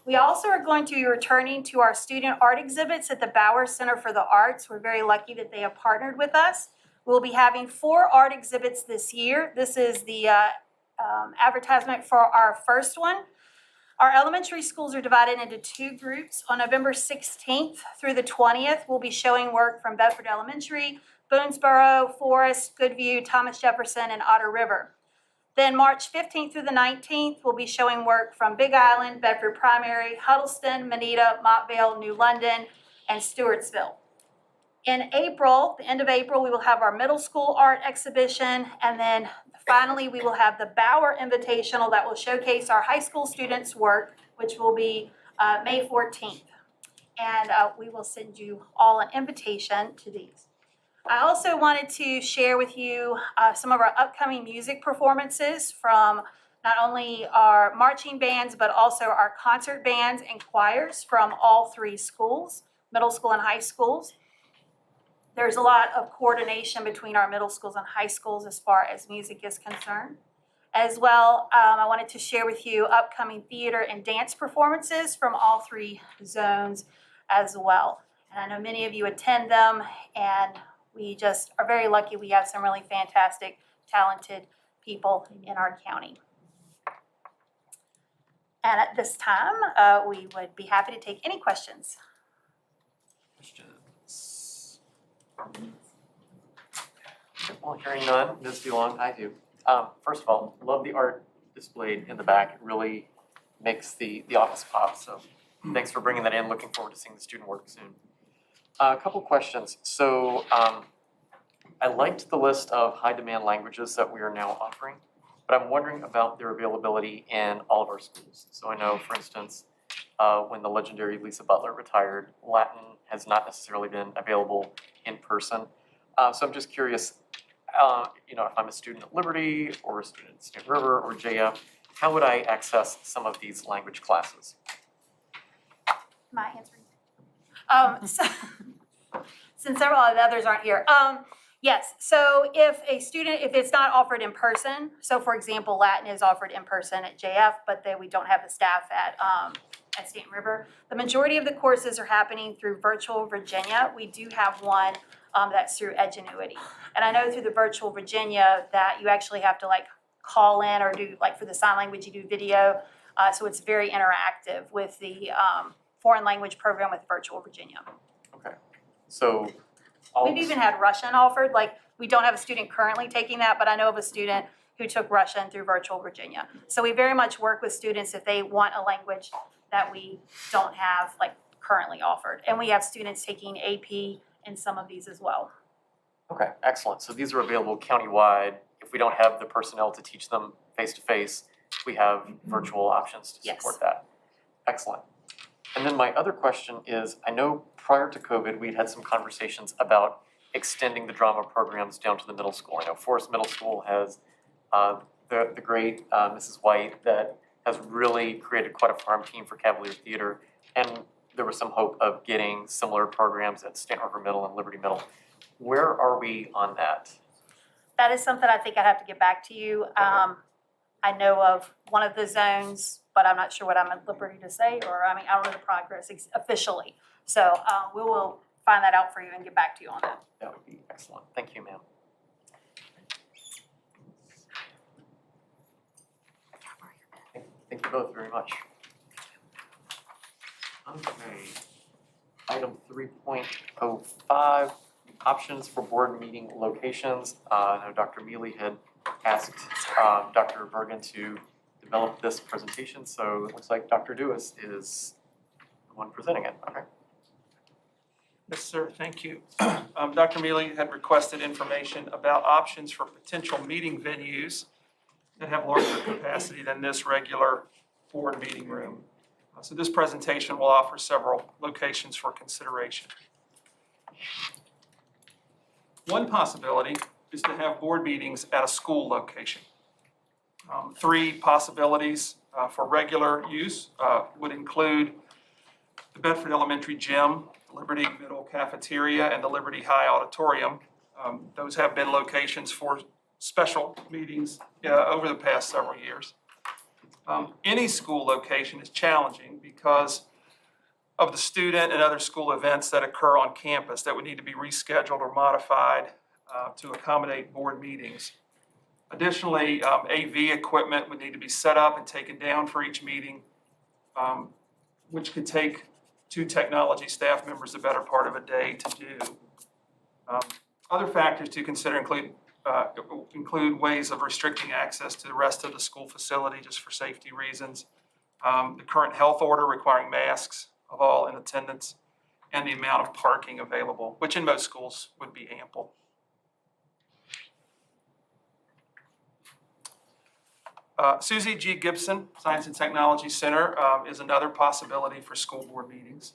Speaker 8: We also are going to be returning to our student art exhibits at the Bauer Center for the Arts. We're very lucky that they have partnered with us. We'll be having 4 art exhibits this year. This is the advertisement for our first one. Our elementary schools are divided into 2 groups. On November 16th through the 20th, we'll be showing work from Bedford Elementary, Boonesboro, Forest, Goodview, Thomas Jefferson, and Otter River. Then March 15th through the 19th, we'll be showing work from Big Island, Bedford Primary, Huddleston, Manita, Montvale, New London, and Stewartsville. In April, the end of April, we will have our middle school art exhibition, and then finally, we will have the Bauer Invitational that will showcase our high school students' work, which will be May 14th. And we will send you all an invitation to these. I also wanted to share with you some of our upcoming music performances from not only our marching bands, but also our concert bands and choirs from all 3 schools, middle school and high schools. There's a lot of coordination between our middle schools and high schools as far as music is concerned. As well, I wanted to share with you upcoming theater and dance performances from all 3 zones as well. And I know many of you attend them, and we just are very lucky we have some really fantastic, talented people in our county. And at this time, we would be happy to take any questions.
Speaker 4: Well, hearing none, Ms. DeLong, I do. First of all, love the art displayed in the back. It really makes the office pop, so thanks for bringing that in. Looking forward to seeing the student work soon. A couple questions. So I liked the list of high demand languages that we are now offering, but I'm wondering about their availability in all of our schools. So I know, for instance, when the legendary Lisa Butler retired, Latin has not necessarily been available in person. So I'm just curious, if I'm a student at Liberty or a student at Snake River or JF, how would I access some of these language classes?
Speaker 8: Am I answering? Since several of the others aren't here. Yes, so if it's not offered in person, so for example, Latin is offered in person at JF, but then we don't have the staff at Stanton River. The majority of the courses are happening through Virtual Virginia. We do have one that's through Edgenuity. And I know through the Virtual Virginia that you actually have to call in or do, for the sign language, you do video. So it's very interactive with the foreign language program with Virtual Virginia.
Speaker 4: Okay, so
Speaker 8: We've even had Russian offered. We don't have a student currently taking that, but I know of a student who took Russian through Virtual Virginia. So we very much work with students if they want a language that we don't have currently offered. And we have students taking AP in some of these as well.
Speaker 4: Okay, excellent. So these are available countywide. If we don't have the personnel to teach them face-to-face, we have virtual options to support that. Excellent. And then my other question is, I know prior to COVID, we'd had some conversations about extending the drama programs down to the middle school. I know Forest Middle School has the great Mrs. White that has really created quite a farm team for Cavalier Theater. And there was some hope of getting similar programs at Stanton River Middle and Liberty Middle. Where are we on that?
Speaker 8: That is something I think I'd have to get back to you. I know of one of the zones, but I'm not sure what I'm at liberty to say, I don't know the progress officially. So we will find that out for you and get back to you on that.
Speaker 4: That would be excellent. Thank you, ma'am. Thank you both very much. Okay. Item 3.05, options for board meeting locations. I know Dr. Mealy had asked Dr. Bergen to develop this presentation, so it looks like Dr. Dewis is the one presenting it. Okay.
Speaker 20: Yes, sir, thank you. Dr. Mealy had requested information about options for potential meeting venues that have larger capacity than this regular board meeting room. So this presentation will offer several locations for consideration. One possibility is to have board meetings at a school location. 3 possibilities for regular use would include the Bedford Elementary Gym, Liberty Middle Cafeteria, and the Liberty High Auditorium. Those have been locations for special meetings over the past several years. Any school location is challenging because of the student and other school events that occur on campus that would need to be rescheduled or modified to accommodate board meetings. Additionally, AV equipment would need to be set up and taken down for each meeting, which could take 2 technology staff members the better part of a day to do. Other factors to consider include ways of restricting access to the rest of the school facility just for safety reasons, the current health order requiring masks of all in attendance, and the amount of parking available, which in most schools would be ample. Susie G. Gibson Science and Technology Center is another possibility for school board meetings.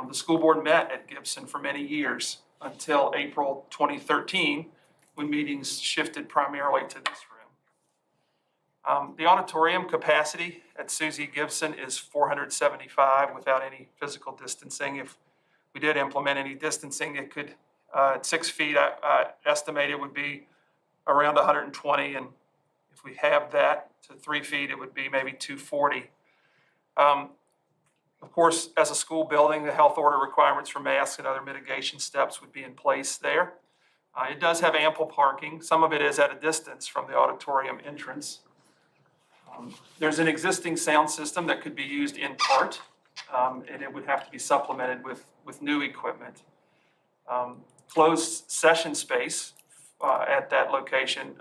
Speaker 20: The school board met at Gibson for many years until April 2013, when meetings shifted primarily to this room. The auditorium capacity at Susie Gibson is 475 without any physical distancing. If we did implement any distancing, it could, at 6 feet, I estimate it would be around 120, and if we have that to 3 feet, it would be maybe 240. Of course, as a school building, the health order requirements for masks and other mitigation steps would be in place there. It does have ample parking. Some of it is at a distance from the auditorium entrance. There's an existing sound system that could be used in part, and it would have to be supplemented with new equipment. Closed session space at that location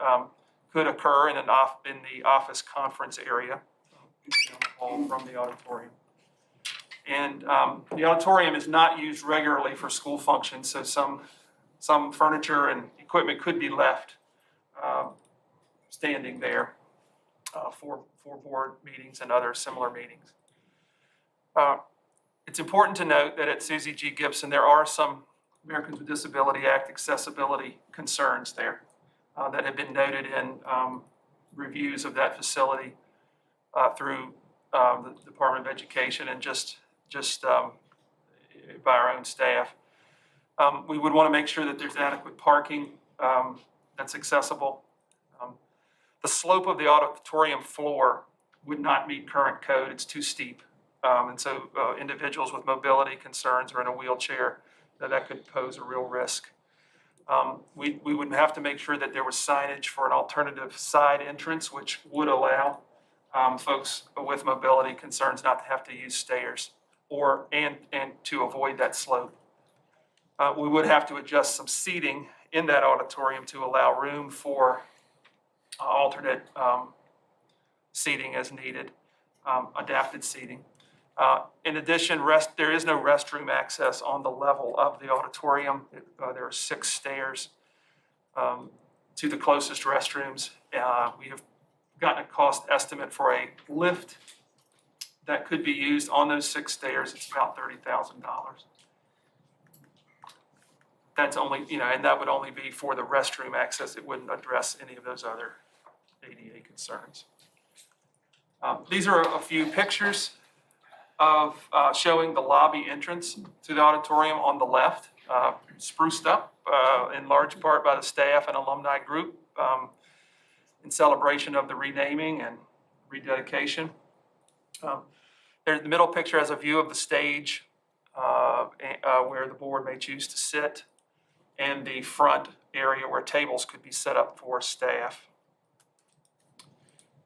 Speaker 20: could occur in the office conference area from the auditorium. And the auditorium is not used regularly for school functions, so some furniture and equipment could be left standing there for board meetings and other similar meetings. It's important to note that at Susie G. Gibson, there are some Americans with Disability Act accessibility concerns there that have been noted in reviews of that facility through the Department of Education and just by our own staff. We would want to make sure that there's adequate parking that's accessible. The slope of the auditorium floor would not meet current code. It's too steep. And so individuals with mobility concerns or in a wheelchair, that could pose a real risk. We would have to make sure that there was signage for an alternative side entrance, which would allow folks with mobility concerns not to have to use stairs and to avoid that slope. We would have to adjust some seating in that auditorium to allow room for alternate seating as needed, adapted seating. In addition, there is no restroom access on the level of the auditorium. There are 6 stairs to the closest restrooms. We have gotten a cost estimate for a lift that could be used on those 6 stairs. It's about $30,000. That's only, and that would only be for the restroom access. It wouldn't address any of those other ADA concerns. These are a few pictures of showing the lobby entrance to the auditorium on the left, spruced up in large part by the staff and alumni group in celebration of the renaming and rededication. The middle picture has a view of the stage where the board may choose to sit, and the front area where tables could be set up for staff.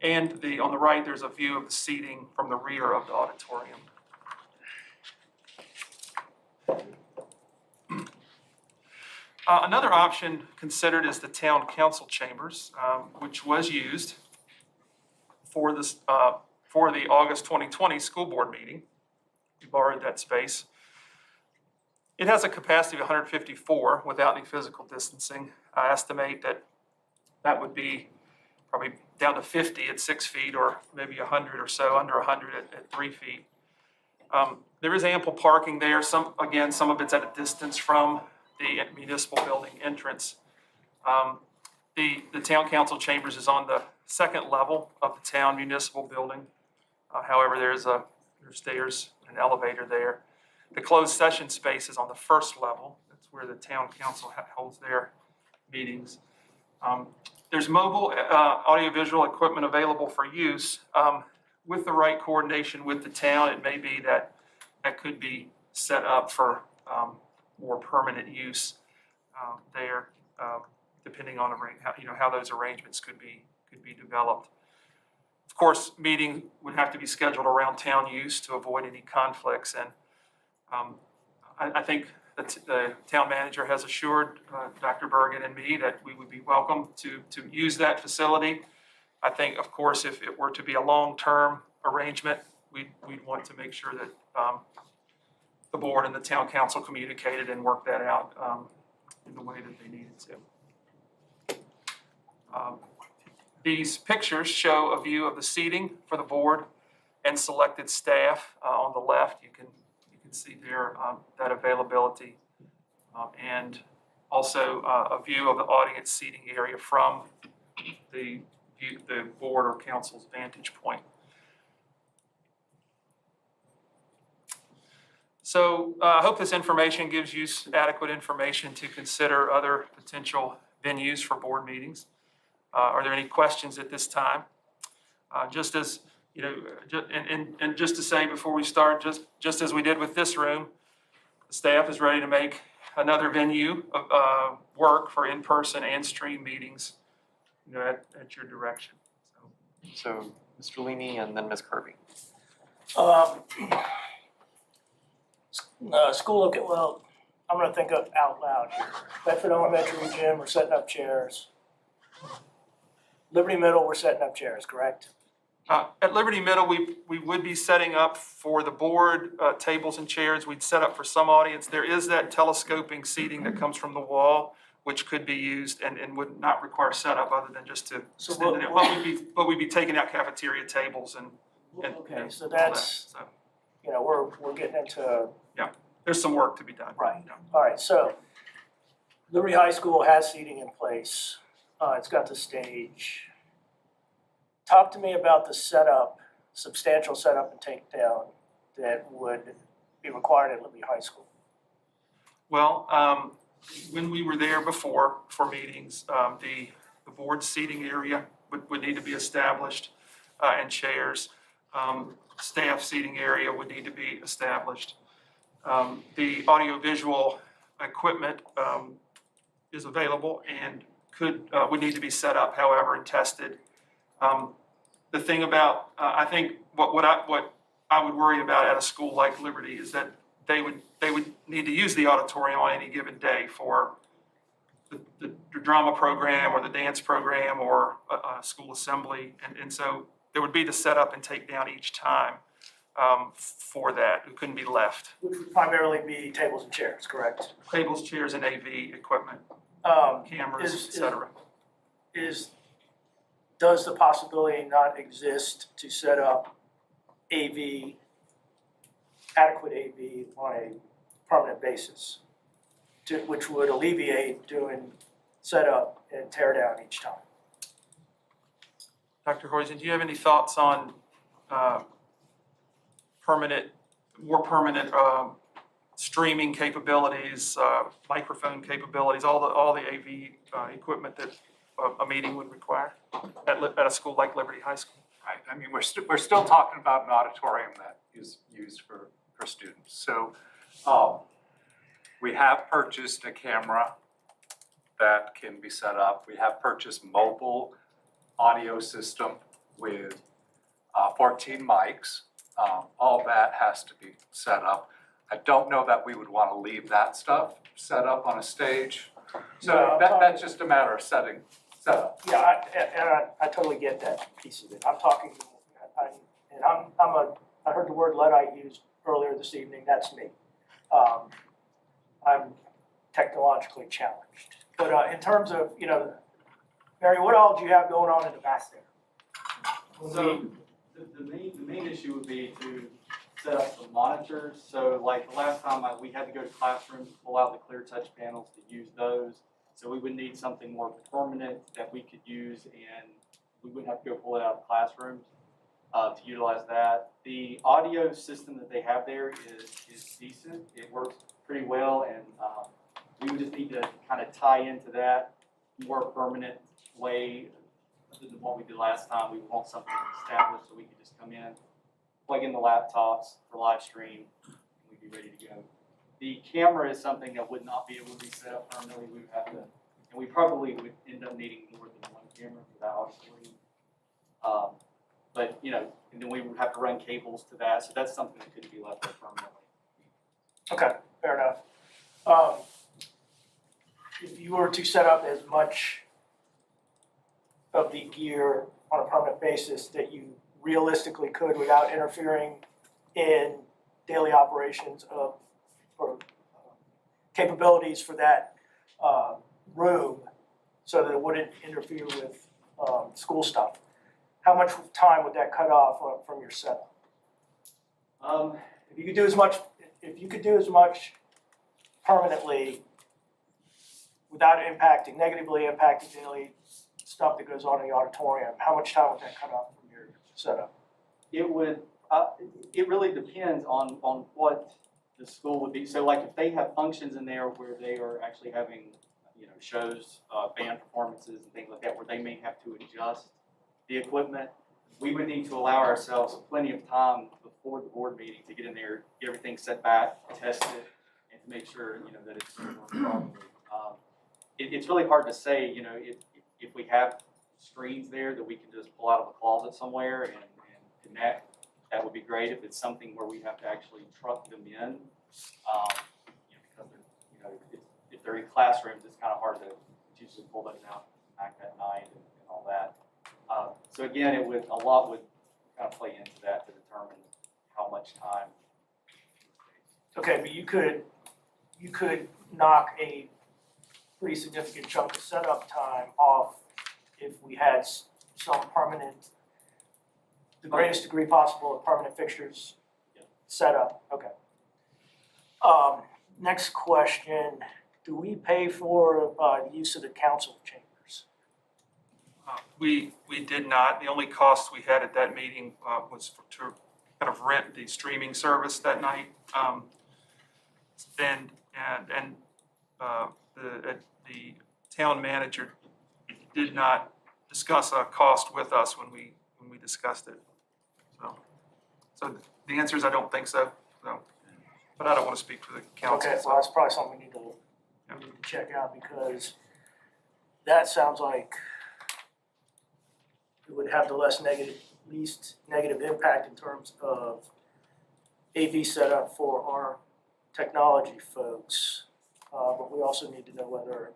Speaker 20: And on the right, there's a view of the seating from the rear of the auditorium. Another option considered is the town council chambers, which was used for the August 2020 school board meeting. We borrowed that space. It has a capacity of 154 without any physical distancing. I estimate that would be probably down to 50 at 6 feet, or maybe 100 or so, under 100 at 3 feet. There is ample parking there. Some of it's at a distance from the municipal building entrance. The town council chambers is on the 2nd level of the town municipal building. However, there's stairs and an elevator there. The closed session space is on the 1st level. That's where the town council holds their meetings. There's mobile audiovisual equipment available for use. With the right coordination with the town, it may be that could be set up for more permanent use there, depending on how those arrangements could be developed. Of course, meeting would have to be scheduled around town use to avoid any conflicts, and I think the town manager has assured Dr. Bergen and me that we would be welcome to use that facility. I think, of course, if it were to be a long-term arrangement, we'd want to make sure that the board and the town council communicated and worked that out in the way that they needed to. These pictures show a view of the seating for the board and selected staff. On the left, you can see there that availability, and also a view of the audience seating area from the board or council's vantage point. So I hope this information gives you adequate information to consider other potential venues for board meetings. Are there any questions at this time? Just as, you know, and just to say before we start, just as we did with this room, the staff is ready to make another venue of work for in-person and stream meetings, you know, at your direction.
Speaker 4: So Mr. Leamy and then Ms. Kirby.
Speaker 17: School, okay, well, I'm gonna think of out loud here. Bedford Elementary Gym, we're setting up chairs. Liberty Middle, we're setting up chairs, correct?
Speaker 20: At Liberty Middle, we would be setting up for the board tables and chairs. We'd set up for some audience. There is that telescoping seating that comes from the wall, which could be used and would not require setup other than just to extend it. But we'd be taking out cafeteria tables and
Speaker 17: Okay, so
Speaker 20: all
Speaker 17: that's,
Speaker 20: that, so.
Speaker 17: you know, we're getting into.
Speaker 20: Yeah, there's some work to be done.
Speaker 17: Right, all right, so Liberty High School has seating in place. It's got the stage. Talk to me about the setup, substantial setup and takedown that would be required at Liberty High School.
Speaker 20: Well, when we were there before for meetings, the board seating area would need to be established, and chairs. Staff seating area would need to be established. The audiovisual equipment is available and would need to be set up, however, and tested. The thing about, I think what I would worry about at a school like Liberty is that they would need to use the auditorium on any given day for the drama program or the dance program or a school assembly, and so there would be the setup and take down each time for that. It couldn't be left.
Speaker 17: Which would primarily be tables and chairs, correct?
Speaker 20: Tables, chairs, and AV equipment, cameras, etc.
Speaker 17: Does the possibility not exist to set up AV, adequate AV on a permanent basis, which would alleviate doing setup and tear down each time?
Speaker 20: Dr. Hoysen, do you have any thoughts on more permanent streaming capabilities, microphone capabilities, all the AV equipment that a meeting would require at a school like Liberty High School?
Speaker 10: Right, I mean, we're still talking about an auditorium that is used for students. So we have purchased a camera that can be set up. We have purchased mobile audio system with 14 mics. All that has to be set up. I don't know that we would want to leave that stuff set up on a stage. So that's just a matter of setting up.
Speaker 17: Yeah, I totally get that piece of it. I'm talking, I heard the word Luddite used earlier this evening. That's me. I'm technologically challenged. But in terms of, you know, Mary, what all do you have going on in the back there?
Speaker 22: So the main issue would be to set up some monitors. So like the last time we had to go to classrooms, pull out the clear touch panels to use those. So we would need something more permanent that we could use, and we wouldn't have to go pull it out of the classrooms to utilize that. The audio system that they have there is decent. It works pretty well, and we would just need to kind of tie into that more permanent way other than what we did last time. We want something established so we can just come in, plug in the laptops for live stream, and we'd be ready to go. The camera is something that would not be able to be set up permanently. We would have to, and we probably would end up needing more than one camera for that auditorium. But, you know, and then we would have to run cables to that, so that's something that could be left there permanently.
Speaker 17: Okay, fair enough. If you were to set up as much of the gear on a permanent basis that you realistically could without interfering in daily operations of, or capabilities for that room, so that it wouldn't interfere with school stuff, how much time would that cut off from your setup? If you could do as much permanently without negatively impacting daily stuff that goes on in the auditorium, how much time would that cut off from your setup?
Speaker 22: It would, it really depends on what the school would be. So like if they have functions in there where they are actually having, you know, shows, band performances and things like that, where they may have to adjust the equipment, we would need to allow ourselves plenty of time before the board meeting to get in there, get everything set back, test it, and to make sure, you know, that it's working properly. It's really hard to say, you know, if we have screens there that we can just pull out of a closet somewhere and connect, that would be great. If it's something where we have to actually truck them in, you know, because they're, you know, if they're in classrooms, it's kind of hard to usually pull those out back that night and all that. So again, a lot would kind of play into that to determine how much time.
Speaker 17: Okay, but you could knock a pretty significant chunk of setup time off if we had some permanent, the greatest degree possible of permanent fixtures set up. Okay. Next question, do we pay for the use of the council chambers?
Speaker 20: We did not. The only cost we had at that meeting was to kind of rent the streaming service that night. The town manager did not discuss a cost with us when we discussed it. So the answer is I don't think so. No, but I don't want to speak for the council.
Speaker 17: Okay, well, that's probably something we need to check out, because that sounds like it would have the least negative impact in terms of AV setup for our technology folks. But we also need to know whether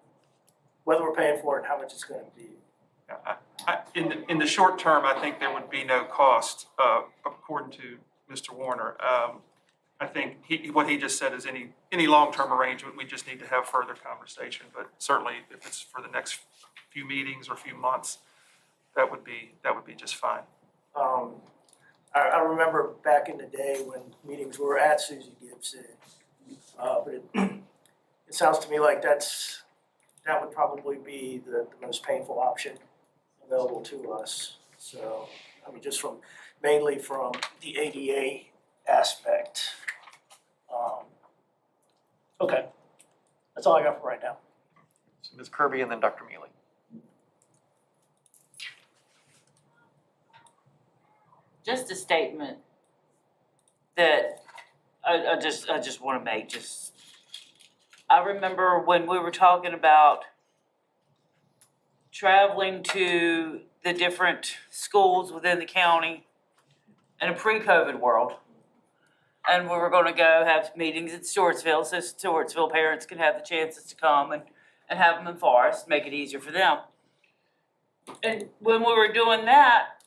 Speaker 17: we're paying for it and how much it's going to be.
Speaker 20: In the short term, I think there would be no cost, according to Mr. Warner. I think what he just said is any long-term arrangement, we just need to have further conversation. But certainly, if it's for the next few meetings or few months, that would be just fine.
Speaker 17: I remember back in the day when meetings were at Susie Gibson, but it sounds to me like that would probably be the most painful option available to us. So, I mean, just mainly from the ADA aspect. Okay, that's all I got for right now.
Speaker 4: So Ms. Kirby and then Dr. Mealy.
Speaker 5: Just a statement that I just want to make. I remember when we were talking about traveling to the different schools within the county in a pre-COVID world. And we were going to go have meetings at Stewartsville, so Stewartsville parents can have the chances to come and have them in Forest, make it easier for them. And when we were doing that,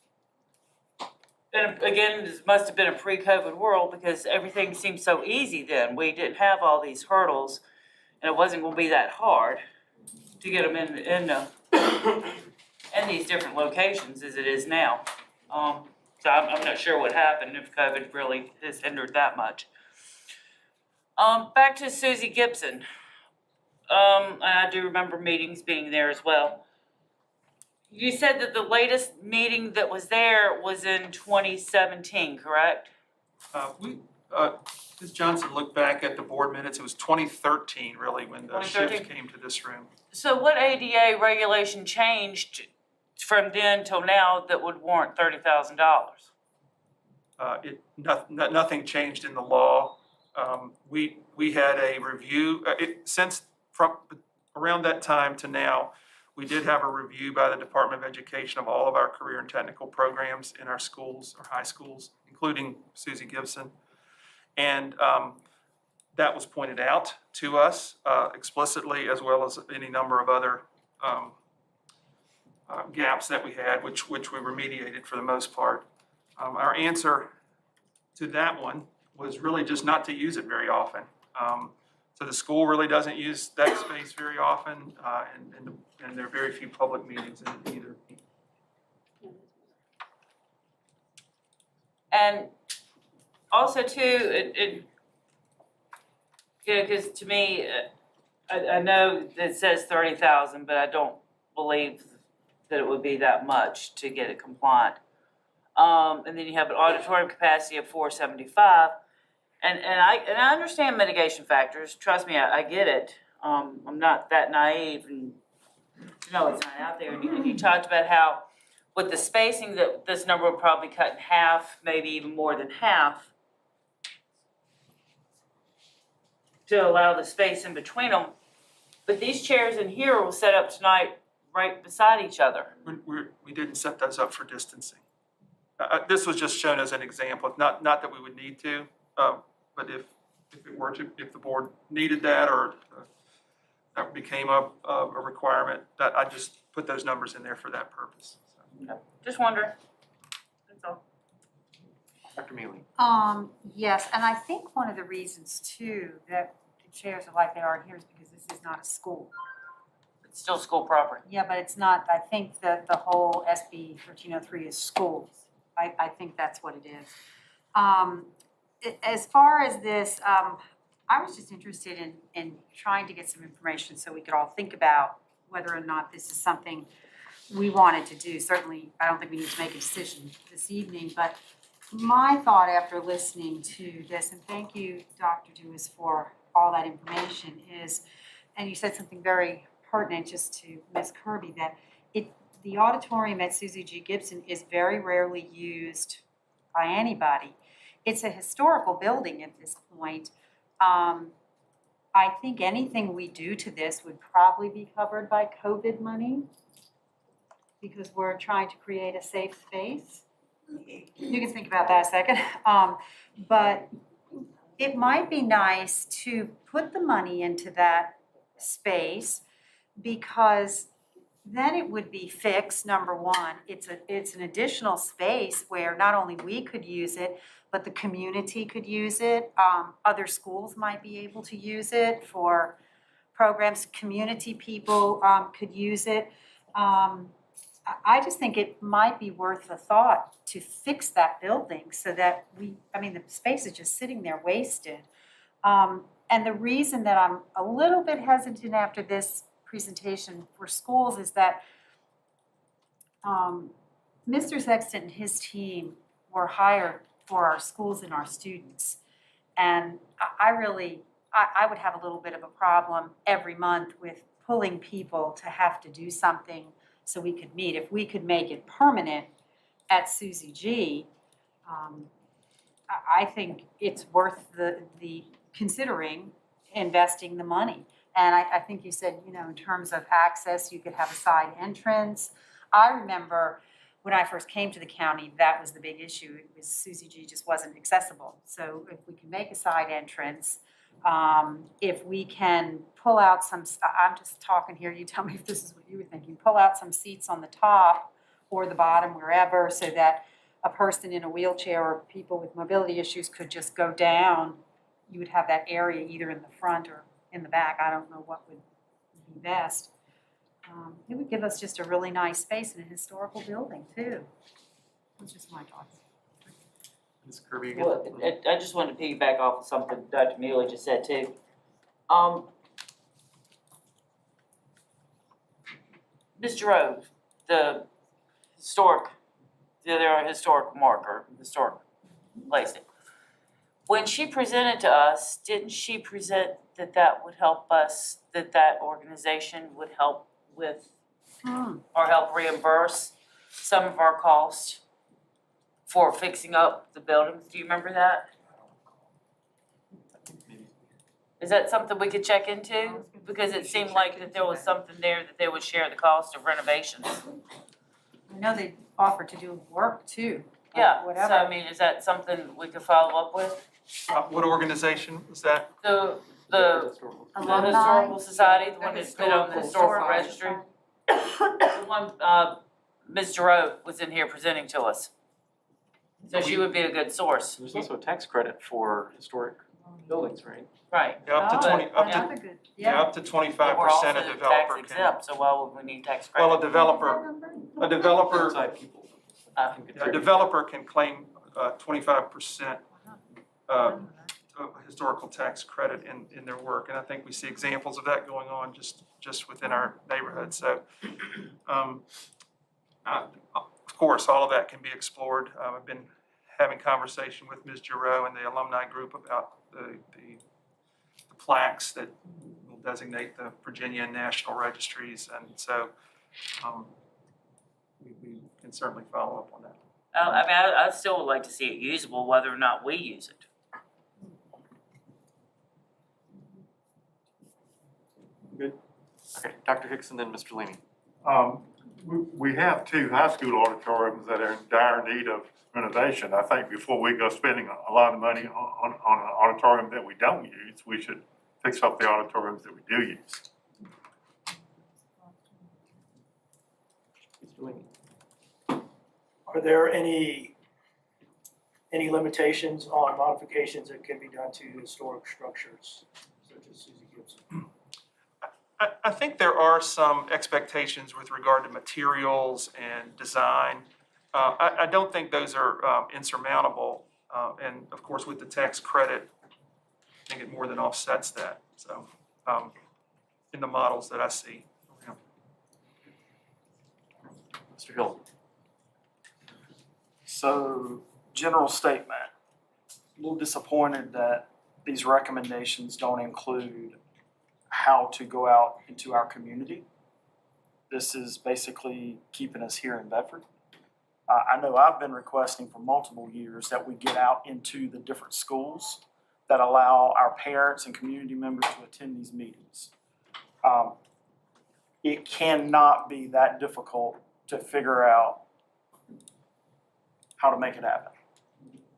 Speaker 5: and again, this must have been a pre-COVID world because everything seemed so easy then. We didn't have all these hurdles, and it wasn't going to be that hard to get them in these different locations as it is now. So I'm not sure what happened, if COVID really has hindered that much. Back to Susie Gibson. And I do remember meetings being there as well. You said that the latest meeting that was there was in 2017, correct?
Speaker 20: Ms. Johnson looked back at the board minutes, it was 2013 really when the shift
Speaker 5: 2013?
Speaker 20: came to this room.
Speaker 5: So what ADA regulation changed from then till now that would warrant $30,000?
Speaker 20: Nothing changed in the law. We had a review, since from around that time to now, we did have a review by the Department of Education of all of our career and technical programs in our schools, our high schools, including Susie Gibson. And that was pointed out to us explicitly, as well as any number of other gaps that we had, which we remediated for the most part. Our answer to that one was really just not to use it very often. So the school really doesn't use that space very often, and there are very few public meetings in it either.
Speaker 5: And also too, because to me, I know that it says 30,000, but I don't believe that it would be that much to get it compliant. And then you have an auditorium capacity of 475. And I understand mitigation factors. Trust me, I get it. I'm not that naive and to know it's not out there. And you talked about how with the spacing that this number would probably cut in half, maybe even more than half, to allow the space in between them. But these chairs in here will set up tonight right beside each other.
Speaker 20: We didn't set those up for distancing. This was just shown as an example, not that we would need to, but if the board needed that or that became a requirement, that I just put those numbers in there for that purpose. So.
Speaker 5: Okay. Just wondering. That's all.
Speaker 4: Dr. Mealy.
Speaker 15: Yes, and I think one of the reasons too that the chairs are like they are here is because this is not a school.
Speaker 5: It's still school property.
Speaker 15: Yeah, but it's not, I think that the whole SB 1303 is schools. I think that's what it is. As far as this, I was just interested in trying to get some information so we could all think about whether or not this is something we wanted to do. Certainly, I don't think we need to make a decision this evening, but my thought after listening to this, and thank you, Dr. Dewis, for all that information, is, and you said something very pertinent just to Ms. Kirby, that the auditorium at Susie G. Gibson is very rarely used by anybody. It's a historical building at this point. I think anything we do to this would probably be covered by COVID money because we're trying to create a safe space. You can think about that a second. But it might be nice to put the money into that space because then it would be fixed, number one. It's an additional space where not only we could use it, but the community could use it. Other schools might be able to use it for programs. Community people could use it. I just think it might be worth a thought to fix that building so that the space is just sitting there wasted. And the reason that I'm a little bit hesitant after this presentation for schools is that Mr. Sexton and his team were hired for our schools and our students. And I would have a little bit of a problem every month with pulling people to have to do something so we could meet. If we could make it permanent at Susie G, I think it's worth the considering investing the money. And I think you said, in terms of access, you could have a side entrance. I remember when I first came to the county, that was the big issue. It was Susie G just wasn't accessible. So if we can make a side entrance, if we can pull out some, I'm just talking here, you tell me if this is what you were thinking, pull out some seats on the top or the bottom, wherever, so that a person in a wheelchair or people with mobility issues could just go down. You would have that area either in the front or in the back. I don't know what would be best. It would give us just a really nice space in a historical building too. That's just my thoughts.
Speaker 4: Ms. Kirby again.
Speaker 5: Well, I just wanted to piggyback off of something Dr. Mealy just said too. Mr. Rose, the other historic marker, historic place. When she presented to us, didn't she present that that would help us, that that organization would help with, or help reimburse some of our costs for fixing up the buildings? Do you remember that? Is that something we could check into? Because it seemed like that there was something there that they would share the cost of renovations.
Speaker 15: I know they offer to do work too.
Speaker 5: Yeah, so
Speaker 15: Whatever.
Speaker 5: I mean, is that something we could follow up with?
Speaker 20: What organization is that?
Speaker 5: The Historical Society, the one that's been on the historical registry? The one, Ms. Giroux was in here presenting to us. So she would be a good source.
Speaker 4: There's also a tax credit for historic buildings, right?
Speaker 5: Right.
Speaker 20: Yeah, up to
Speaker 15: Oh,
Speaker 20: 20, up
Speaker 15: that's
Speaker 20: to,
Speaker 15: a good,
Speaker 20: yeah, up to 25% a developer
Speaker 5: Tax
Speaker 20: can.
Speaker 5: exempt, so why would we need tax credit?
Speaker 20: Well, a developer
Speaker 4: Outside people can
Speaker 20: a
Speaker 4: contribute.
Speaker 20: developer can claim 25% of historical tax credit in their work. And I think we see examples of that going on just within our neighborhood. So, of course, all of that can be explored. I've been having conversation with Ms. Giroux and the alumni group about the plaques that will designate the Virginia and national registries. And so we can certainly follow up on that.
Speaker 5: I mean, I still would like to see it usable, whether or not we use it.
Speaker 4: Good. Okay, Dr. Hicks and then Mr. Leamy.
Speaker 2: We have two high school auditoriums that are in dire need of renovation. I think before we go spending a lot of money on an auditorium that we don't use, we should fix up the auditoriums that we do use.
Speaker 4: Mr. Leamy.
Speaker 7: Are there any limitations on modifications that can be done to historic structures, such as Susie Gibson?
Speaker 20: I think there are some expectations with regard to materials and design. I don't think those are insurmountable. And of course, with the tax credit, I think it more than offsets that. So in the models that I see. Yeah.
Speaker 4: Mr. Hill.
Speaker 17: So, general statement, a little disappointed that these recommendations don't include how to go out into our community. This is basically keeping us here in Bedford. I know I've been requesting for multiple years that we get out into the different schools that allow our parents and community members to attend these meetings. It cannot be that difficult to figure out how to make it happen.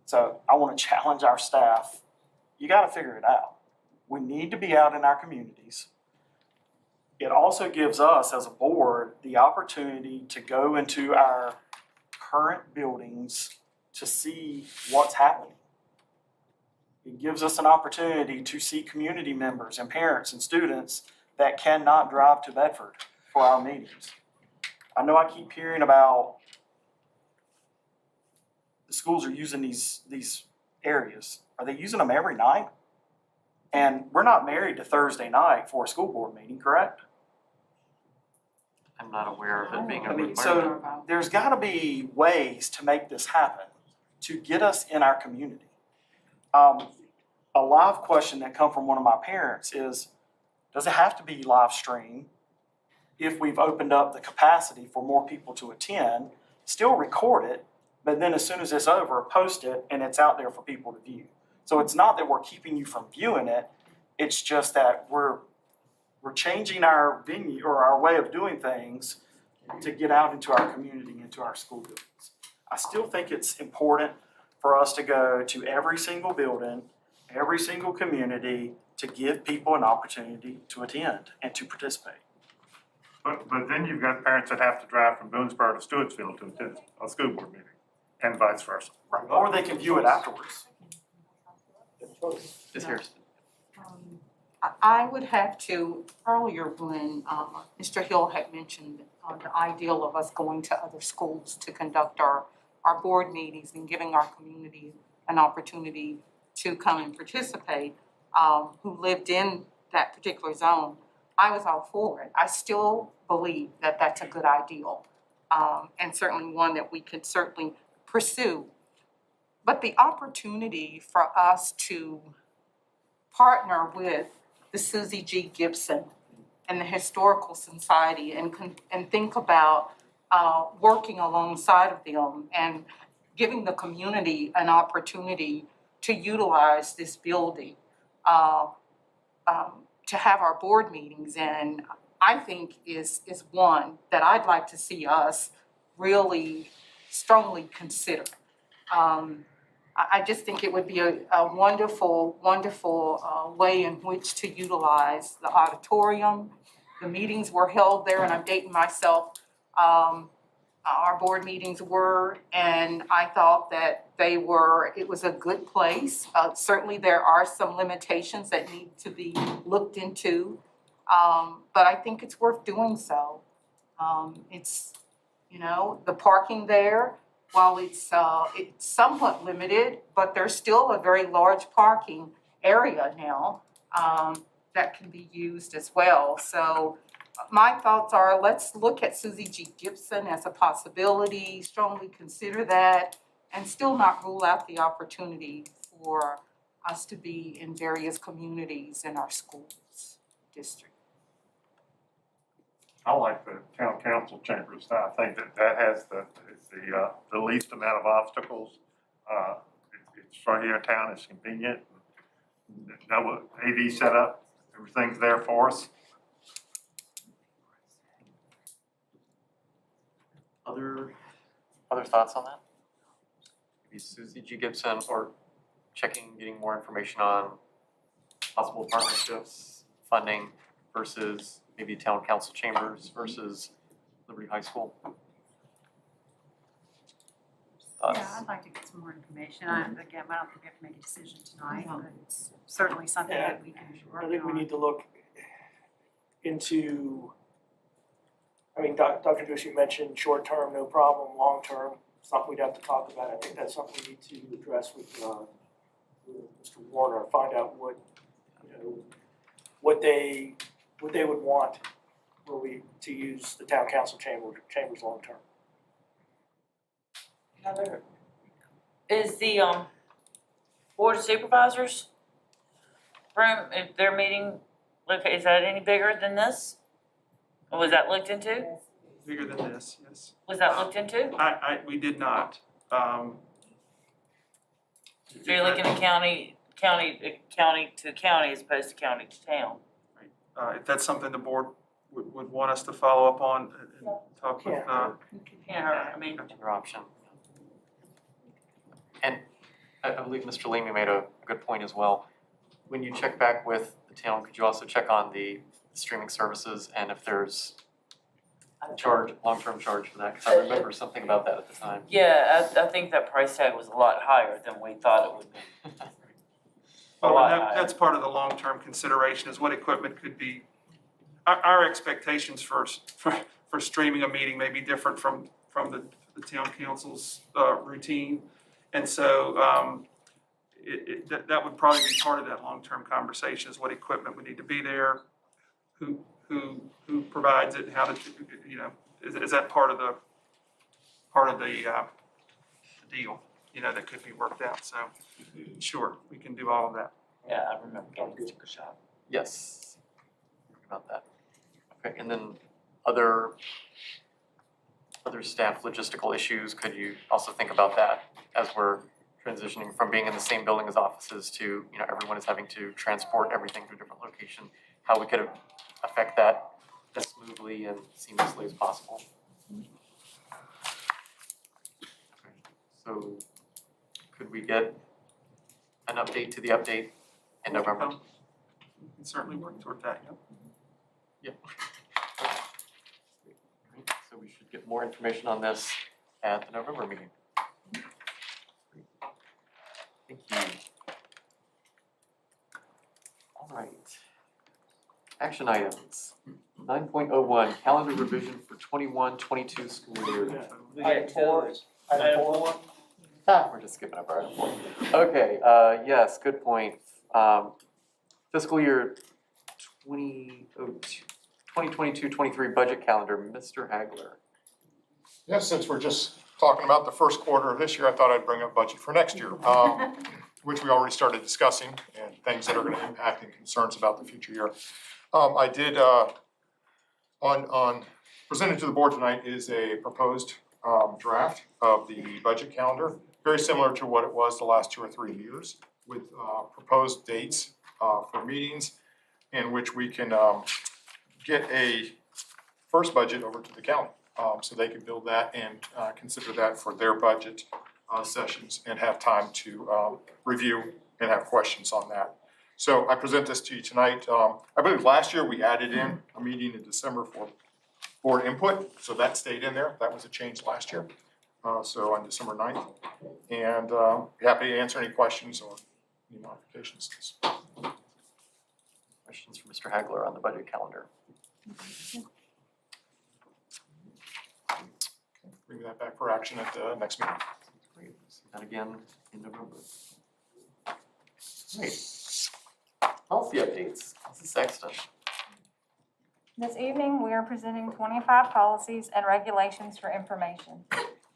Speaker 17: So I want to challenge our staff. You got to figure it out. We need to be out in our communities. It also gives us as a board the opportunity to go into our current buildings to see what's happening. It gives us an opportunity to see community members and parents and students that cannot drive to Bedford for our meetings. I know I keep hearing about the schools are using these areas. Are they using them every night? And we're not married to Thursday night for a school board meeting, correct?
Speaker 4: I'm not aware of it being a
Speaker 17: I mean,
Speaker 4: requirement.
Speaker 17: so there's got to be ways to make this happen, to get us in our community. A live question that come from one of my parents is, does it have to be live stream if we've opened up the capacity for more people to attend, still record it, but then as soon as it's over, post it and it's out there for people to view. So it's not that we're keeping you from viewing it, it's just that we're changing our venue or our way of doing things to get out into our community, into our school buildings. I still think it's important for us to go to every single building, every single community to give people an opportunity to attend and to participate.
Speaker 2: But then you've got parents that have to drive from Boonesboro to Stewartsville to attend a school board meeting, and vice versa.
Speaker 17: Right. Or they can view it afterwards.
Speaker 4: Ms. Harrison.
Speaker 1: I would have to, earlier when Mr. Hill had mentioned the ideal of us going to other schools to conduct our board meetings and giving our community an opportunity to come and participate, who lived in that particular zone, I was all for it. I still believe that that's a good ideal, and certainly one that we could certainly pursue. But the opportunity for us to partner with the Susie G. Gibson and the Historical Society and think about working alongside of them and giving the community an opportunity to utilize this building, to have our board meetings in, I think is one that I'd like to see us really strongly consider. I just think it would be a wonderful, wonderful way in which to utilize the auditorium. The meetings were held there, and I'm dating myself. Our board meetings were, and I thought that it was a good place. Certainly there are some limitations that need to be looked into, but I think it's worth doing so. It's, the parking there, while it's somewhat limited, but there's still a very large parking area now that can be used as well. So my thoughts are, let's look at Susie G. Gibson as a possibility, strongly consider that, and still not rule out the opportunity for us to be in various communities in our schools district.
Speaker 2: I like the town council chambers. I think that has the least amount of obstacles. It's right here in town, it's convenient. No AV setup, everything's there for us.
Speaker 4: Other thoughts on that? Maybe Susie G. Gibson, or getting more information on possible partnerships, funding versus maybe town council chambers versus Liberty High School. Thoughts?
Speaker 15: Yeah, I'd like to get some more information. I don't think we have to make a decision tonight, but it's certainly something that we can work
Speaker 7: I
Speaker 15: on.
Speaker 7: think we need to look into, Dr. Joshi mentioned short-term, no problem, long-term, something we'd have to talk about. I think that's something we need to address with Mr. Warner, find out what they would want to use the town council chambers long-term.
Speaker 5: Is the board of supervisors room, if their meeting, is that any bigger than this? Or was that looked into?
Speaker 20: Bigger than this, yes.
Speaker 5: Was that looked into?
Speaker 20: We did not.
Speaker 5: So you're looking at county to county as opposed to county to town?
Speaker 20: If that's something the board would want us to follow up on and talk with,
Speaker 4: Your option. And I believe Mr. Leamy made a good point as well. When you check back with the town, could you also check on the streaming services and if there's a long-term charge for that? Because I remember something about that at the time.
Speaker 5: Yeah, I think that price tag was a lot higher than we thought it would be.
Speaker 20: that's part of the long-term consideration is what equipment could be. Our expectations for streaming a meeting may be different from the town council's routine. And so that would probably be part of that long-term conversation is what equipment would need to be there, who provides it, how to, is that part of the deal, that could be worked out. So sure, we can do all of that.
Speaker 5: Yeah, I remember getting a sticker shop.
Speaker 4: Yes, about that. Okay, and then other staff logistical issues, could you also think about that as we're transitioning from being in the same building as offices to, everyone is having to transport everything to a different location, how we could affect that as smoothly and seamlessly as possible? So could we get an update to the update in November?
Speaker 20: We can certainly work toward that,
Speaker 4: Yep. So we should get more information on this at the November meeting. Thank you. All right. Action items. 9.01, calendar revision for 21-22 school year.
Speaker 7: Item four.
Speaker 4: We're just skipping up our item 4. Okay, yes, good point. Fiscal year 2022-23 budget calendar, Mr. Hagler.
Speaker 16: Yeah, since we're just talking about the first quarter of this year, I thought I'd bring up budget for next year, which we already started discussing, and things that are gonna impact and concerns about the future year. I did, presented to the board tonight is a proposed draft of the budget calendar, very similar to what it was the last 2 or 3 years, with proposed dates for meetings in which we can get a first budget over to the county. So they can build that and consider that for their budget sessions and have time to review and have questions on that. So I present this to you tonight. I believe last year we added in a meeting in December for board input, so that stayed in there. That was a change last year, so on December 9th. And be happy to answer any questions or any modifications.
Speaker 4: Questions for Mr. Hagler on the budget calendar?
Speaker 16: Bring that back for action at the next meeting.
Speaker 4: Great, see that again in November. Great. Policy updates, Mrs. Sexton.
Speaker 3: This evening, we are presenting 25 policies and regulations for information.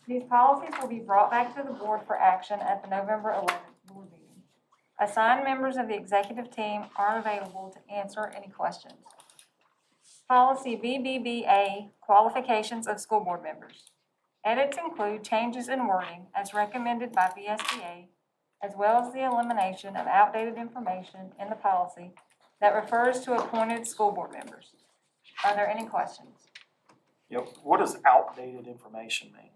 Speaker 3: These policies will be brought back to the board for action at the November 11th board meeting. Assigned members of the executive team are available to answer any questions. Policy BBBA, qualifications of school board members. Edits include changes in wording as recommended by VSBA, as well as the elimination of outdated information in the policy that refers to appointed school board members. Are there any questions?
Speaker 17: Yep, what does outdated information mean?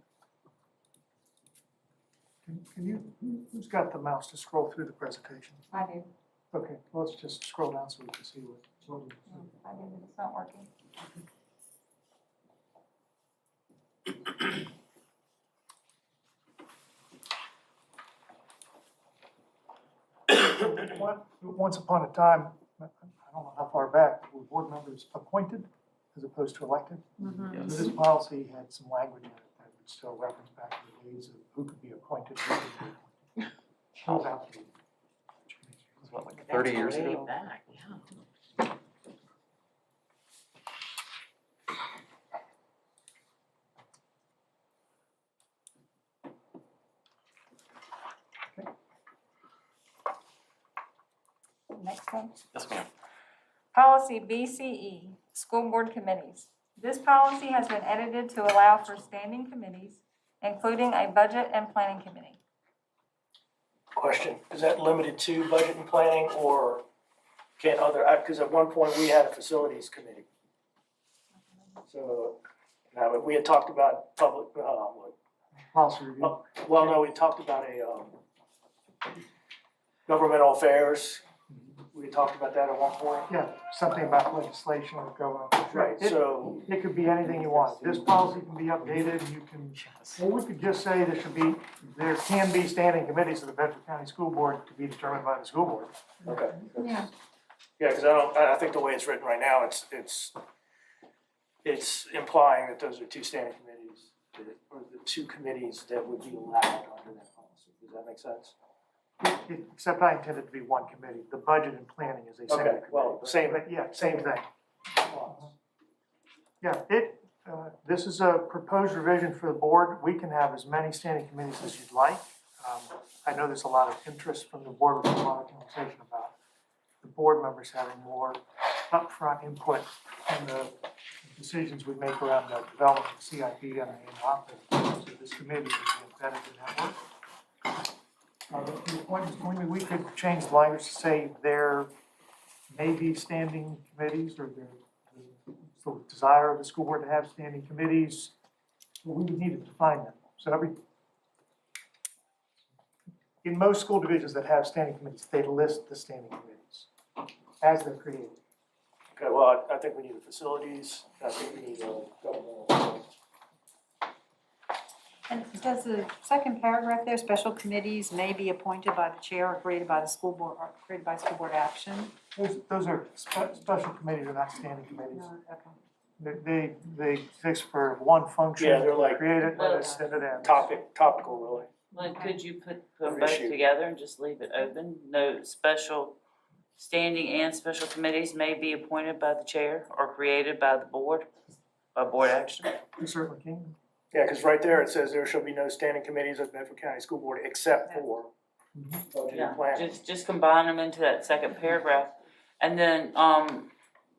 Speaker 7: Can you, who's got the mouse to scroll through the presentation?
Speaker 3: I do.
Speaker 7: Okay, let's just scroll down so we can see what.
Speaker 3: I do, but it's not working.
Speaker 7: Once upon a time, I don't know how far back, were board members appointed as opposed to elected?
Speaker 4: Yes.
Speaker 7: This policy had some language in it that would still reference back to the days of who could be appointed, who could be appointed. Shows out to-
Speaker 4: It was what, like 30 years
Speaker 5: Way
Speaker 4: ago?
Speaker 5: back, yeah.
Speaker 3: Next one.
Speaker 4: Yes, ma'am.
Speaker 3: Policy BCE, school board committees. This policy has been edited to allow for standing committees, including a budget and planning committee.
Speaker 7: Question, is that limited to budget and planning or can other, because at one point we had a facilities committee. So, now, we had talked about public, what? Policy review. Well, no, we talked about a, governmental affairs. We had talked about that at one point.
Speaker 12: Yeah, something about legislation or government.
Speaker 7: Right, so.
Speaker 12: It could be anything you want. This policy can be updated, and you can, or we could just say there can be standing committees of the Bedford County School Board to be determined by the school board.
Speaker 7: Okay.
Speaker 3: Yeah.
Speaker 7: Yeah, because I think the way it's written right now, it's implying that those are two standing committees, or the two committees that would be allowed under that policy. Does that make sense?
Speaker 12: Except I intended to be one committee. The budget and planning is a single
Speaker 7: Okay,
Speaker 12: committee.
Speaker 7: well, same.
Speaker 12: But yeah, same thing. Yeah, this is a proposed revision for the board. We can have as many standing committees as you'd like. I know there's a lot of interest from the board, with a lot of conversation about the board members having more upfront input in the decisions we make around the development of CIP and the office. So this committee would be embedded in that work. But to your point, Ms. Quimby, we could change the language to say there may be standing committees, or the desire of the school board to have standing committees. Well, we would need to define them. So in most school divisions that have standing committees, they list the standing committees as they're created.
Speaker 7: Okay, well, I think we need the facilities, I think we need governmental.
Speaker 15: And does the second paragraph there, special committees may be appointed by the chair or created by the school board, or created by school board action?
Speaker 12: Those are special committees, are not standing committees.
Speaker 15: No, okay.
Speaker 12: They exist for one function.
Speaker 7: Yeah, they're like-
Speaker 12: Create it, and it's send it in.
Speaker 7: Topical, really.
Speaker 5: Like, could you put
Speaker 7: No
Speaker 5: them both
Speaker 7: issue.
Speaker 5: together and just leave it open? No special, standing and special committees may be appointed by the chair or created by the board, by board action?
Speaker 12: You certainly can.
Speaker 7: Yeah, because right there it says there shall be no standing committees of the Bedford County School Board except for budget
Speaker 5: Yeah,
Speaker 7: and planning.
Speaker 5: just combine them into that second paragraph. And then,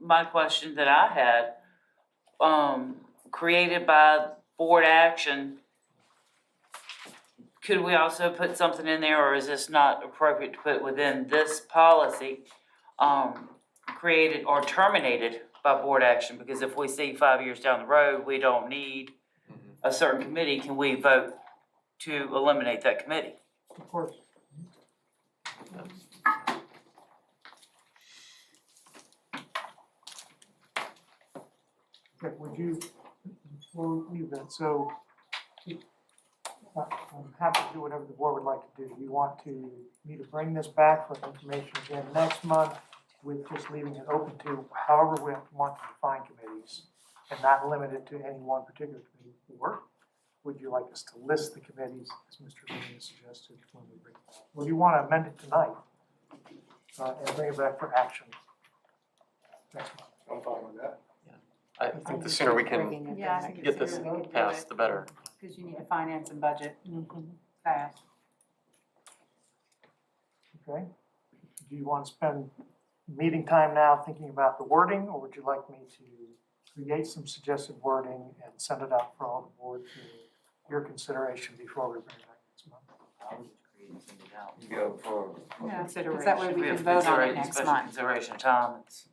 Speaker 5: my question that I had, created by board action, could we also put something in there, or is this not appropriate to put within this policy, created or terminated by board action? Because if we see 5 years down the road, we don't need a certain committee, can we vote to eliminate that committee?
Speaker 12: Of course. Okay, would you, before we leave that, so I'm happy to do whatever the board would like to do. You want me to bring this back for information again next month with just leaving it open to however we want to define committees and not limit it to any one particular committee? Or would you like us to list the committees as Mr. Levine suggested when we bring it back? Or do you want to amend it tonight and bring it back for action next month?
Speaker 7: I'm fine with that.
Speaker 4: I think the sooner we can
Speaker 15: Yeah, I think the
Speaker 4: get this
Speaker 15: sooner we can do
Speaker 4: passed,
Speaker 15: it.
Speaker 4: the better.
Speaker 15: Because you need to finance and budget fast.
Speaker 12: Okay. Do you want to spend meeting time now thinking about the wording, or would you like me to create some suggested wording and send it out for all the board for your consideration before we bring it back next month?
Speaker 5: I would just create and send it out.
Speaker 15: Yeah, because
Speaker 5: Consideration.
Speaker 15: that way we can vote on it next
Speaker 5: Special
Speaker 15: month.
Speaker 5: consideration of time, it's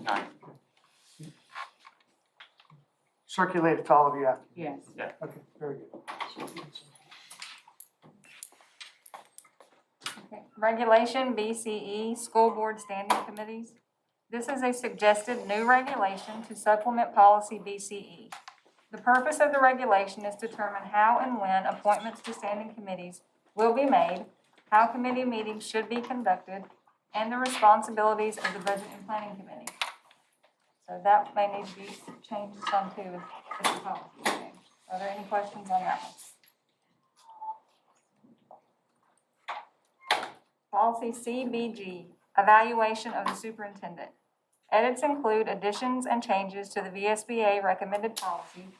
Speaker 5: nine.
Speaker 12: Circulate it to all of you after.
Speaker 15: Yes.
Speaker 12: Okay, very good.
Speaker 8: Okay. Regulation BCE, School Board Standing Committees. This is a suggested new regulation to supplement policy BCE. The purpose of the regulation is to determine how and when appointments to standing committees will be made, how committee meetings should be conducted, and the responsibilities of the Budget and Planning Committee. So that may need to be changed some too if the policy is changed. Are there any questions on that one? Policy CBG, Evaluation of the Superintendent. Edits include additions and changes to the VSBA recommended policy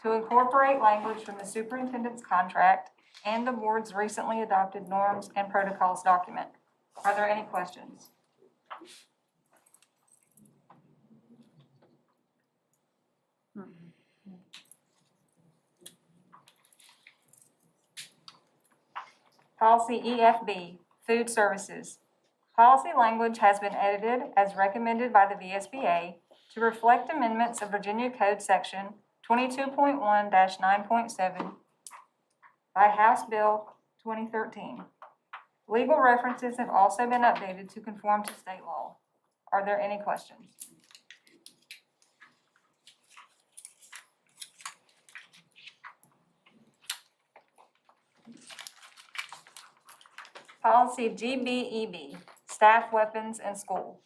Speaker 8: to incorporate language from the superintendent's contract and the board's recently adopted norms and protocols document. Are there any questions? Policy EFB, Food Services. Policy language has been edited as recommended by the VSBA to reflect amendments of Virginia Code Section 22.1-9.7 by House Bill 2013. Legal references have also been updated to conform to state law. Are there any questions? Policy GBEB, Staff Weapons in School.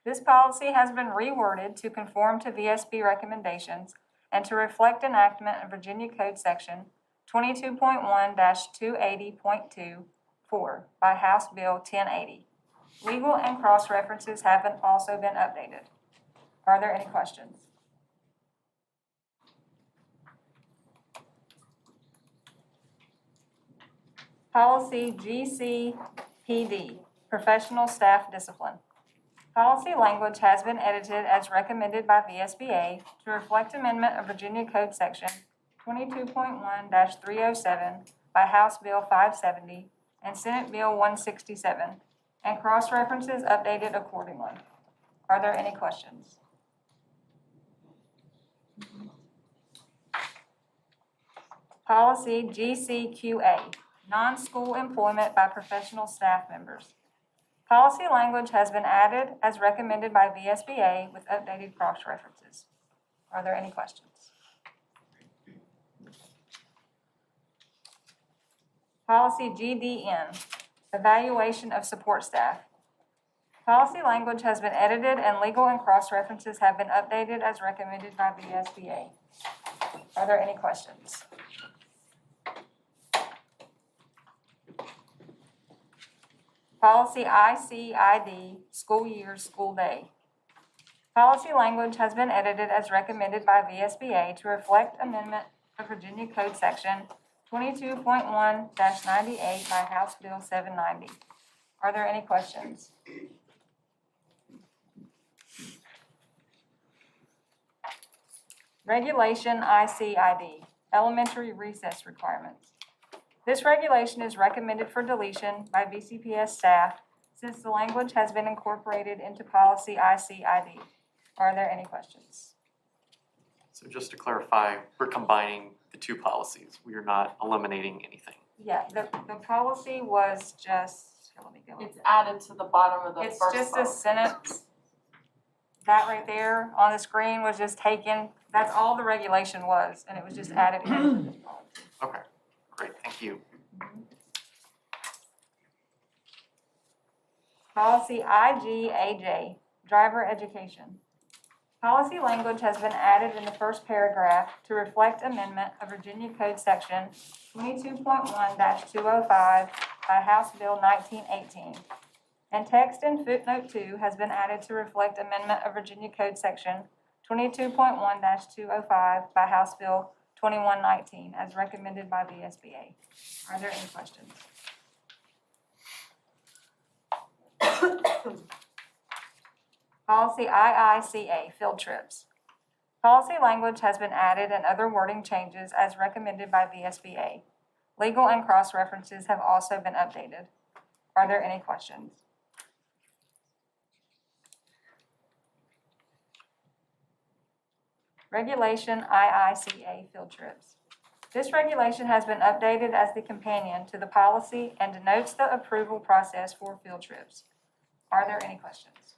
Speaker 8: This policy has been reworded to conform to VSB recommendations and to reflect enactment of Virginia Code Section 22.1-280.24 by House Bill 1080. Legal and cross-references have also been updated. Are there any questions? Policy GCPD, Professional Staff Discipline. Policy language has been edited as recommended by VSBA to reflect amendment of Virginia Code Section 22.1-307 by House Bill 570 and Senate Bill 167, and cross-references updated accordingly. Are there any questions? Policy GCQA, Non-School Employment by Professional Staff Members. Policy language has been added as recommended by VSBA with updated cross-references. Are there any questions? Policy GDN, Evaluation of Support Staff. Policy language has been edited and legal and cross-references have been updated as recommended by VSBA. Are there any questions? Policy ICID, School Year, School Day. Policy language has been edited as recommended by VSBA to reflect amendment
Speaker 6: of Virginia Code Section 22.1-98 by House Bill 790. Are there any questions? Regulation ICID, Elementary Recess Requirements. This regulation is recommended for deletion by VCPS staff since the language has been incorporated into policy ICID. Are there any questions?
Speaker 4: So just to clarify, we're combining the two policies. We are not eliminating anything.
Speaker 6: Yeah, the policy was just, here, let me go.
Speaker 18: It's added to the bottom of the
Speaker 6: It's
Speaker 18: first
Speaker 6: just a
Speaker 18: policy.
Speaker 6: sentence. That right there on the screen was just taken, that's all the regulation was, and it was just added into this policy.
Speaker 4: Okay, great, thank you.
Speaker 6: Policy IGAJ, driver education. Policy language has been added in the first paragraph to reflect amendment of Virginia Code Section 22.1-205 by House Bill 1918. And text in footnote 2 has been added to reflect amendment of Virginia Code Section 22.1-205 by House Bill 2119 as recommended by the SBA. Are there any questions? Policy IICA, field trips. Policy language has been added and other wording changes as recommended by the SBA. Legal and cross-references have also been updated. Are there any questions? Regulation IICA, field trips. This regulation has been updated as the companion to the policy and denotes the approval process for field trips. Are there any questions?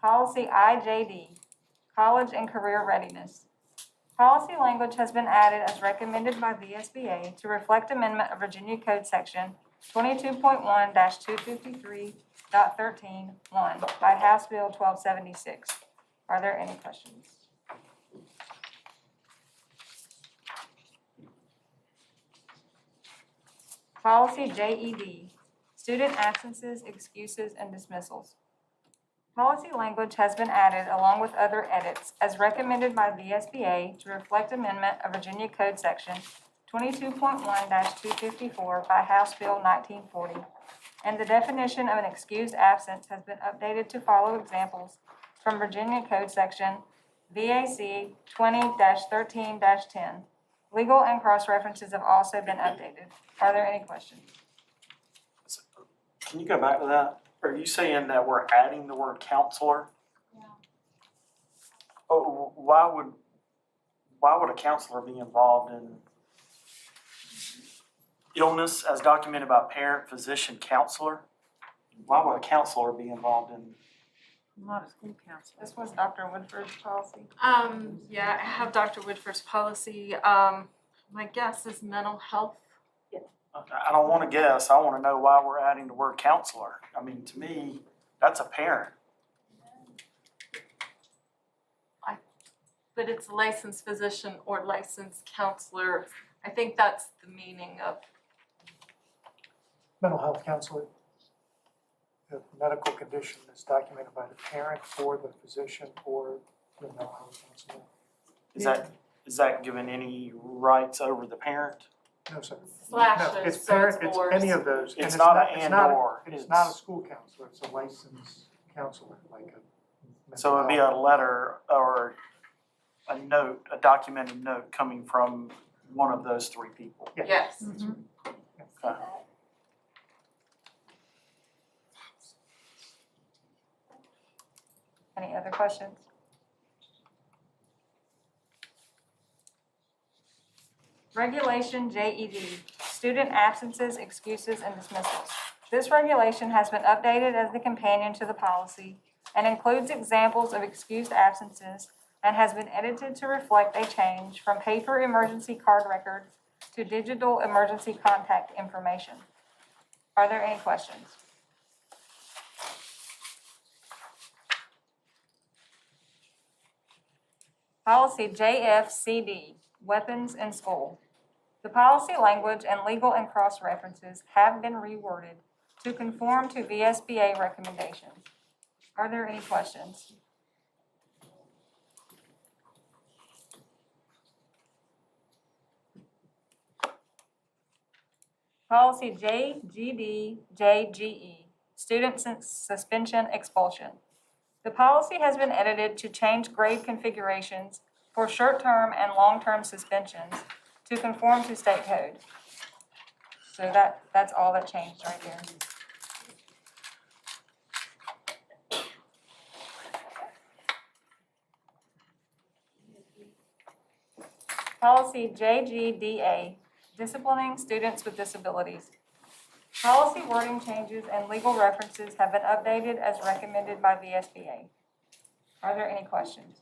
Speaker 6: Policy IJD, college and career readiness. Policy language has been added as recommended by the SBA to reflect amendment of Virginia Code Section 22.1-253.13.1 by House Bill 1276. Are there any questions? Policy JED, student absences, excuses, and dismissals. Policy language has been added along with other edits as recommended by the SBA to reflect amendment of Virginia Code Section 22.1-254 by House Bill 1940. And the definition of an excused absence has been updated to follow examples from Virginia Code Section VAC 20-13-10. Legal and cross-references have also been updated. Are there any questions?
Speaker 17: Can you go back to that? Are you saying that we're adding the word counselor?
Speaker 6: Yeah.
Speaker 17: Oh, why would a counselor be involved in illness as documented by parent, physician, counselor? Why would a counselor be involved in?
Speaker 6: Not a school counselor. This was Dr. Woodford's policy.
Speaker 18: Yeah, I have Dr. Woodford's policy. My guess is mental health.
Speaker 17: I don't want to guess. I want to know why we're adding the word counselor. I mean, to me, that's a parent.
Speaker 18: But it's licensed physician or licensed counselor. I think that's the meaning of.
Speaker 12: Mental health counselor. The medical condition is documented by the parent or the physician or the mental health counselor.
Speaker 17: Is that given any rights over the parent?
Speaker 12: No, sir.
Speaker 18: Slashes,
Speaker 12: No, it's
Speaker 18: so
Speaker 12: parent,
Speaker 18: it's
Speaker 12: it's
Speaker 18: or.
Speaker 12: any of those.
Speaker 17: It's
Speaker 12: And
Speaker 17: not an
Speaker 12: it's
Speaker 17: and
Speaker 12: not a-
Speaker 17: or,
Speaker 12: It's
Speaker 17: it's-
Speaker 12: not a school counselor, it's a licensed counselor, like a.
Speaker 17: So it'd be a letter or a note, a documented note coming from one of those three people.
Speaker 18: Yes.
Speaker 17: Okay.
Speaker 6: Any other questions? Regulation JED, student absences, excuses, and dismissals. This regulation has been updated as the companion to the policy and includes examples of excused absences and has been edited to reflect a change from paper emergency card records to digital emergency contact information. Are there any questions? Policy JFCD, weapons in school. The policy language and legal and cross-references have been reworded to conform to VSBA recommendations. Are there any questions? Policy JGD-JGE, student suspension expulsion. The policy has been edited to change grade configurations for short-term and long-term suspensions to conform to state code. So that's all that changed right there. Policy JGDA, disciplining students with disabilities. Policy wording changes and legal references have been updated as recommended by VSBA. Are there any questions?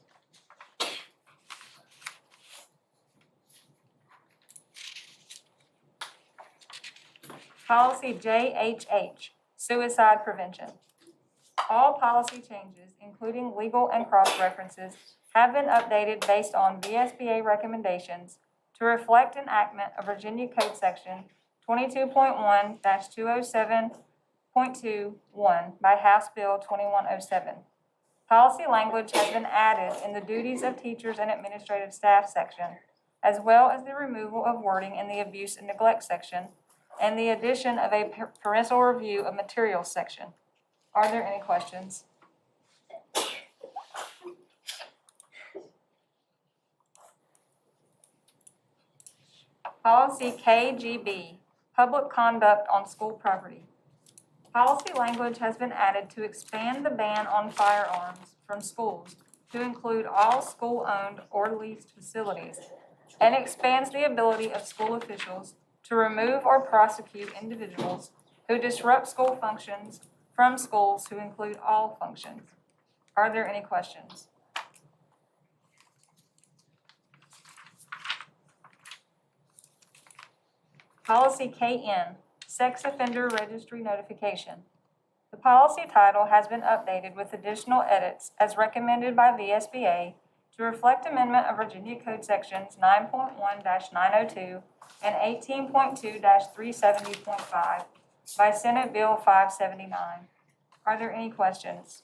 Speaker 6: Policy JHH, suicide prevention. All policy changes, including legal and cross-references, have been updated based on VSBA recommendations to reflect enactment of Virginia Code Section 22.1-207.21 by House Bill 2107. Policy language has been added in the duties of teachers and administrative staff section, as well as the removal of wording in the abuse and neglect section, and the addition of a parental review of materials section. Are there any questions? Policy KGB, public conduct on school property. Policy language has been added to expand the ban on firearms from schools to include all school-owned or leased facilities, and expands the ability of school officials to remove or prosecute individuals who disrupt school functions from schools to include all functions. Are there any questions? Policy KN, sex offender registry notification. The policy title has been updated with additional edits as recommended by VSBA to reflect amendment of Virginia Code Sections 9.1-902 and 18.2-370.5 by Senate Bill 579. Are there any questions?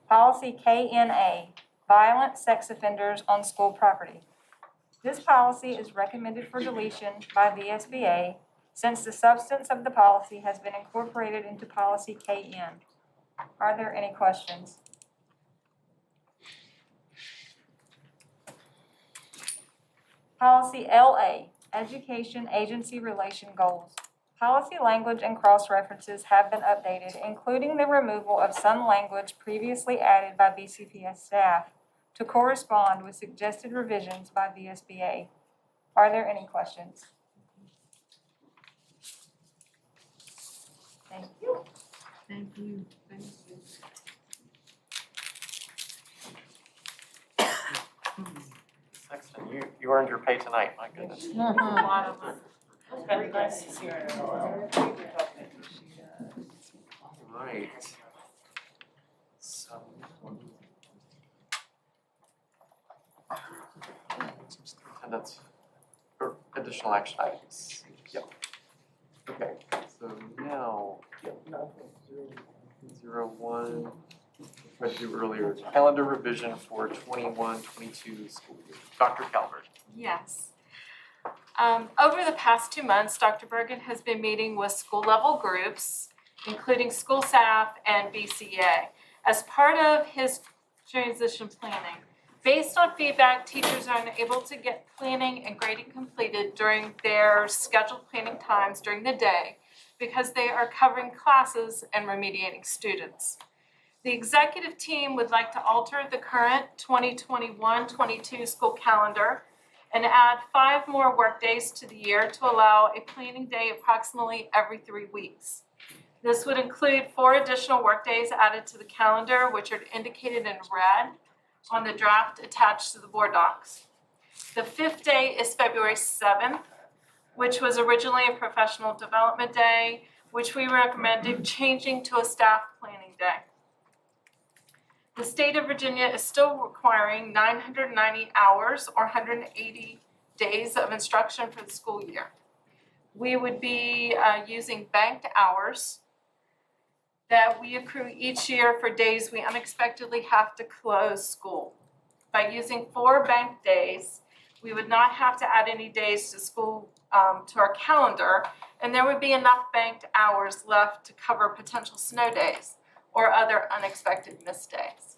Speaker 6: Policy KNA, violent sex offenders on school property. This policy is recommended for deletion by VSBA since the substance of the policy has been incorporated into policy KN. Are there any questions? Policy LA, education agency relation goals. Policy language and cross-references have been updated, including the removal of some language previously added by BCPS staff to correspond with suggested revisions by VSBA. Are there any questions? Thank you.
Speaker 18: Thank you. Thank you.
Speaker 4: Sexton, you earned your pay tonight, my goodness.
Speaker 18: A lot of them.
Speaker 4: Right. So. Attendance or additional action items. Yep. Okay, so now, yep. 01, tried to do earlier, calendar revision for 21-22 school year. Dr. Calvert.
Speaker 18: Yes. Over the past 2 months, Dr. Bergen has been meeting with school-level groups, including school staff and BCA, as part of his transition planning. Based on feedback, teachers are unable to get planning and grading completed during their scheduled planning times during the day because they are covering classes and remediating students. The executive team would like to alter the current 2021-22 school calendar and add 5 more workdays to the year to allow a planning day approximately every 3 weeks. This would include 4 additional workdays added to the calendar, which are indicated in red on the draft attached to the board docs. The 5th day is February 7th, which was originally a professional development day, which we recommended changing to a staff planning day. The state of Virginia is still requiring 990 hours or 180 days of instruction for the school year. We would be using banked hours that we accrue each year for days we unexpectedly have to close school. by using 4 bank days, we would not have to add any days to school, to our calendar, and there would be enough banked hours left to cover potential snow days or other unexpected missed days.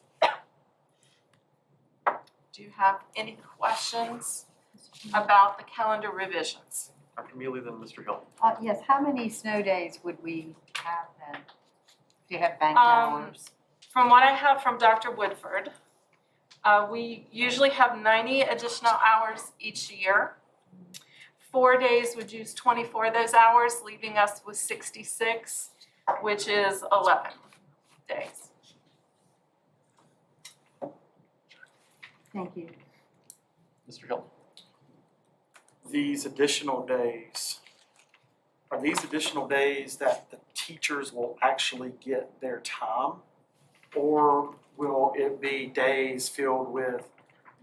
Speaker 18: Do you have any questions about the calendar revisions?
Speaker 4: Dr. Mealy, then Mr. Hill.
Speaker 15: Yes, how many snow days would we have then? Do you have banked hours?
Speaker 18: From what I have from Dr. Woodford, we usually have 90 additional hours each year. 4 days would use 24 of those hours, leaving us with 66, which is 11 days.
Speaker 15: Thank you.
Speaker 4: Mr. Hill.
Speaker 17: These additional days, are these additional days that the teachers will actually get their time? Or will it be days filled with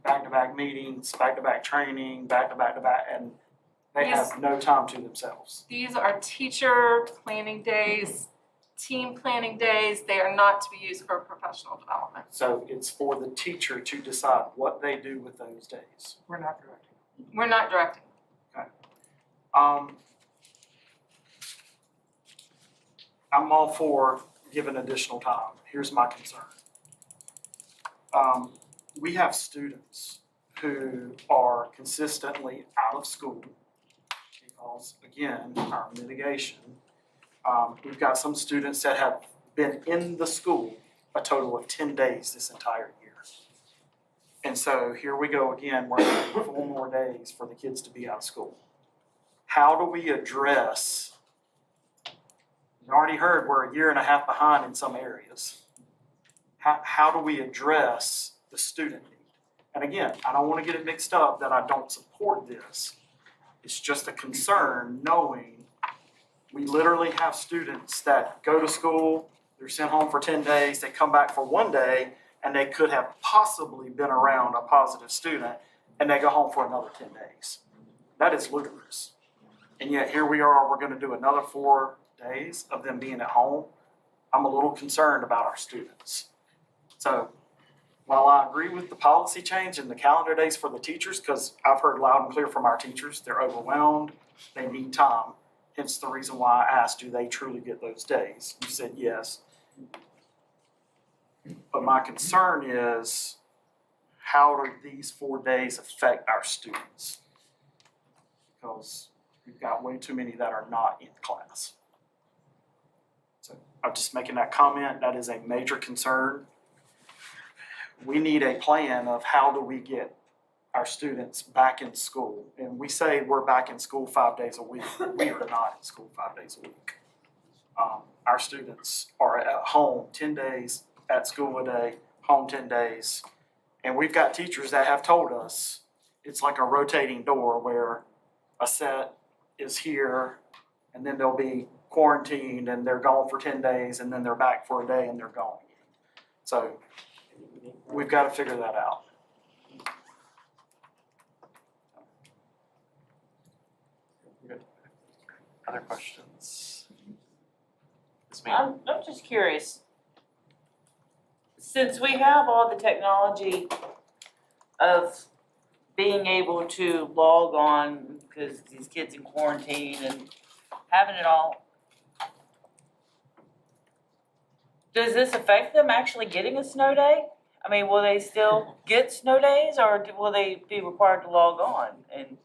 Speaker 17: back-to-back meetings, back-to-back training, back-to-back, and they have no time to themselves?
Speaker 18: These are teacher planning days, team planning days. They are not to be used for professional development.
Speaker 17: So it's for the teacher to decide what they do with those days.
Speaker 12: We're not directing.
Speaker 18: We're not directing.
Speaker 17: I'm all for giving additional time. Here's my concern. We have students who are consistently out of school because, again, our mitigation. We've got some students that have been in the school a total of 10 days this entire year. And so here we go again, we're having 4 more days for the kids to be out of school. How do we address, you already heard we're a year and a half behind in some areas. How do we address the student need? And again, I don't want to get it mixed up that I don't support this. It's just a concern knowing we literally have students that go to school, they're sent home for 10 days, they come back for 1 day, and they could have possibly been around a positive student, and they go home for another 10 days. That is ludicrous. And yet here we are, we're going to do another 4 days of them being at home. I'm a little concerned about our students. So while I agree with the policy change and the calendar days for the teachers, because I've heard loud and clear from our teachers, they're overwhelmed, they need time. Hence the reason why I asked, do they truly get those days? You said yes. But my concern is, how do these 4 days affect our students? Because we've got way too many that are not in class. So I'm just making that comment. That is a major concern. We need a plan of how do we get our students back in school. And we say we're back in school 5 days a week. We are not in school 5 days a week. Our students are at home 10 days, at school a day, home 10 days. And we've got teachers that have told us it's like a rotating door where a set is here and then they'll be quarantined and they're gone for 10 days and then they're back for a day and they're gone again. So we've got to figure that out.
Speaker 4: Good. Other questions? Yes, ma'am.
Speaker 5: I'm just curious. Since we have all the technology of being able to log on because these kids in quarantine and having it all, does this affect them actually getting a snow day? I mean, will they still get snow days or will they be required to log on? And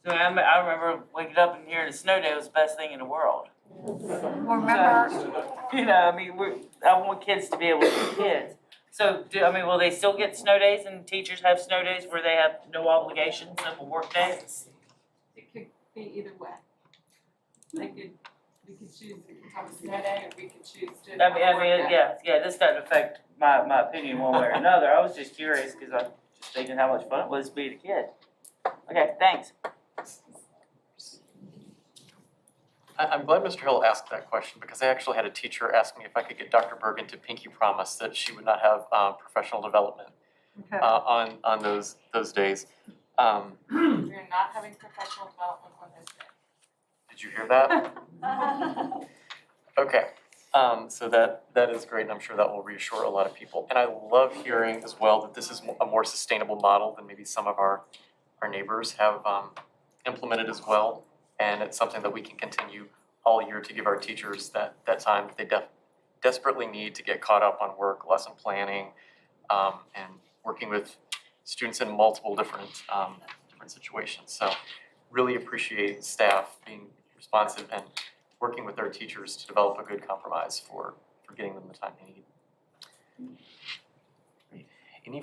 Speaker 5: so I remember waking up and hearing a snow day was the best thing in the world.
Speaker 15: Remember,
Speaker 5: You know, I mean, I want kids to be able to be kids. So, will they still get snow days and teachers have snow days where they have no obligations of a work day?
Speaker 9: It could be either way. We could choose to have a snow day, or we could choose to. have a work day.
Speaker 5: Yeah, this doesn't affect my opinion one way or another. I was just curious because I'm just thinking how much fun it was being a kid. Okay, thanks.
Speaker 4: I'm glad Mr. Hill asked that question because I actually had a teacher ask me if I could get Dr. Bergen to pinky promise that she would not have professional development on those days.
Speaker 18: We're
Speaker 9: not having professional development on this day.
Speaker 4: Did you hear that? Okay. So that is great, and I'm sure that will reassure a lot of people. And I love hearing as well that this is a more sustainable model than maybe some of our neighbors have implemented as well. And it's something that we can continue all year to give our teachers that time that they desperately need to get caught up on work, lesson planning, and working with students in multiple different situations. So really appreciate staff being responsive and working with their teachers to develop a good compromise for getting them the time they need. Great. Any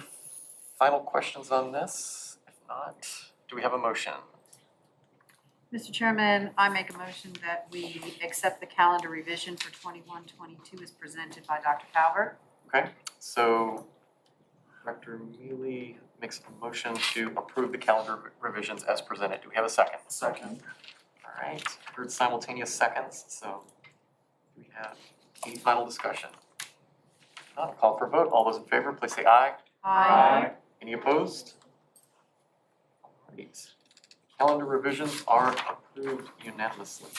Speaker 4: final questions on this? If not, do we have a motion?
Speaker 15: Mr. Chairman, I make a motion that we accept the calendar revision for 21-22 as presented by Dr. Calvert.
Speaker 4: Okay, so Director Mealy makes a motion to approve the calendar revisions as presented. Do we have a second?
Speaker 21: Second.
Speaker 4: All right, heard simultaneous seconds, so do we have any final discussion? If not, call for a vote. All those in favor, please say aye.
Speaker 15: Aye.
Speaker 4: Any opposed? Great. Calendar revisions are approved unanimously.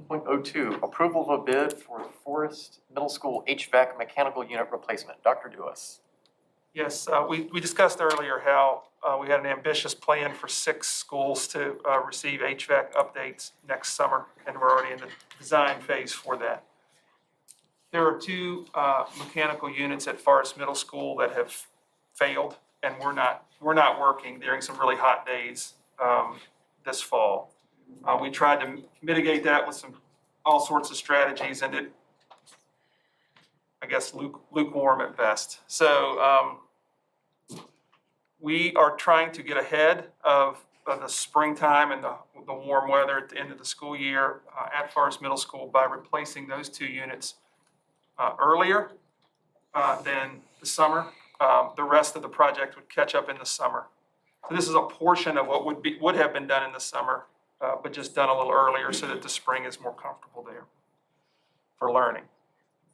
Speaker 4: 9.02, approval of a bid for Forest Middle School HVAC mechanical unit replacement. Dr. Duas.
Speaker 20: Yes, we discussed earlier how we had an ambitious plan for 6 schools to receive HVAC updates next summer, and we're already in the design phase for that. There are 2 mechanical units at Forest Middle School that have failed, and we're not working during some really hot days this fall. We tried to mitigate that with all sorts of strategies, and it, I guess, lukewarm at best. So we are trying to get ahead of the springtime and the warm weather at the end of the school year at Forest Middle School by replacing those 2 units earlier than the summer. The rest of the project would catch up in the summer. So this is a portion of what would have been done in the summer, but just done a little earlier so that the spring is more comfortable there for learning.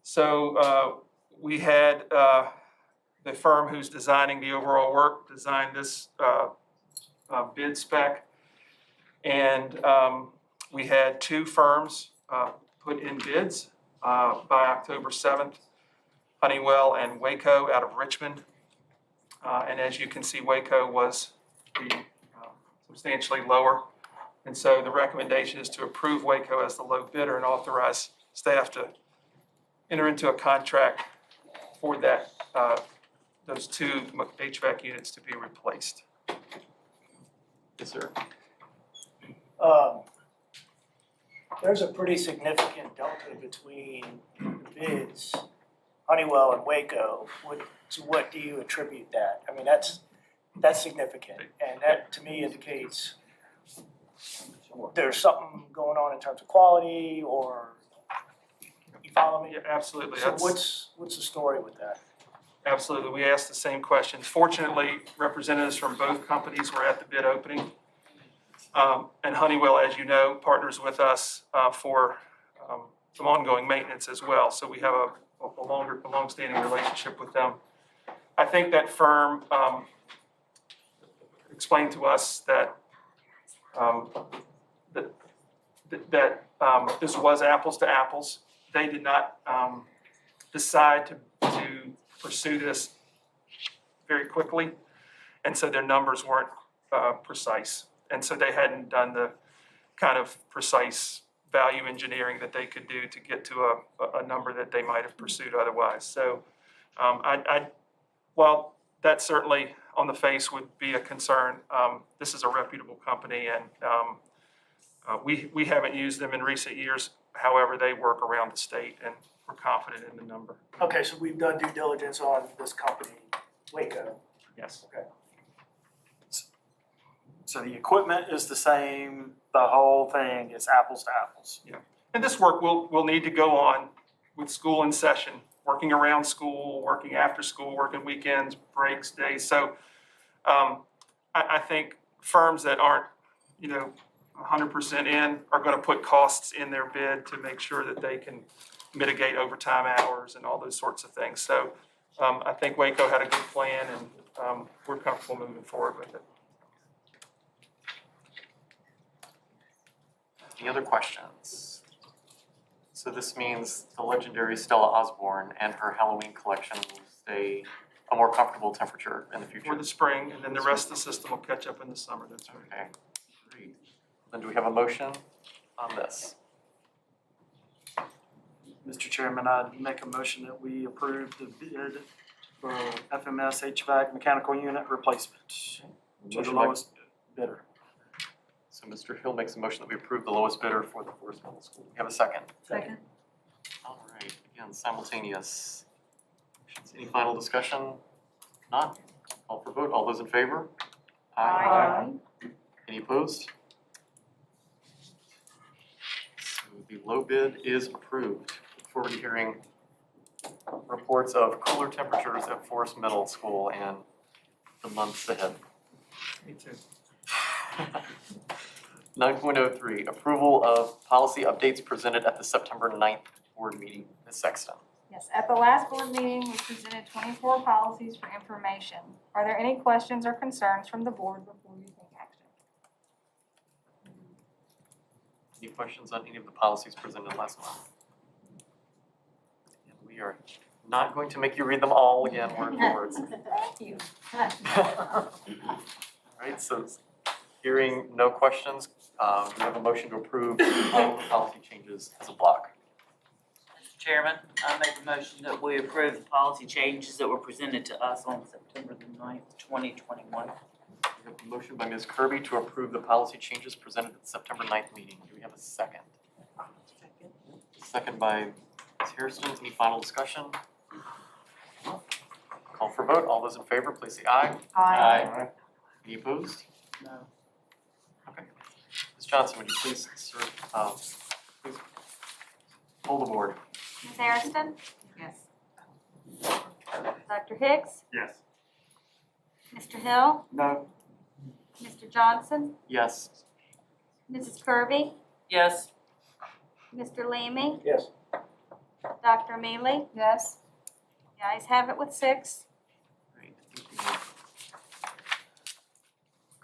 Speaker 20: So we had the firm who's designing the overall work design this bid spec, and we had 2 firms put in bids by October 7th, Honeywell and Waco out of Richmond. And as you can see, Waco was substantially lower. And so the recommendation is to approve Waco as the low bidder and authorize staff to enter into a contract for that, those 2 HVAC units to be replaced.
Speaker 4: Yes, sir.
Speaker 7: There's a pretty significant delta between the bids, Honeywell and Waco. To what do you attribute that? I mean, that's significant, and that to me indicates there's something going on in terms of quality, or you follow me?
Speaker 20: Yeah, absolutely.
Speaker 7: So what's the story with that?
Speaker 20: Absolutely. We asked the same questions. Fortunately, representatives from both companies were at the bid opening. And Honeywell, as you know, partners with us for some ongoing maintenance as well. So we have a long-standing relationship with them. I think that firm explained to us that this was apples to apples. They did not decide to pursue this very quickly, and so their numbers weren't precise. And so they hadn't done the kind of precise value engineering that they could do to get to a number that they might have pursued otherwise. So while that certainly on the face would be a concern, this is a reputable company, and we haven't used them in recent years. However, they work around the state, and we're confident in the number.
Speaker 7: Okay, so we've done due diligence on this company, Waco.
Speaker 20: Yes.
Speaker 7: Okay.
Speaker 17: So the equipment is the same, the whole thing is apples to apples.
Speaker 20: Yeah. And this work will need to go on with school in session, working around school, working after school, working weekends, breaks, days. So I think firms that aren't, 100% in are going to put costs in their bid to make sure that they can mitigate overtime hours and all those sorts of things. So I think Waco had a good plan, and we're comfortable moving forward with it.
Speaker 4: Any other questions? So this means the legendary Stella Osborne and her Halloween collection will stay a more comfortable temperature in the future.
Speaker 20: For the spring, and then the rest of the system will catch up in the summer, that's right.
Speaker 4: Okay, great. Then do we have a motion on this?
Speaker 17: Mr. Chairman, I'd make a motion that we approve the bid for FMS HVAC mechanical unit replacement to the
Speaker 4: Motion by-
Speaker 17: lowest bidder.
Speaker 4: So Mr. Hill makes a motion that we approve the lowest bidder for the Forest Middle School. We have a second.
Speaker 5: Second.
Speaker 4: All right, again, simultaneous. Any final discussion? Not? Call for vote. All those in favor?
Speaker 5: Aye.
Speaker 4: Any opposed? So the low bid is approved. Look forward to hearing reports of cooler temperatures at Forest Middle School and the months ahead.
Speaker 20: Me too.
Speaker 4: 9.03, approval of policy updates presented at the September 9th board meeting. Ms. Sexton.
Speaker 6: Yes, at the last board meeting, we presented 24 policies for information. Are there any questions or concerns from the board before you take action?
Speaker 4: Any questions on any of the policies presented last month? And we are not going to make you read them all again, word for word.
Speaker 6: Thank you.
Speaker 4: All right, so hearing no questions, we have a motion to approve all of the policy changes as a block.
Speaker 5: Mr. Chairman, I make a motion that we approve the policy changes that were presented to us on September the 9th, 2021.
Speaker 4: We have a motion by Ms. Kirby to approve the policy changes presented at the September 9th meeting. Do we have a second? Second by Ms. Hairston. Any final discussion? Call for vote. All those in favor, please say aye.
Speaker 15: Aye.
Speaker 4: Any opposed?
Speaker 5: No.
Speaker 4: Okay. Ms. Johnson, would you please please hold the board?
Speaker 8: Ms. Ariston?
Speaker 5: Yes.
Speaker 8: Dr. Hicks?
Speaker 2: Yes.
Speaker 8: Mr. Hill?
Speaker 17: No.
Speaker 8: Mr. Johnson?
Speaker 4: Yes.
Speaker 8: Mrs. Kirby?
Speaker 5: Yes.
Speaker 8: Mr. Leamy?
Speaker 7: Yes.
Speaker 8: Dr. Mealy?
Speaker 15: Yes.
Speaker 8: The ayes have it with 6.
Speaker 4: Great, thank you.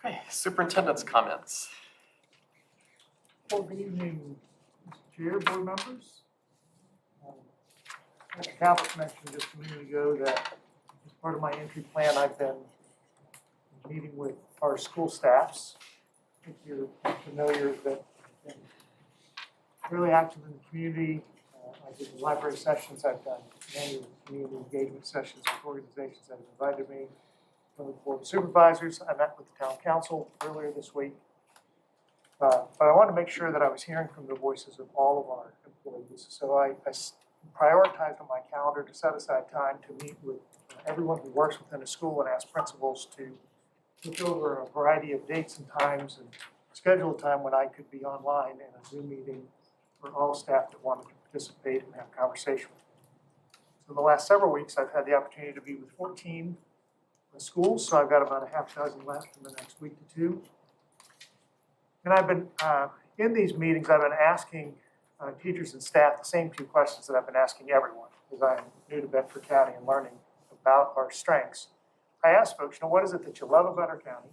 Speaker 4: Okay, superintendent's comments.
Speaker 12: Well, good evening, Mr. Chair, board members. Dr. Talbot mentioned just a minute ago that as part of my entry plan, I've been meeting with our school staffs. I think you're familiar that I've been really active in the community. I did library sessions, I've done many community engagement sessions with organizations that have invited me. From the board of supervisors, I met with the town council earlier this week. But I wanted to make sure that I was hearing from the voices of all of our employees. So I prioritized on my calendar to set aside time to meet with everyone who works within a school and ask principals to look over a variety of dates and times and schedule a time when I could be online in a Zoom meeting for all staff that wanted to participate and have a conversation with me. So the last several weeks, I've had the opportunity to be with 14 schools, so I've got about a half dozen left in the next week to 2. And I've been, in these meetings, I've been asking teachers and staff the same 2 questions that I've been asking everyone, because I'm new to Bedford County and learning about our strengths. I asked folks, what is it that you love about our county?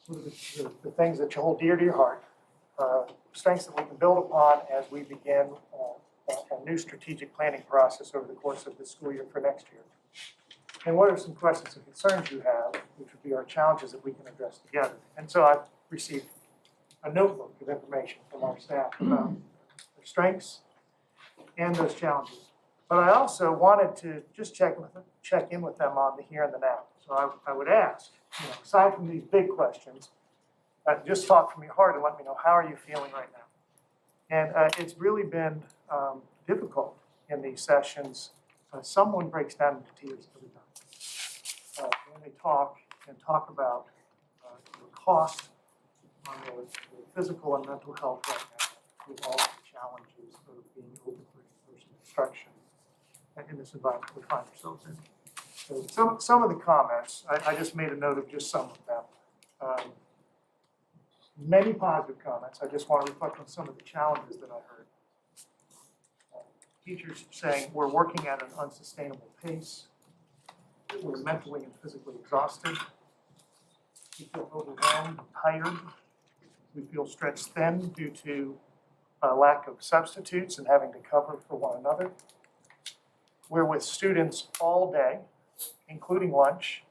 Speaker 12: What are the things that you hold dear to your heart? Strengths that we can build upon as we begin a new strategic planning process over the course of this school year for next year. And what are some questions and concerns you have, which would be our challenges that we can address together? And so I've received a notebook of information from our staff about their strengths and those challenges. But I also wanted to just check in with them on the here and the now. So I would ask, aside from these big questions, just talk from your heart and let me know, how are you feeling right now? And it's really been difficult in these sessions. Someone breaks down into tears every time. When they talk about the cost on their physical and mental health right now, with all the challenges of being open for in-person instruction in this environment we find ourselves in. So some of the comments, I just made a note of just some of them. Many positive comments. I just want to reflect on some of the challenges that I heard. Teachers saying we're working at an unsustainable pace. We're mentally and physically exhausted. We feel overwhelmed and tired. we feel stretched thin due to a lack of substitutes and having to cover for one another. We're with students all day, including lunch.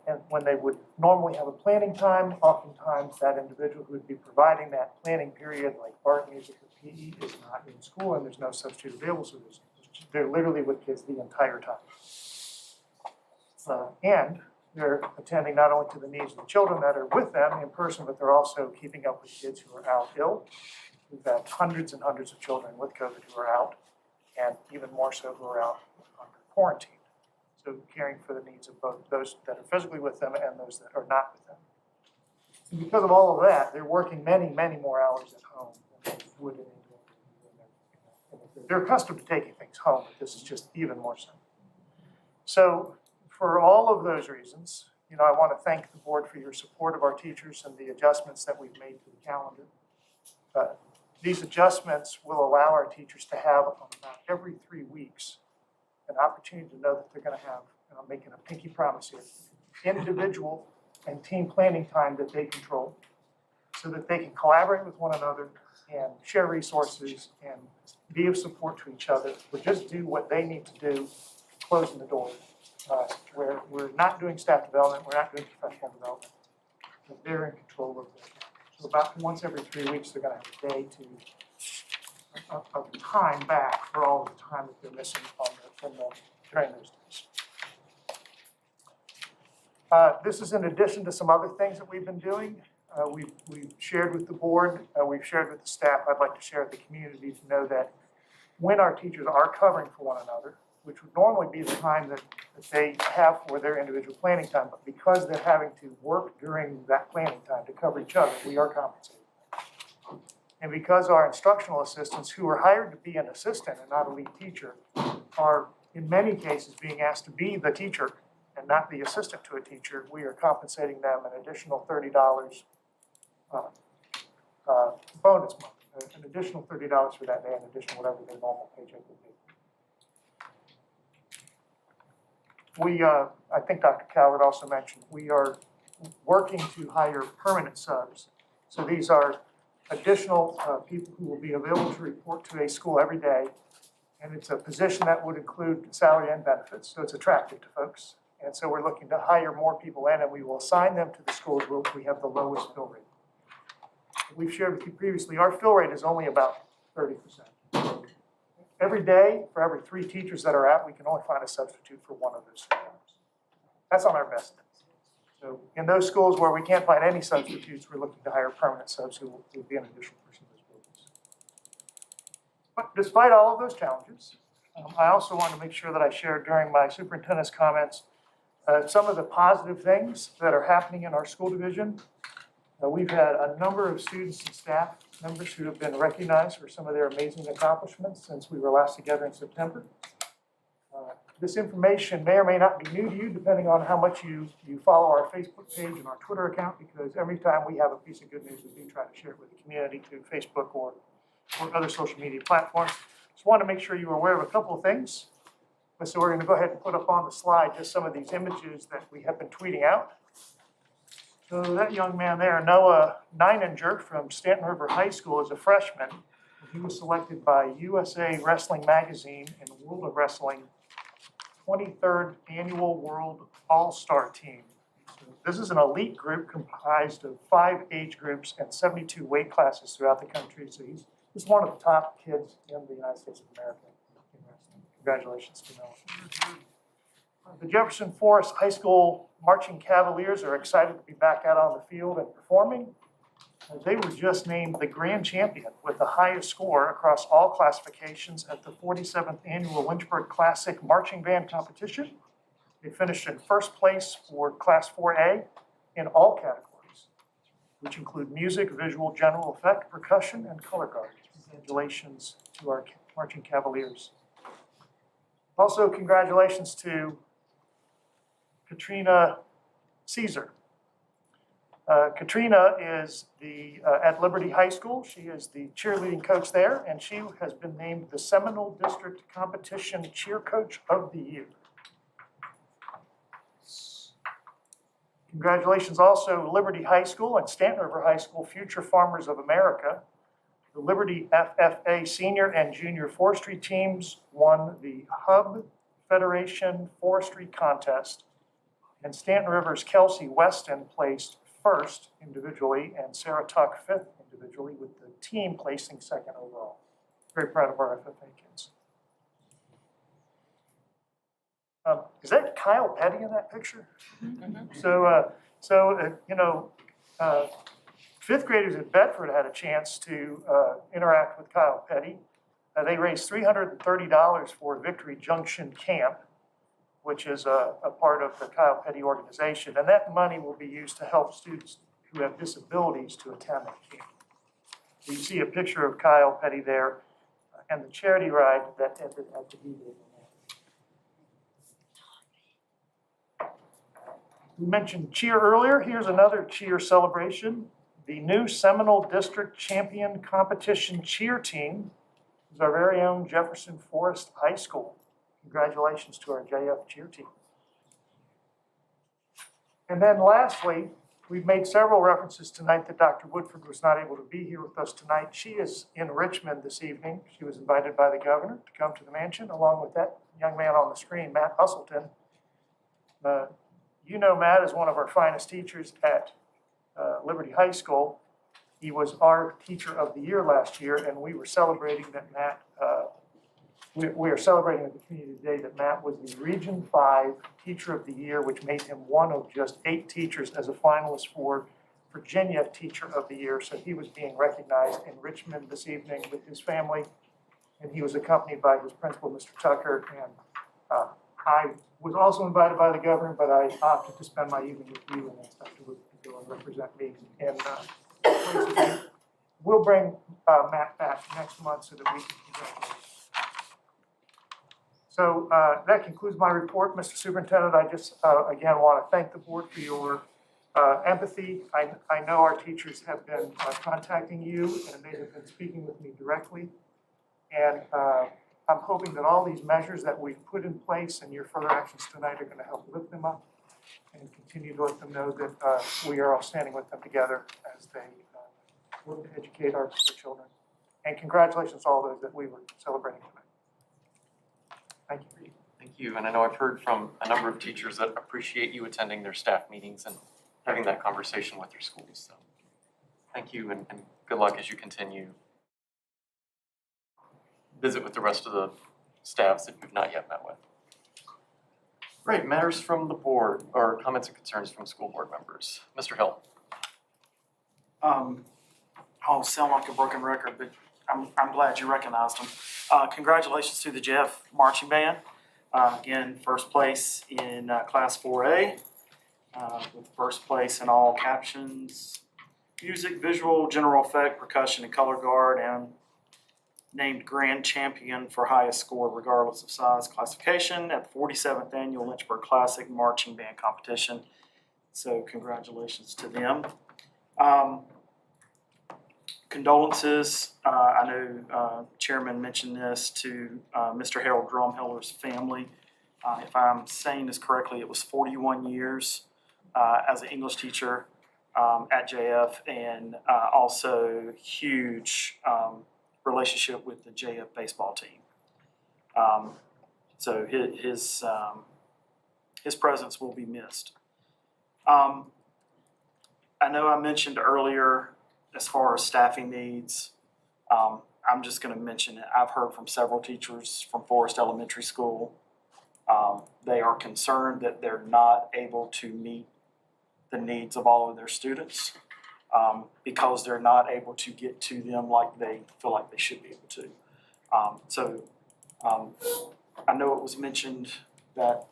Speaker 12: And when they would normally have a planning time, oftentimes that individual who would be providing that planning period, like art, music, or PE, is not in school and there's no substitute available, so they're literally with kids the entire time. And they're attending not only to the needs of the children that are with them in person, but they're also keeping up with kids who are out ill. We've had hundreds and hundreds of children with COVID who are out, and even more so who are out under quarantine. So caring for the needs of both those that are physically with them and those that are not with them. And because of all of that, they're working many, many more hours at home than they would in England. They're accustomed to taking things home, but this is just even more so. So for all of those reasons, I want to thank the board for your support of our teachers and the adjustments that we've made to the calendar. These adjustments will allow our teachers to have about every 3 weeks an opportunity to know that they're going to have, and I'm making a pinky promise here, individual and team planning time that they control so that they can collaborate with one another and share resources and be of support to each other, or just do what they need to do, closing the door. Where we're not doing staff development, we're not doing professional development, but they're in control of it. So about once every 3 weeks, they're going to have a day of time back for all of the time that they're missing during those days. This is in addition to some other things that we've been doing. We've shared with the board, we've shared with the staff. I'd like to share with the community to know that when our teachers are covering for one another, which would normally be the time that they have for their individual planning time, but because they're having to work during that planning time to cover each other, we are compensated. And because our instructional assistants, who are hired to be an assistant and not a lead teacher, are in many cases being asked to be the teacher and not the assistant to a teacher, we are compensating them an additional $30 bonus month, an additional $30 for that day, an additional whatever their normal paycheck would be. I think Dr. Coward also mentioned, we are working to hire permanent subs. So these are additional people who will be available to report to a school every day. And it's a position that would include salary and benefits, so it's attractive to folks. And so we're looking to hire more people in, and we will assign them to the schools where we have the lowest fill rate. We've shared with you previously, our fill rate is only about 30%. Every day, for every 3 teachers that are out, we can only find a substitute for one of those schools. That's on our best days. So in those schools where we can't find any substitutes, we're looking to hire permanent subs who will be an additional person in those buildings. But despite all of those challenges, I also want to make sure that I share during my superintendent's comments some of the positive things that are happening in our school division. We've had a number of students and staff members who have been recognized for some of their amazing accomplishments since we were last together in September. This information may or may not be new to you, depending on how much you follow our Facebook page and our Twitter account, because every time we have a piece of good news, we do try to share it with the community through Facebook or other social media platforms. Just want to make sure you are aware of a couple of things. So we're going to go ahead and put up on the slide just some of these images that we have been tweeting out. So that young man there, Noah Neininger from Stanton River High School, is a freshman. He was selected by USA Wrestling Magazine and World of Wrestling 23rd Annual World All-Star Team. So this is an elite group comprised of 5 age groups and 72 weight classes throughout the country. So he's one of the top kids in the United States of America in wrestling. Congratulations to Noah. The Jefferson Forest High School Marching Cavaliers are excited to be back out on the field and performing. They were just named the grand champion with the highest score across all classifications at the 47th Annual Lynchburg Classic Marching Band Competition. They finished in first place for Class 4A in all categories, which include music, visual, general effect, percussion, and color guard. Congratulations to our Marching Cavaliers. Also, congratulations to Katrina Caesar. Katrina is at Liberty High School. She is the cheerleading coach there, and she has been named the Seminole District Competition Cheer Coach of the Year. Congratulations also to Liberty High School and Stanton River High School, Future Farmers of America. The Liberty FFA senior and junior forestry teams won the Hub Federation Forestry Contest, and Stanton River's Kelsey Weston placed first individually and Sarah Tuck fifth individually, with the team placing second overall. Very proud of our FFA kids. Is that Kyle Petty in that picture? Fifth graders at Bedford had a chance to interact with Kyle Petty. They raised $330 for Victory Junction Camp, which is a part of the Kyle Petty organization, and that money will be used to help students who have disabilities to attend that camp. So you see a picture of Kyle Petty there, and the charity ride that ended at the D-Day. We mentioned cheer earlier. Here's another cheer celebration. The new Seminole District Champion Competition cheer team is our very own Jefferson Forest High School. Congratulations to our JF cheer team. And then lastly, we've made several references tonight that Dr. Woodford was not able to be here with us tonight. She is in Richmond this evening. She was invited by the governor to come to the mansion, along with that young man on the screen, Matt Hustleton. You know Matt is one of our finest teachers at Liberty High School. He was our Teacher of the Year last year, and we were celebrating that Matt, we are celebrating at the community today that Matt was the Region 5 Teacher of the Year, which made him one of just 8 teachers as a finalist for Virginia Teacher of the Year. So he was being recognized in Richmond this evening with his family, and he was accompanied by his principal, Mr. Tucker, and I was also invited by the governor, but I opted to spend my evening with you and asked Dr. Wood to go and represent me. And we'll bring Matt back next month so that we can congratulate him. So that concludes my report, Mr. Superintendent. I just, again, want to thank the board for your empathy. I know our teachers have been contacting you, and they have been speaking with me directly. And I'm hoping that all these measures that we've put in place and your further actions tonight are going to help lift them up and continue to let them know that we are all standing with them together as they work to educate our children. And congratulations to all those that we were celebrating tonight. Thank you.
Speaker 4: Thank you, and I know I've heard from a number of teachers that appreciate you attending their staff meetings and having that conversation with their schools. So thank you, and good luck as you continue visit with the rest of the staffs that you've not yet met with. Great, matters from the board, or comments and concerns from school board members. Mr. Hill.
Speaker 17: I'll sound like a broken record, but I'm glad you recognized them. Congratulations to the Jeff Marching Band. Again, first place in Class 4A, with first place in all captions, music, visual, general effect, percussion, and color guard, and named grand champion for highest score regardless of size classification at the 47th Annual Lynchburg Classic Marching Band Competition. So congratulations to them. Condolences, I know Chairman mentioned this, to Mr. Harold Drumheller's family. If I'm saying this correctly, it was 41 years as an English teacher at JF, and also huge relationship with the JF baseball team. So his presence will be missed. I know I mentioned earlier, as far as staffing needs, I'm just going to mention it. I've heard from several teachers from Forest Elementary School. They are concerned that they're not able to meet the needs of all of their students because they're not able to get to them like they feel like they should be able to. I know it was mentioned that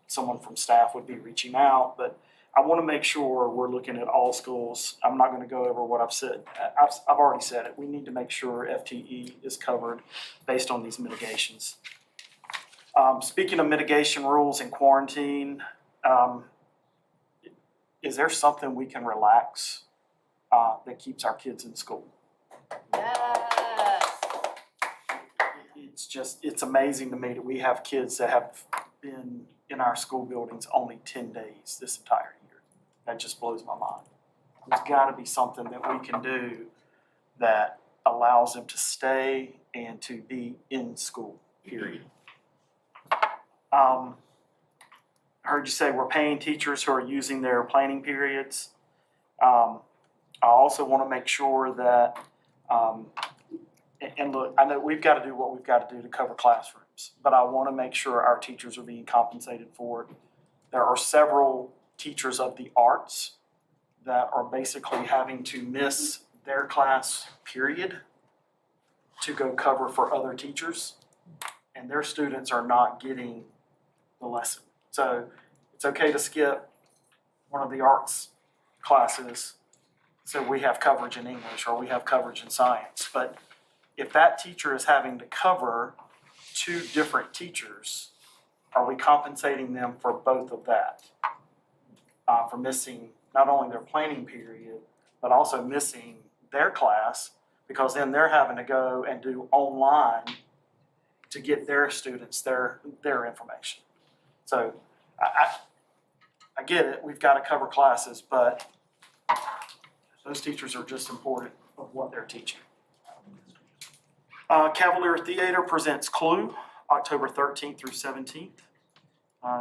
Speaker 17: someone from staff would be reaching out, but I want to make sure we're looking at all schools. I'm not going to go over what I've said. I've already said it. We need to make sure FTE is covered based on these mitigations. Speaking of mitigation rules and quarantine, is there something we can relax that keeps our kids in school?
Speaker 18: Yes.
Speaker 17: It's amazing to me that we have kids that have been in our school buildings only 10 days this entire year. That just blows my mind. There's gotta be something that we can do that allows them to stay and to be in school, period. I heard you say we're paying teachers who are using their planning periods. I also want to make sure that, and look, I know we've got to do what we've got to do to cover classrooms, but I want to make sure our teachers are being compensated for it. There are several teachers of the arts that are basically having to miss their class period to go cover for other teachers, and their students are not getting the lesson. So it's okay to skip one of the arts classes so we have coverage in English or we have coverage in science. But if that teacher is having to cover two different teachers, are we compensating them for both of that? For missing not only their planning period, but also missing their class, because then they're having to go and do online to get their students their information. So I get it, we've got to cover classes, but those teachers are just important of what they're teaching. Cavalier Theater presents Clue, October 13th through 17th.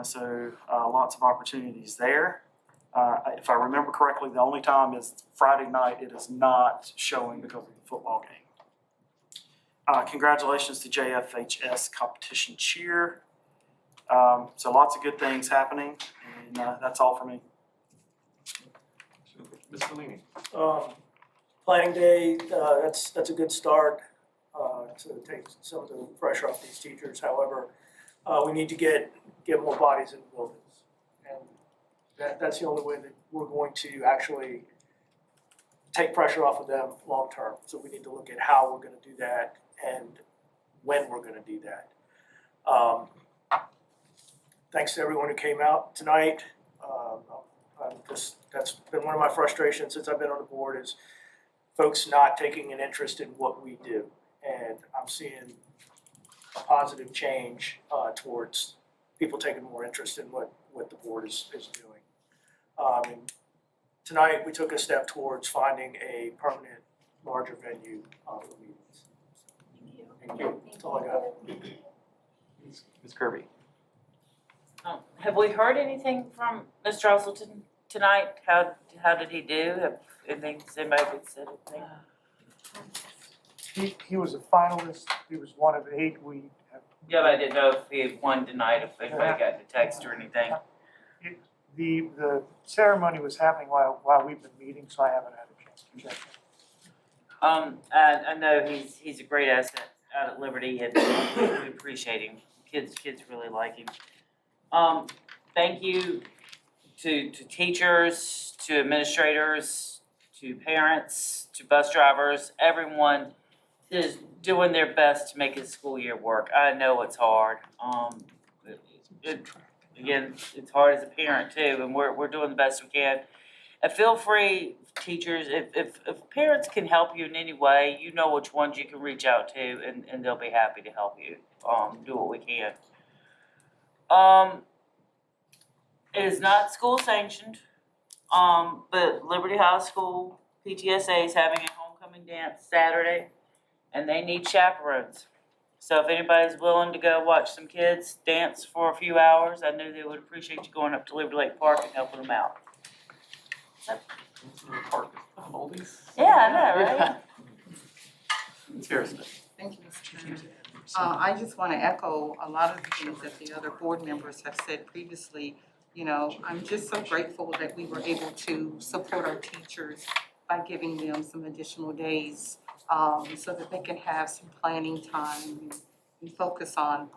Speaker 17: So lots of opportunities there. If I remember correctly, the only time is Friday night. It is not showing because of the football game. Congratulations to JFHS Competition Cheer. So lots of good things happening, and that's all for me.
Speaker 4: Ms. Delaney.
Speaker 7: Planning day, that's a good start to take some of the pressure off these teachers. However, we need to get more bodies in the buildings. And that's the only way that we're going to actually take pressure off of them long term. So we need to look at how we're going to do that and when we're going to do that. Thanks to everyone who came out tonight. That's been one of my frustrations since I've been on the board, is folks not taking an interest in what we do. And I'm seeing a positive change towards people taking more interest in what the board is doing. And tonight, we took a step towards finding a permanent, larger venue for meetings. Thank you. That's all I got.
Speaker 4: Ms. Kirby.
Speaker 5: Have we heard anything from Mr. Russellton tonight? How did he do? Has anybody said anything?
Speaker 12: He was a finalist, he was one of 8, we have.
Speaker 5: Yeah, but I didn't know if he had won tonight, if anybody got the text or anything.
Speaker 12: The ceremony was happening while we've been meeting, so I haven't had a chance to check.
Speaker 5: I know he's a great asset out at Liberty, and we appreciate him. Kids really like him. Thank you to teachers, to administrators, to parents, to bus drivers, everyone is doing their best to make his school year work. I know it's hard. Again, it's hard as a parent too, and we're doing the best we can. And feel free, teachers, if parents can help you in any way, you know which ones you can reach out to, and they'll be happy to help you do what we can. It is not school sanctioned, but Liberty High School PTSA is having a homecoming dance Saturday, and they need chaperones. So if anybody's willing to go watch some kids dance for a few hours, I know they would appreciate you going up to Liberty Lake Park and helping them out. Yeah, I know, right?
Speaker 4: Ms. Harrison.
Speaker 1: Thank you, Mr. Chairman. I just want to echo a lot of the things that the other board members have said previously. You know, I'm just so grateful that we were able to support our teachers by giving them some additional days so that they can have some planning time and focus on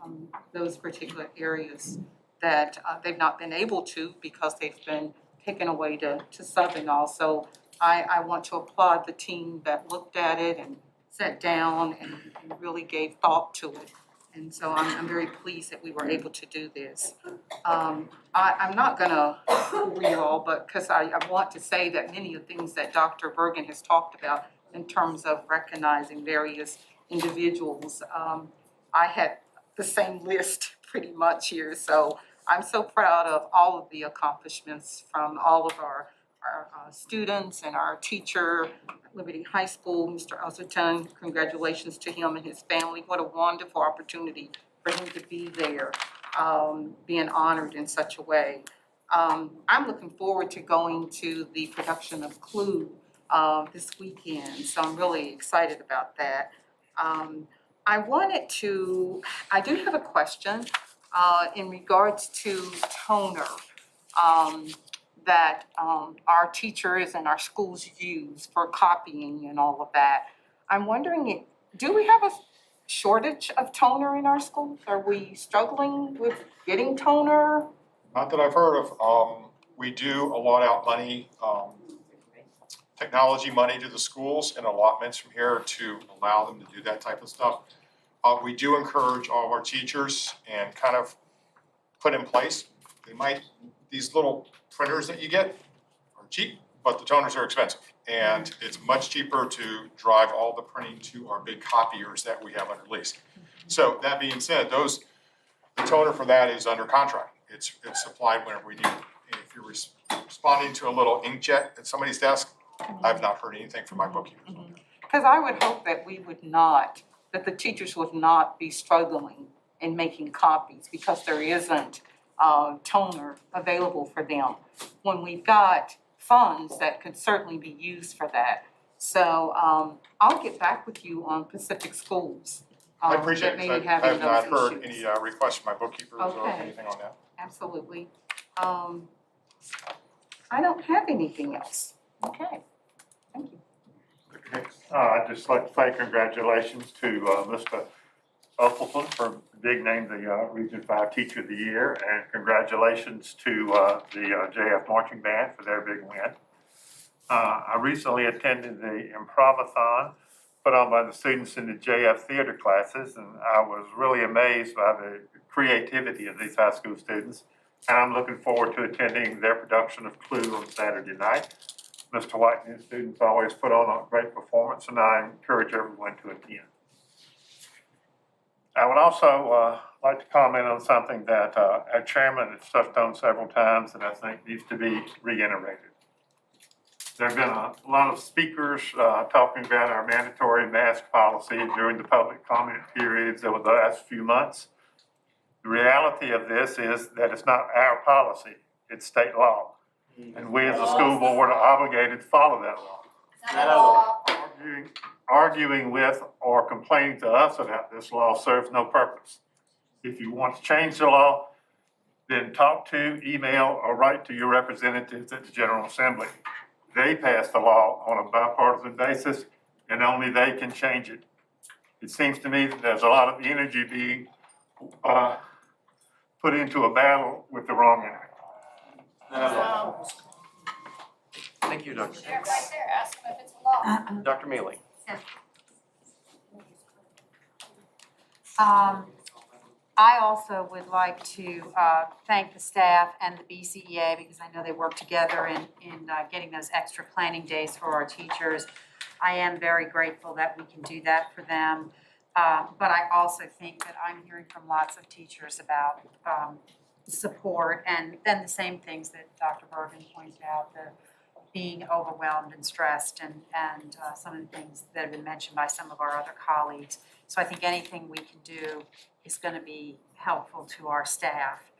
Speaker 1: those particular areas that they've not been able to because they've been taken away to subbing also. I want to applaud the team that looked at it and sat down and really gave thought to it. And so I'm very pleased that we were able to do this. I'm not gonna bore you all, but because I want to say that many of the things that Dr. Bergen has talked about in terms of recognizing various individuals, I had the same list pretty much here. So I'm so proud of all of the accomplishments from all of our students and our teacher at Liberty High School, Mr. Usleton. Congratulations to him and his family. What a wonderful opportunity for him to be there, being honored in such a way. I'm looking forward to going to the production of Clue this weekend, so I'm really excited about that. I do have a question in regards to toner that our teachers and our schools use for copying and all of that. I'm wondering, do we have a shortage of toner in our schools? Are we struggling with getting toner?
Speaker 16: Not that I've heard of. We do allot out money, technology money to the schools and allotments from here to allow them to do that type of stuff. We do encourage all of our teachers and kind of put in place, these little printers that you get are cheap, but the toners are expensive. And it's much cheaper to drive all the printing to our big copiers that we have under lease. So that being said, the toner for that is under contract. It's supplied whenever we need it. And if you're responding to a little inkjet at somebody's desk, I've not heard anything from my bookkeepers.
Speaker 1: Because I would hope that that the teachers would not be struggling in making copies because there isn't toner available for them when we've got funds that could certainly be used for that. So I'll get back with you on Pacific Schools.
Speaker 16: I appreciate it. I have not heard any requests from my bookkeepers or
Speaker 1: Okay.
Speaker 16: anything on that.
Speaker 1: Absolutely. I don't have anything else. Okay, thank you.
Speaker 2: I'd just like to say congratulations to Mr. Usleton for being named the Region 5 Teacher of the Year, and congratulations to the JF Marching Band for their big win. I recently attended the Improvathon put on by the students in the JF theater classes, and I was really amazed by the creativity of these high school students. And I'm looking forward to attending their production of Clue on Saturday night. Mr. White and his students always put on a great performance, and I encourage everyone to attend. I would also like to comment on something that our chairman has touched on several times that I think needs to be reiterated. There have been a lot of speakers talking about our mandatory mask policy during the public comment periods over the last few months. The reality of this is that it's not our policy, it's state law. And we as a school board are obligated to follow that law. Arguing with or complaining to us about this law serves no purpose. If you want to change the law, then talk to, email, or write to your representatives at the General Assembly. They pass the law on a bipartisan basis, and only they can change it. It seems to me that there's a lot of energy being put into a battle with the wrong enemy.
Speaker 4: Thank you, Dr.
Speaker 19: Right there, ask them if it's a law.
Speaker 4: Dr. Mealy.
Speaker 15: I also would like to thank the staff and the BCEA because I know they work together in getting those extra planning days for our teachers. I am very grateful that we can do that for them. But I also think that I'm hearing from lots of teachers about support and then the same things that Dr. Bergen pointed out, the being overwhelmed and stressed and some of the things that have been mentioned by some of our other colleagues. So I think anything we can do is going to be helpful to our staff.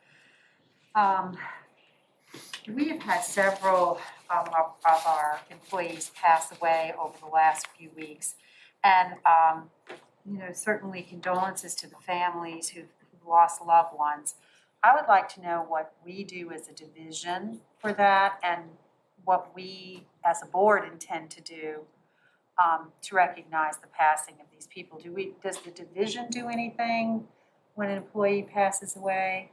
Speaker 15: We have had several of our employees pass away over the last few weeks. And, certainly condolences to the families who've lost loved ones. I would like to know what we do as a division for that and what we as a board intend to do to recognize the passing of these people. Does the division do anything when an employee passes away?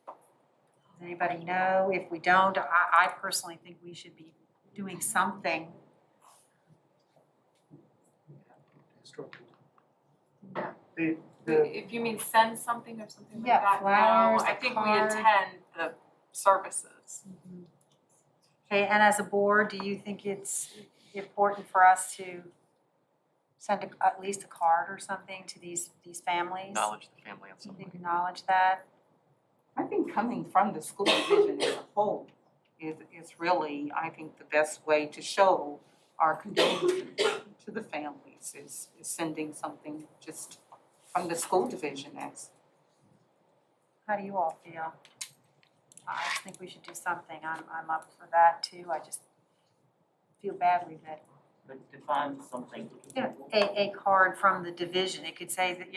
Speaker 15: Does anybody know? If we don't, I personally think we should be doing something.
Speaker 18: If you mean send something or something like
Speaker 15: Yeah,
Speaker 18: that,
Speaker 15: flowers,
Speaker 18: no, I
Speaker 15: a
Speaker 18: think we
Speaker 15: card.
Speaker 18: attend the services.
Speaker 15: Okay, and as a board, do you think it's important for us to send at least a card or something to these families?
Speaker 4: Acknowledge the family of something.
Speaker 15: Acknowledge that?
Speaker 1: I think coming from the school division as a whole, is really, I think, the best way to show our condolences to the families is sending something just from the school division as.
Speaker 15: How do you all feel? I just think we should do something. I'm up for that too. I just feel badly that
Speaker 5: Define something.
Speaker 15: a card from the division, it could say that,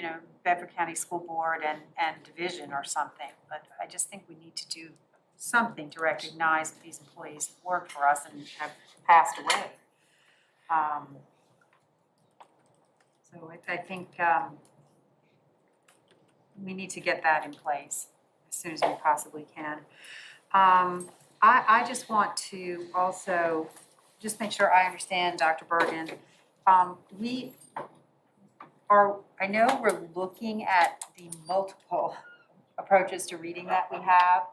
Speaker 15: Bedford County School Board and division or something. But I just think we need to do something to recognize that these employees have worked for us and have passed away. So I think we need to get that in place as soon as we possibly can. I just want to also just make sure I understand, Dr. Bergen. We are, I know we're looking at the multiple approaches to reading that we have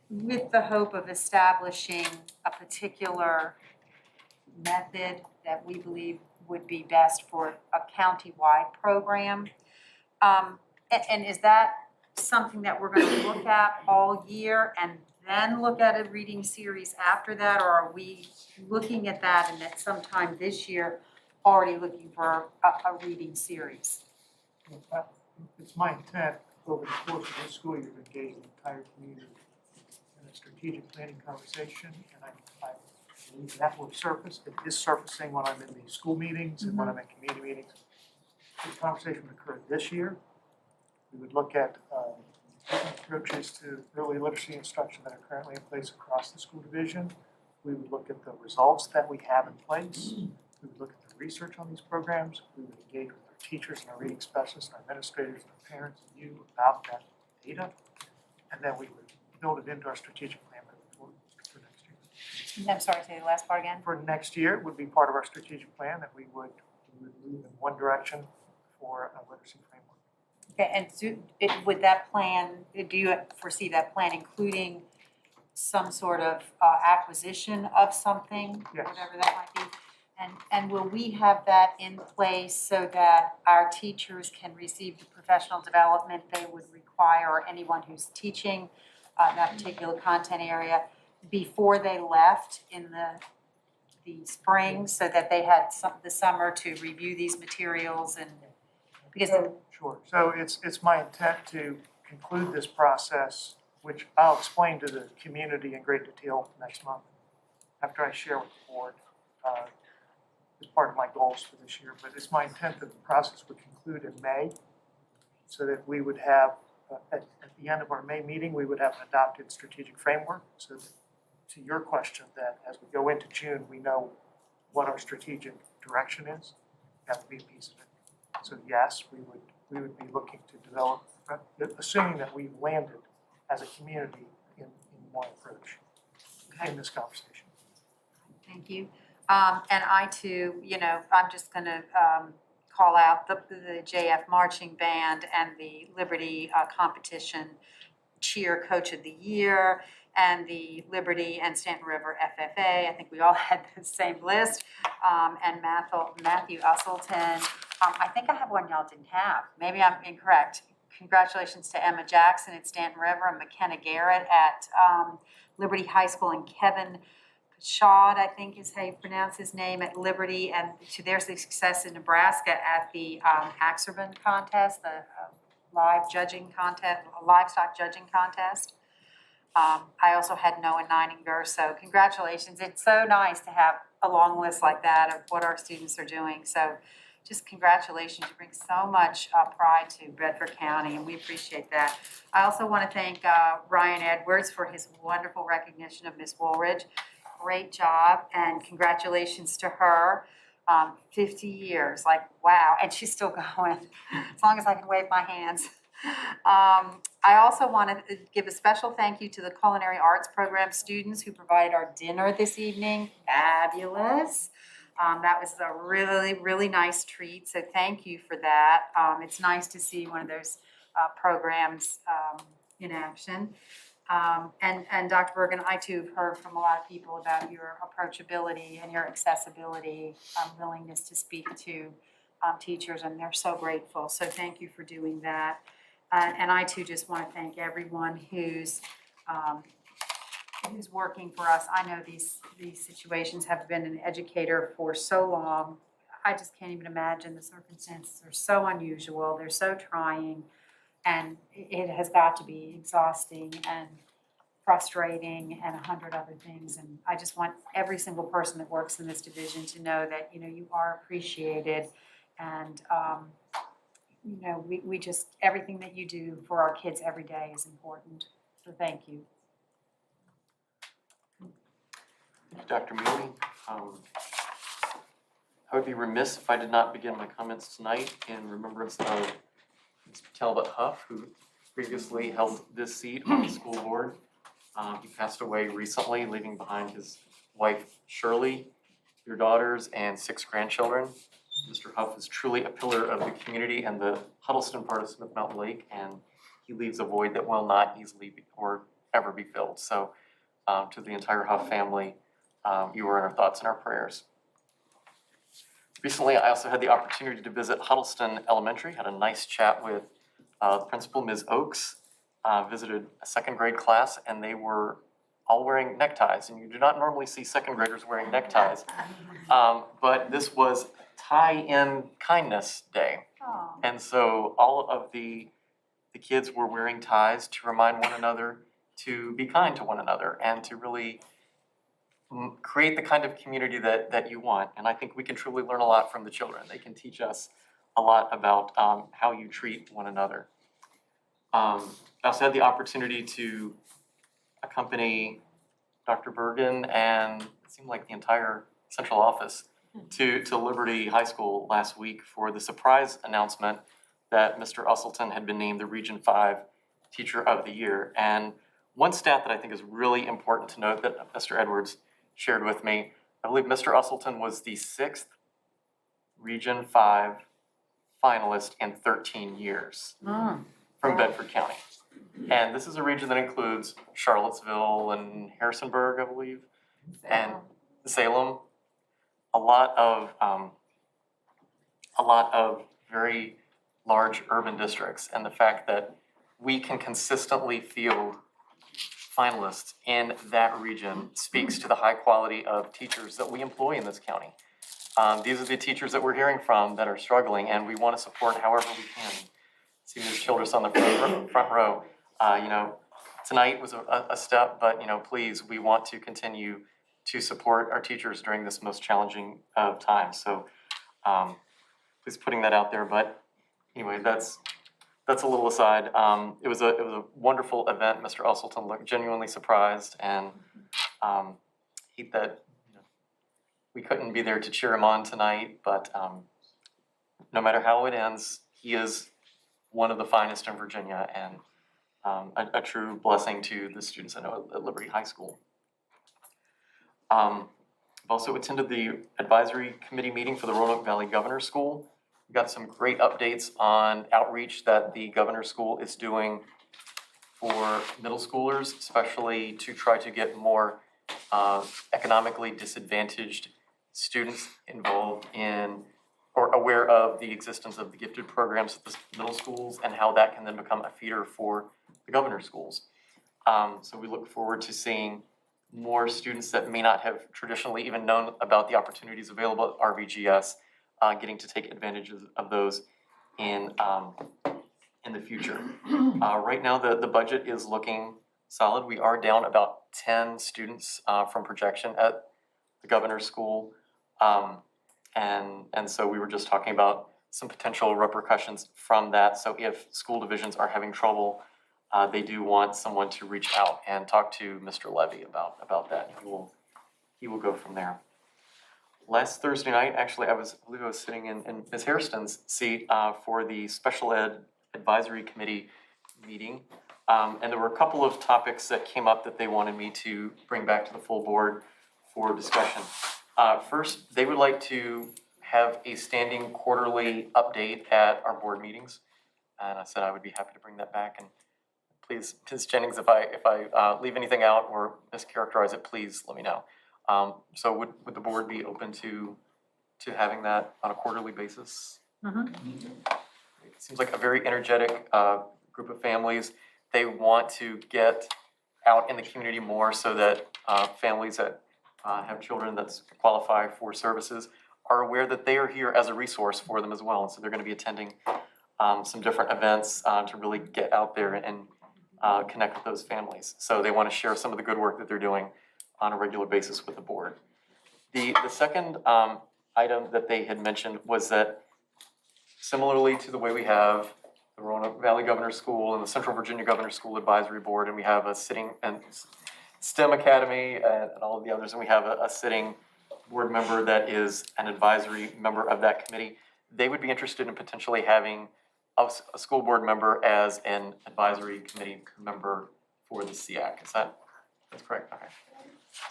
Speaker 15: with the hope of establishing a particular method that we believe would be best for a county-wide program. And is that something that we're going to look at all year and then look at a reading series after that? Or are we looking at that and at some time this year already looking for a reading series?
Speaker 12: It's my intent over the course of this school year to engage the entire community in a strategic planning conversation, and I believe that will surface. It is surfacing when I'm in the school meetings and when I'm in community meetings. This conversation would occur this year. We would look at approaches to early literacy instruction that are currently in place across the school division. We would look at the results that we have in place. We would look at the research on these programs. We would engage with our teachers and our reading specialists, our administrators, and our parents, and you about that data. And then we would build it into our strategic plan for next year.
Speaker 15: I'm sorry, say the last part again.
Speaker 12: For next year, it would be part of our strategic plan that we would move in one direction for a literacy framework.
Speaker 15: Okay, and would that plan, do you foresee that plan including some sort of acquisition of something?
Speaker 12: Yes.
Speaker 15: Whatever that might be? And will we have that in place so that our teachers can receive the professional development they would require, or anyone who's teaching that particular content area before they left in the spring, so that they had the summer to review these materials and, because
Speaker 12: Sure. So it's my intent to conclude this process, which I'll explain to the community in great detail next month after I share with the board as part of my goals for this year. But it's my intent that the process would conclude in May, so that we would have, at the end of our May meeting, we would have an adopted strategic framework. So that, to your question, that as we go into June, we know what our strategic direction is. That would be a piece of it. So yes, we would be looking to develop, assuming that we've landed as a community in one approach in this conversation.
Speaker 15: thank you. And I too, I'm just gonna call out the JF marching band and the Liberty competition cheer coach of the year and the Liberty and Stanton River FFA. I think we all had the same list. And Matthew Usselton. I think I have one y'all didn't have. Maybe I'm incorrect. Congratulations to Emma Jackson at Stanton River and McKenna Garrett at Liberty High School, and Kevin Pashad, I think is how you pronounce his name, at Liberty, and to their success in Nebraska at the Axerman contest, the livestock judging contest. I also had Noah Neininger, so congratulations. It's so nice to have a long list like that of what our students are doing. So just congratulations, you bring so much pride to Bedford County, and we appreciate that. I also want to thank Ryan Edwards for his wonderful recognition of Miss Woolridge. Great job, and congratulations to her. 50 years, like, wow, and she's still going, as long as I can wave my hands. I also want to give a special thank you to the Culinary Arts Program students who provided our dinner this evening. Fabulous. That was a really, really nice treat, so thank you for that. It's nice to see one of those programs in action. And Dr. Bergen, I too have heard from a lot of people about your approachability and your accessibility, willingness to speak to teachers, and they're so grateful. So thank you for doing that. And I too just want to thank everyone who's who's working for us, I know these situations, have been an educator for so long. I just can't even imagine the circumstances are so unusual, they're so trying, and it has got to be exhausting and frustrating and 100 other things. And I just want every single person that works in this division to know that, you know, you are appreciated, and, you know, we just, everything that you do for our kids every day is important. So thank you.
Speaker 4: Thank you, Dr. Mealy. I would be remiss if I did not begin my comments tonight in remembrance of Ms. Talbot Huff, who previously held this seat on the school board. He passed away recently, leaving behind his wife Shirley, 2 daughters, and 6 grandchildren. Mr. Huff is truly a pillar of the community and the Huddleston part of Smith Mountain Lake, and he leaves a void that will not easily be, or ever be filled. So to the entire Huff family, you are in our thoughts and our prayers. Recently, I also had the opportunity to visit Huddleston Elementary, had a nice chat with the principal, Ms. Oakes, visited a 2nd grade class, and they were all wearing neckties, and you do not normally see 2nd graders wearing neckties. But this was Tie-In Kindness Day. And so all of the kids were wearing ties to remind one another to be kind to one another and to really create the kind of community that you want. And I think we can truly learn a lot from the children. They can teach us a lot about how you treat one another. I also had the opportunity to accompany Dr. Bergen and it seemed like the entire central office to Liberty High School last week for the surprise announcement that Mr. Usselton had been named the Region 5 Teacher of the Year. And one stat that I think is really important to note that Mr. Edwards shared with me, I believe Mr. Usselton was the 6th Region 5 finalist in 13 years from Bedford County. And this is a region that includes Charlottesville and Harrisonburg, I believe, and Salem. A lot of very large urban districts, and the fact that we can consistently field finalists in that region speaks to the high quality of teachers that we employ in this county. These are the teachers that we're hearing from that are struggling, and we want to support however we can. See Ms. Childress on the front row. You know, tonight was a step, but you know, please, we want to continue to support our teachers during this most challenging of times. So, please putting that out there. But anyway, that's a little aside. It was a wonderful event. Mr. Usselton looked genuinely surprised, and that we couldn't be there to cheer him on tonight. But no matter how it ends, he is one of the finest in Virginia, and a true blessing to the students I know at Liberty High School. I've also attended the advisory committee meeting for the Roanoke Valley Governor's School. We got some great updates on outreach that the Governor's School is doing for middle schoolers, especially to try to get more economically disadvantaged students involved in or aware of the existence of the gifted programs at the middle schools and how that can then become a feeder for the Governor's schools. So we look forward to seeing more students that may not have traditionally even known about the opportunities available at RVGS, getting to take advantage of those in the future. Right now, the budget is looking solid. We are down about 10 students from projection at the Governor's School. And so we were just talking about some potential repercussions from that. So if school divisions are having trouble, they do want someone to reach out and talk to Mr. Levy about that. He will go from there. Last Thursday night, actually, I believe I was sitting in Ms. Hairston's seat for the Special Ed Advisory Committee meeting. And there were a couple of topics that came up that they wanted me to bring back to the full board for discussion. First, they would like to have a standing quarterly update at our board meetings. And I said I would be happy to bring that back. And please, Ms. Jennings, if I leave anything out or mischaracterize it, please let me know. So would the board be open to having that on a quarterly basis? It seems like a very energetic group of families. They want to get out in the community more so that families that have children that qualify for services are aware that they are here as a resource for them as well. And so they're going to be attending some different events to really get out there and connect with those families. So they want to share some of the good work that they're doing on a regular basis with the board. The second item that they had mentioned was that similarly to the way we have the Roanoke Valley Governor's School and the Central Virginia Governor's School Advisory Board, and we have a sitting and STEM Academy and all of the others, and we have a sitting board member that is an advisory member of that committee, they would be interested in potentially having a school board member as an advisory committee member for the SEAC. That's correct? Okay.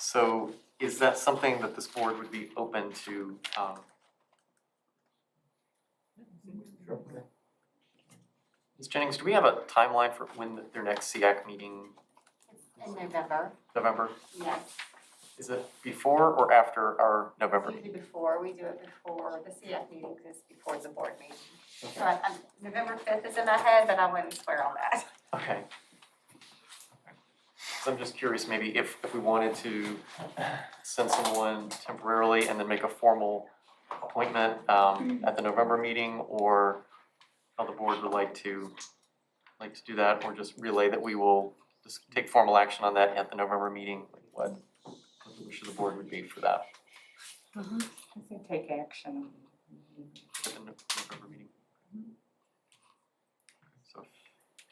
Speaker 4: So is that something that this board would be open to? Ms. Jennings, do we have a timeline for when their next SEAC meeting?
Speaker 11: In November.
Speaker 4: November?
Speaker 11: Yes.
Speaker 4: Is it before or after our November
Speaker 11: It's
Speaker 4: meeting?
Speaker 11: usually before, we do it before, the CF meeting is before the board meeting.
Speaker 4: Okay.
Speaker 11: So November 5th is in my head, but I wouldn't swear on that.
Speaker 4: Okay. So I'm just curious, maybe if we wanted to send someone temporarily and then make a formal appointment at the November meeting, or how the board would like to do that, or just relay that we will just take formal action on that at the November meeting, what the wish of the board would be for that
Speaker 1: I think take action.
Speaker 4: at the November meeting. So if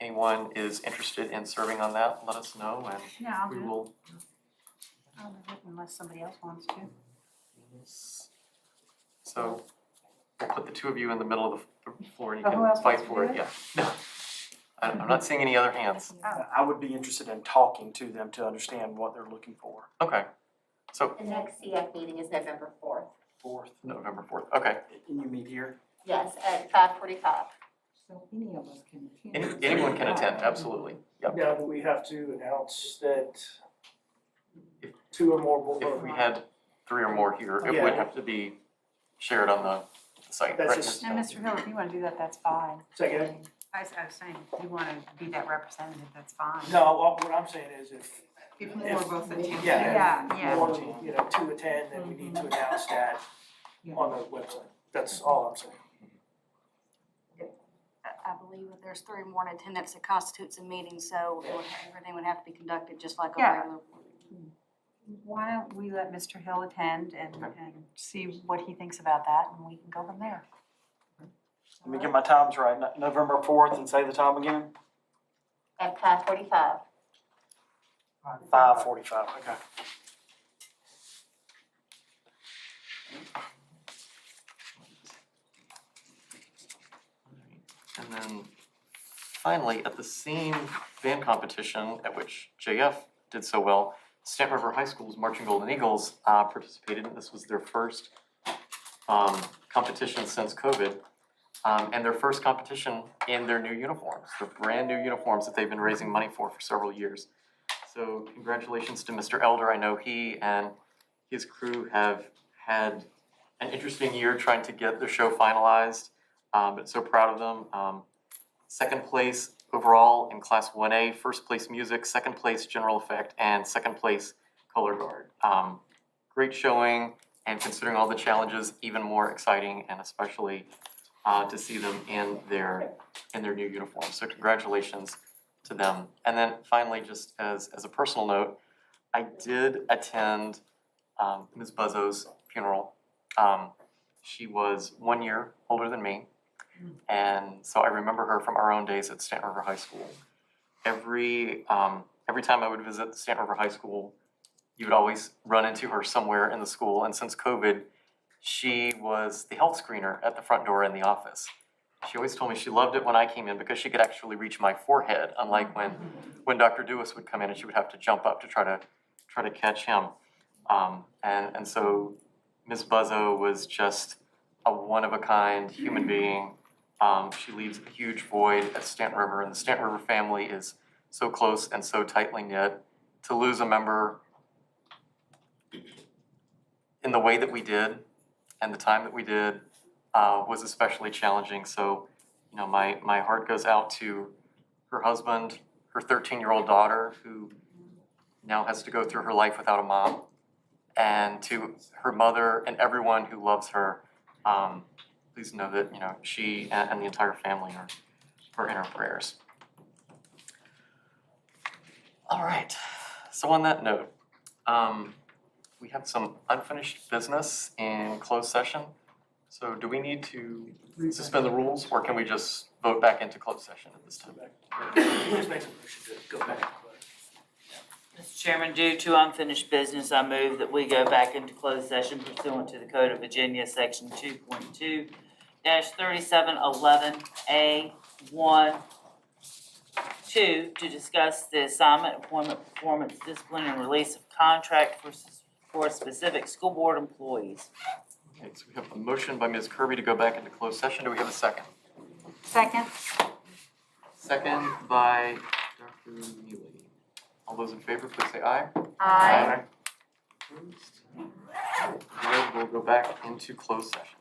Speaker 4: anyone is interested in serving on that, let us know, and
Speaker 15: Yeah, I'll
Speaker 4: we
Speaker 15: do it.
Speaker 4: will.
Speaker 15: I'll do it unless somebody else wants to.
Speaker 4: So we'll put the two of you in the middle of the floor and you
Speaker 15: Oh, who
Speaker 4: can
Speaker 15: else
Speaker 4: fight
Speaker 15: wants to
Speaker 4: for
Speaker 15: do
Speaker 4: it,
Speaker 15: it?
Speaker 4: yeah. No, I'm not seeing any other hands.
Speaker 17: I would be interested in talking to them to understand what they're looking for.
Speaker 4: Okay, so
Speaker 11: The next CF meeting is November 4th.
Speaker 4: November 4th, okay.
Speaker 17: Can you meet here?
Speaker 11: Yes, at 5:45.
Speaker 1: So any of us can attend.
Speaker 4: Anyone can attend, absolutely, yep.
Speaker 7: Now, do we have to announce that two or more?
Speaker 4: If we had 3 or more here, it would have to be shared on the site,
Speaker 7: That's
Speaker 4: right?
Speaker 7: just-
Speaker 15: Now, Mr. Hill, if you wanna do that, that's fine.
Speaker 7: Say again?
Speaker 15: I was saying, if you wanna be that representative, that's fine.
Speaker 7: No, what I'm saying is if.
Speaker 1: If more of us attend.
Speaker 15: Yeah.
Speaker 7: More, two attend, then we need to announce that on the website. That's all I'm saying.
Speaker 3: I believe if there's 3 or more in attendance, it constitutes a meeting, so everything would have to be conducted just like a
Speaker 15: Yeah.
Speaker 3: regular.
Speaker 15: Why don't we let Mr. Hill attend and see what he thinks about that, and we can go from there.
Speaker 17: Let me get my times right. November 4th, and say the time again?
Speaker 11: At 5:45.
Speaker 17: 5:45, okay.
Speaker 4: And then finally, at the same band competition at which JF did so well, Stanton River High School's Marching Golden Eagles participated. This was their first competition since COVID, and their first competition in their new uniforms, the brand new uniforms that they've been raising money for several years. So congratulations to Mr. Elder. I know he and his crew have had an interesting year trying to get their show finalized, but so proud of them. Second place overall in Class 1A, first place music, second place general effect, and second place color guard. Great showing, and considering all the challenges, even more exciting, and especially to see them in their new uniforms. So congratulations to them. And then finally, just as a personal note, I did attend Ms. Buzzo's funeral. She was 1 year older than me, and so I remember her from our own days at Stanton River High School. Every time I would visit Stanton River High School, you would always run into her somewhere in the school, and since COVID, she was the health screener at the front door in the office. She always told me she loved it when I came in because she could actually reach my forehead, unlike when Dr. Dewis would come in and she would have to jump up to try to catch him. And so Ms. Buzzo was just a one-of-a-kind human being. She leaves a huge void at Stanton River, and the Stanton River family is so close and so tightly knit. To lose a member in the way that we did and the time that we did was especially challenging. So, my heart goes out to her husband, her 13-year-old daughter, who now has to go through her life without a mom. And to her mother and everyone who loves her, please know that, she and the entire family are in our prayers. All right, so on that note, we have some unfinished business in closed session. So do we need to suspend the rules, or can we just vote back into closed session at this time?
Speaker 7: Just make some motion to go back.
Speaker 5: Mr. Chairman, due to unfinished business, I move that we go back into closed session pursuant to the Code of Virginia, Section 2.2-3711A1, 2, to discuss the assignment, appointment, performance, discipline, and release of contract for specific school board employees.
Speaker 4: Okay, so we have a motion by Ms. Kirby to go back into closed session. Do we have a second?
Speaker 15: Second.
Speaker 4: Second by Dr. Neely. All those in favor, please say aye.
Speaker 15: Aye.
Speaker 4: Opposed? Okay, we'll go back into closed session.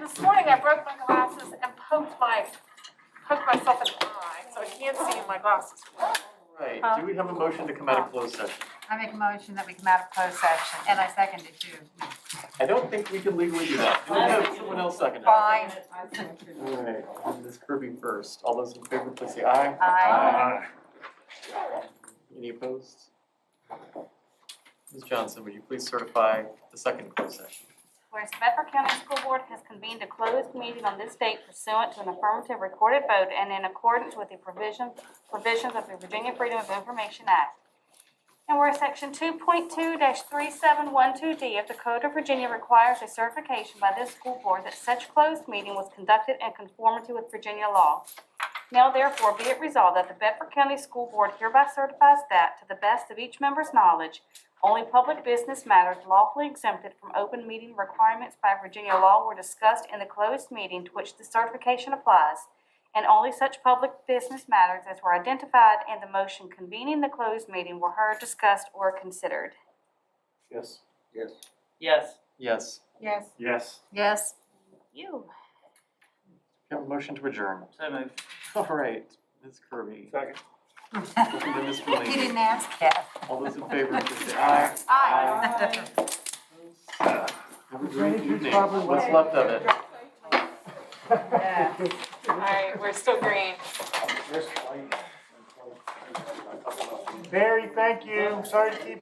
Speaker 18: This morning I broke my glasses and poked myself in the eye, so I can't see in my glasses.
Speaker 4: Right, do we have a motion to come out of closed session?
Speaker 15: I make a motion that we come out of closed session, and I second it too.
Speaker 4: I don't think we can legally do that. Do we have someone else second?
Speaker 15: Fine.
Speaker 4: All right, Ms. Kirby first. All those in favor, please say aye.
Speaker 15: Aye.
Speaker 4: Any opposed? Ms. Johnson, would you please certify the second closed session?
Speaker 3: Whereas the Bedford County School Board has convened a closed meeting on this date pursuant to an affirmative recorded vote and in accordance with the provisions of the Virginia Freedom of Information Act. And where Section 2.2-3712D of the Code of Virginia requires a certification by this school board that such closed meeting was conducted in conformity with Virginia law. Now therefore be it resolved that the Bedford County School Board hereby certifies that, to the best of each member's knowledge, only public business matters lawfully exempted from open meeting requirements by Virginia law were discussed in the closed meeting to which the certification applies, and only such public business matters as were identified in the motion convening the closed meeting were heard, discussed, or considered.
Speaker 7: Yes.
Speaker 20: Yes.
Speaker 4: Yes.
Speaker 6: Yes.
Speaker 2: Yes.
Speaker 15: Yes.
Speaker 3: You.
Speaker 4: We have a motion to adjourn.
Speaker 20: So moved.
Speaker 4: All right, Ms. Kirby.
Speaker 20: Second.
Speaker 4: Second by Mr.
Speaker 15: You
Speaker 4: Levy.
Speaker 15: didn't ask yet.
Speaker 4: All those in favor, please say aye.
Speaker 15: Aye.
Speaker 4: Have a great evening. What's left of it?
Speaker 15: Yeah.
Speaker 18: All right, we're still green.
Speaker 12: Barry, thank you. Sorry to keep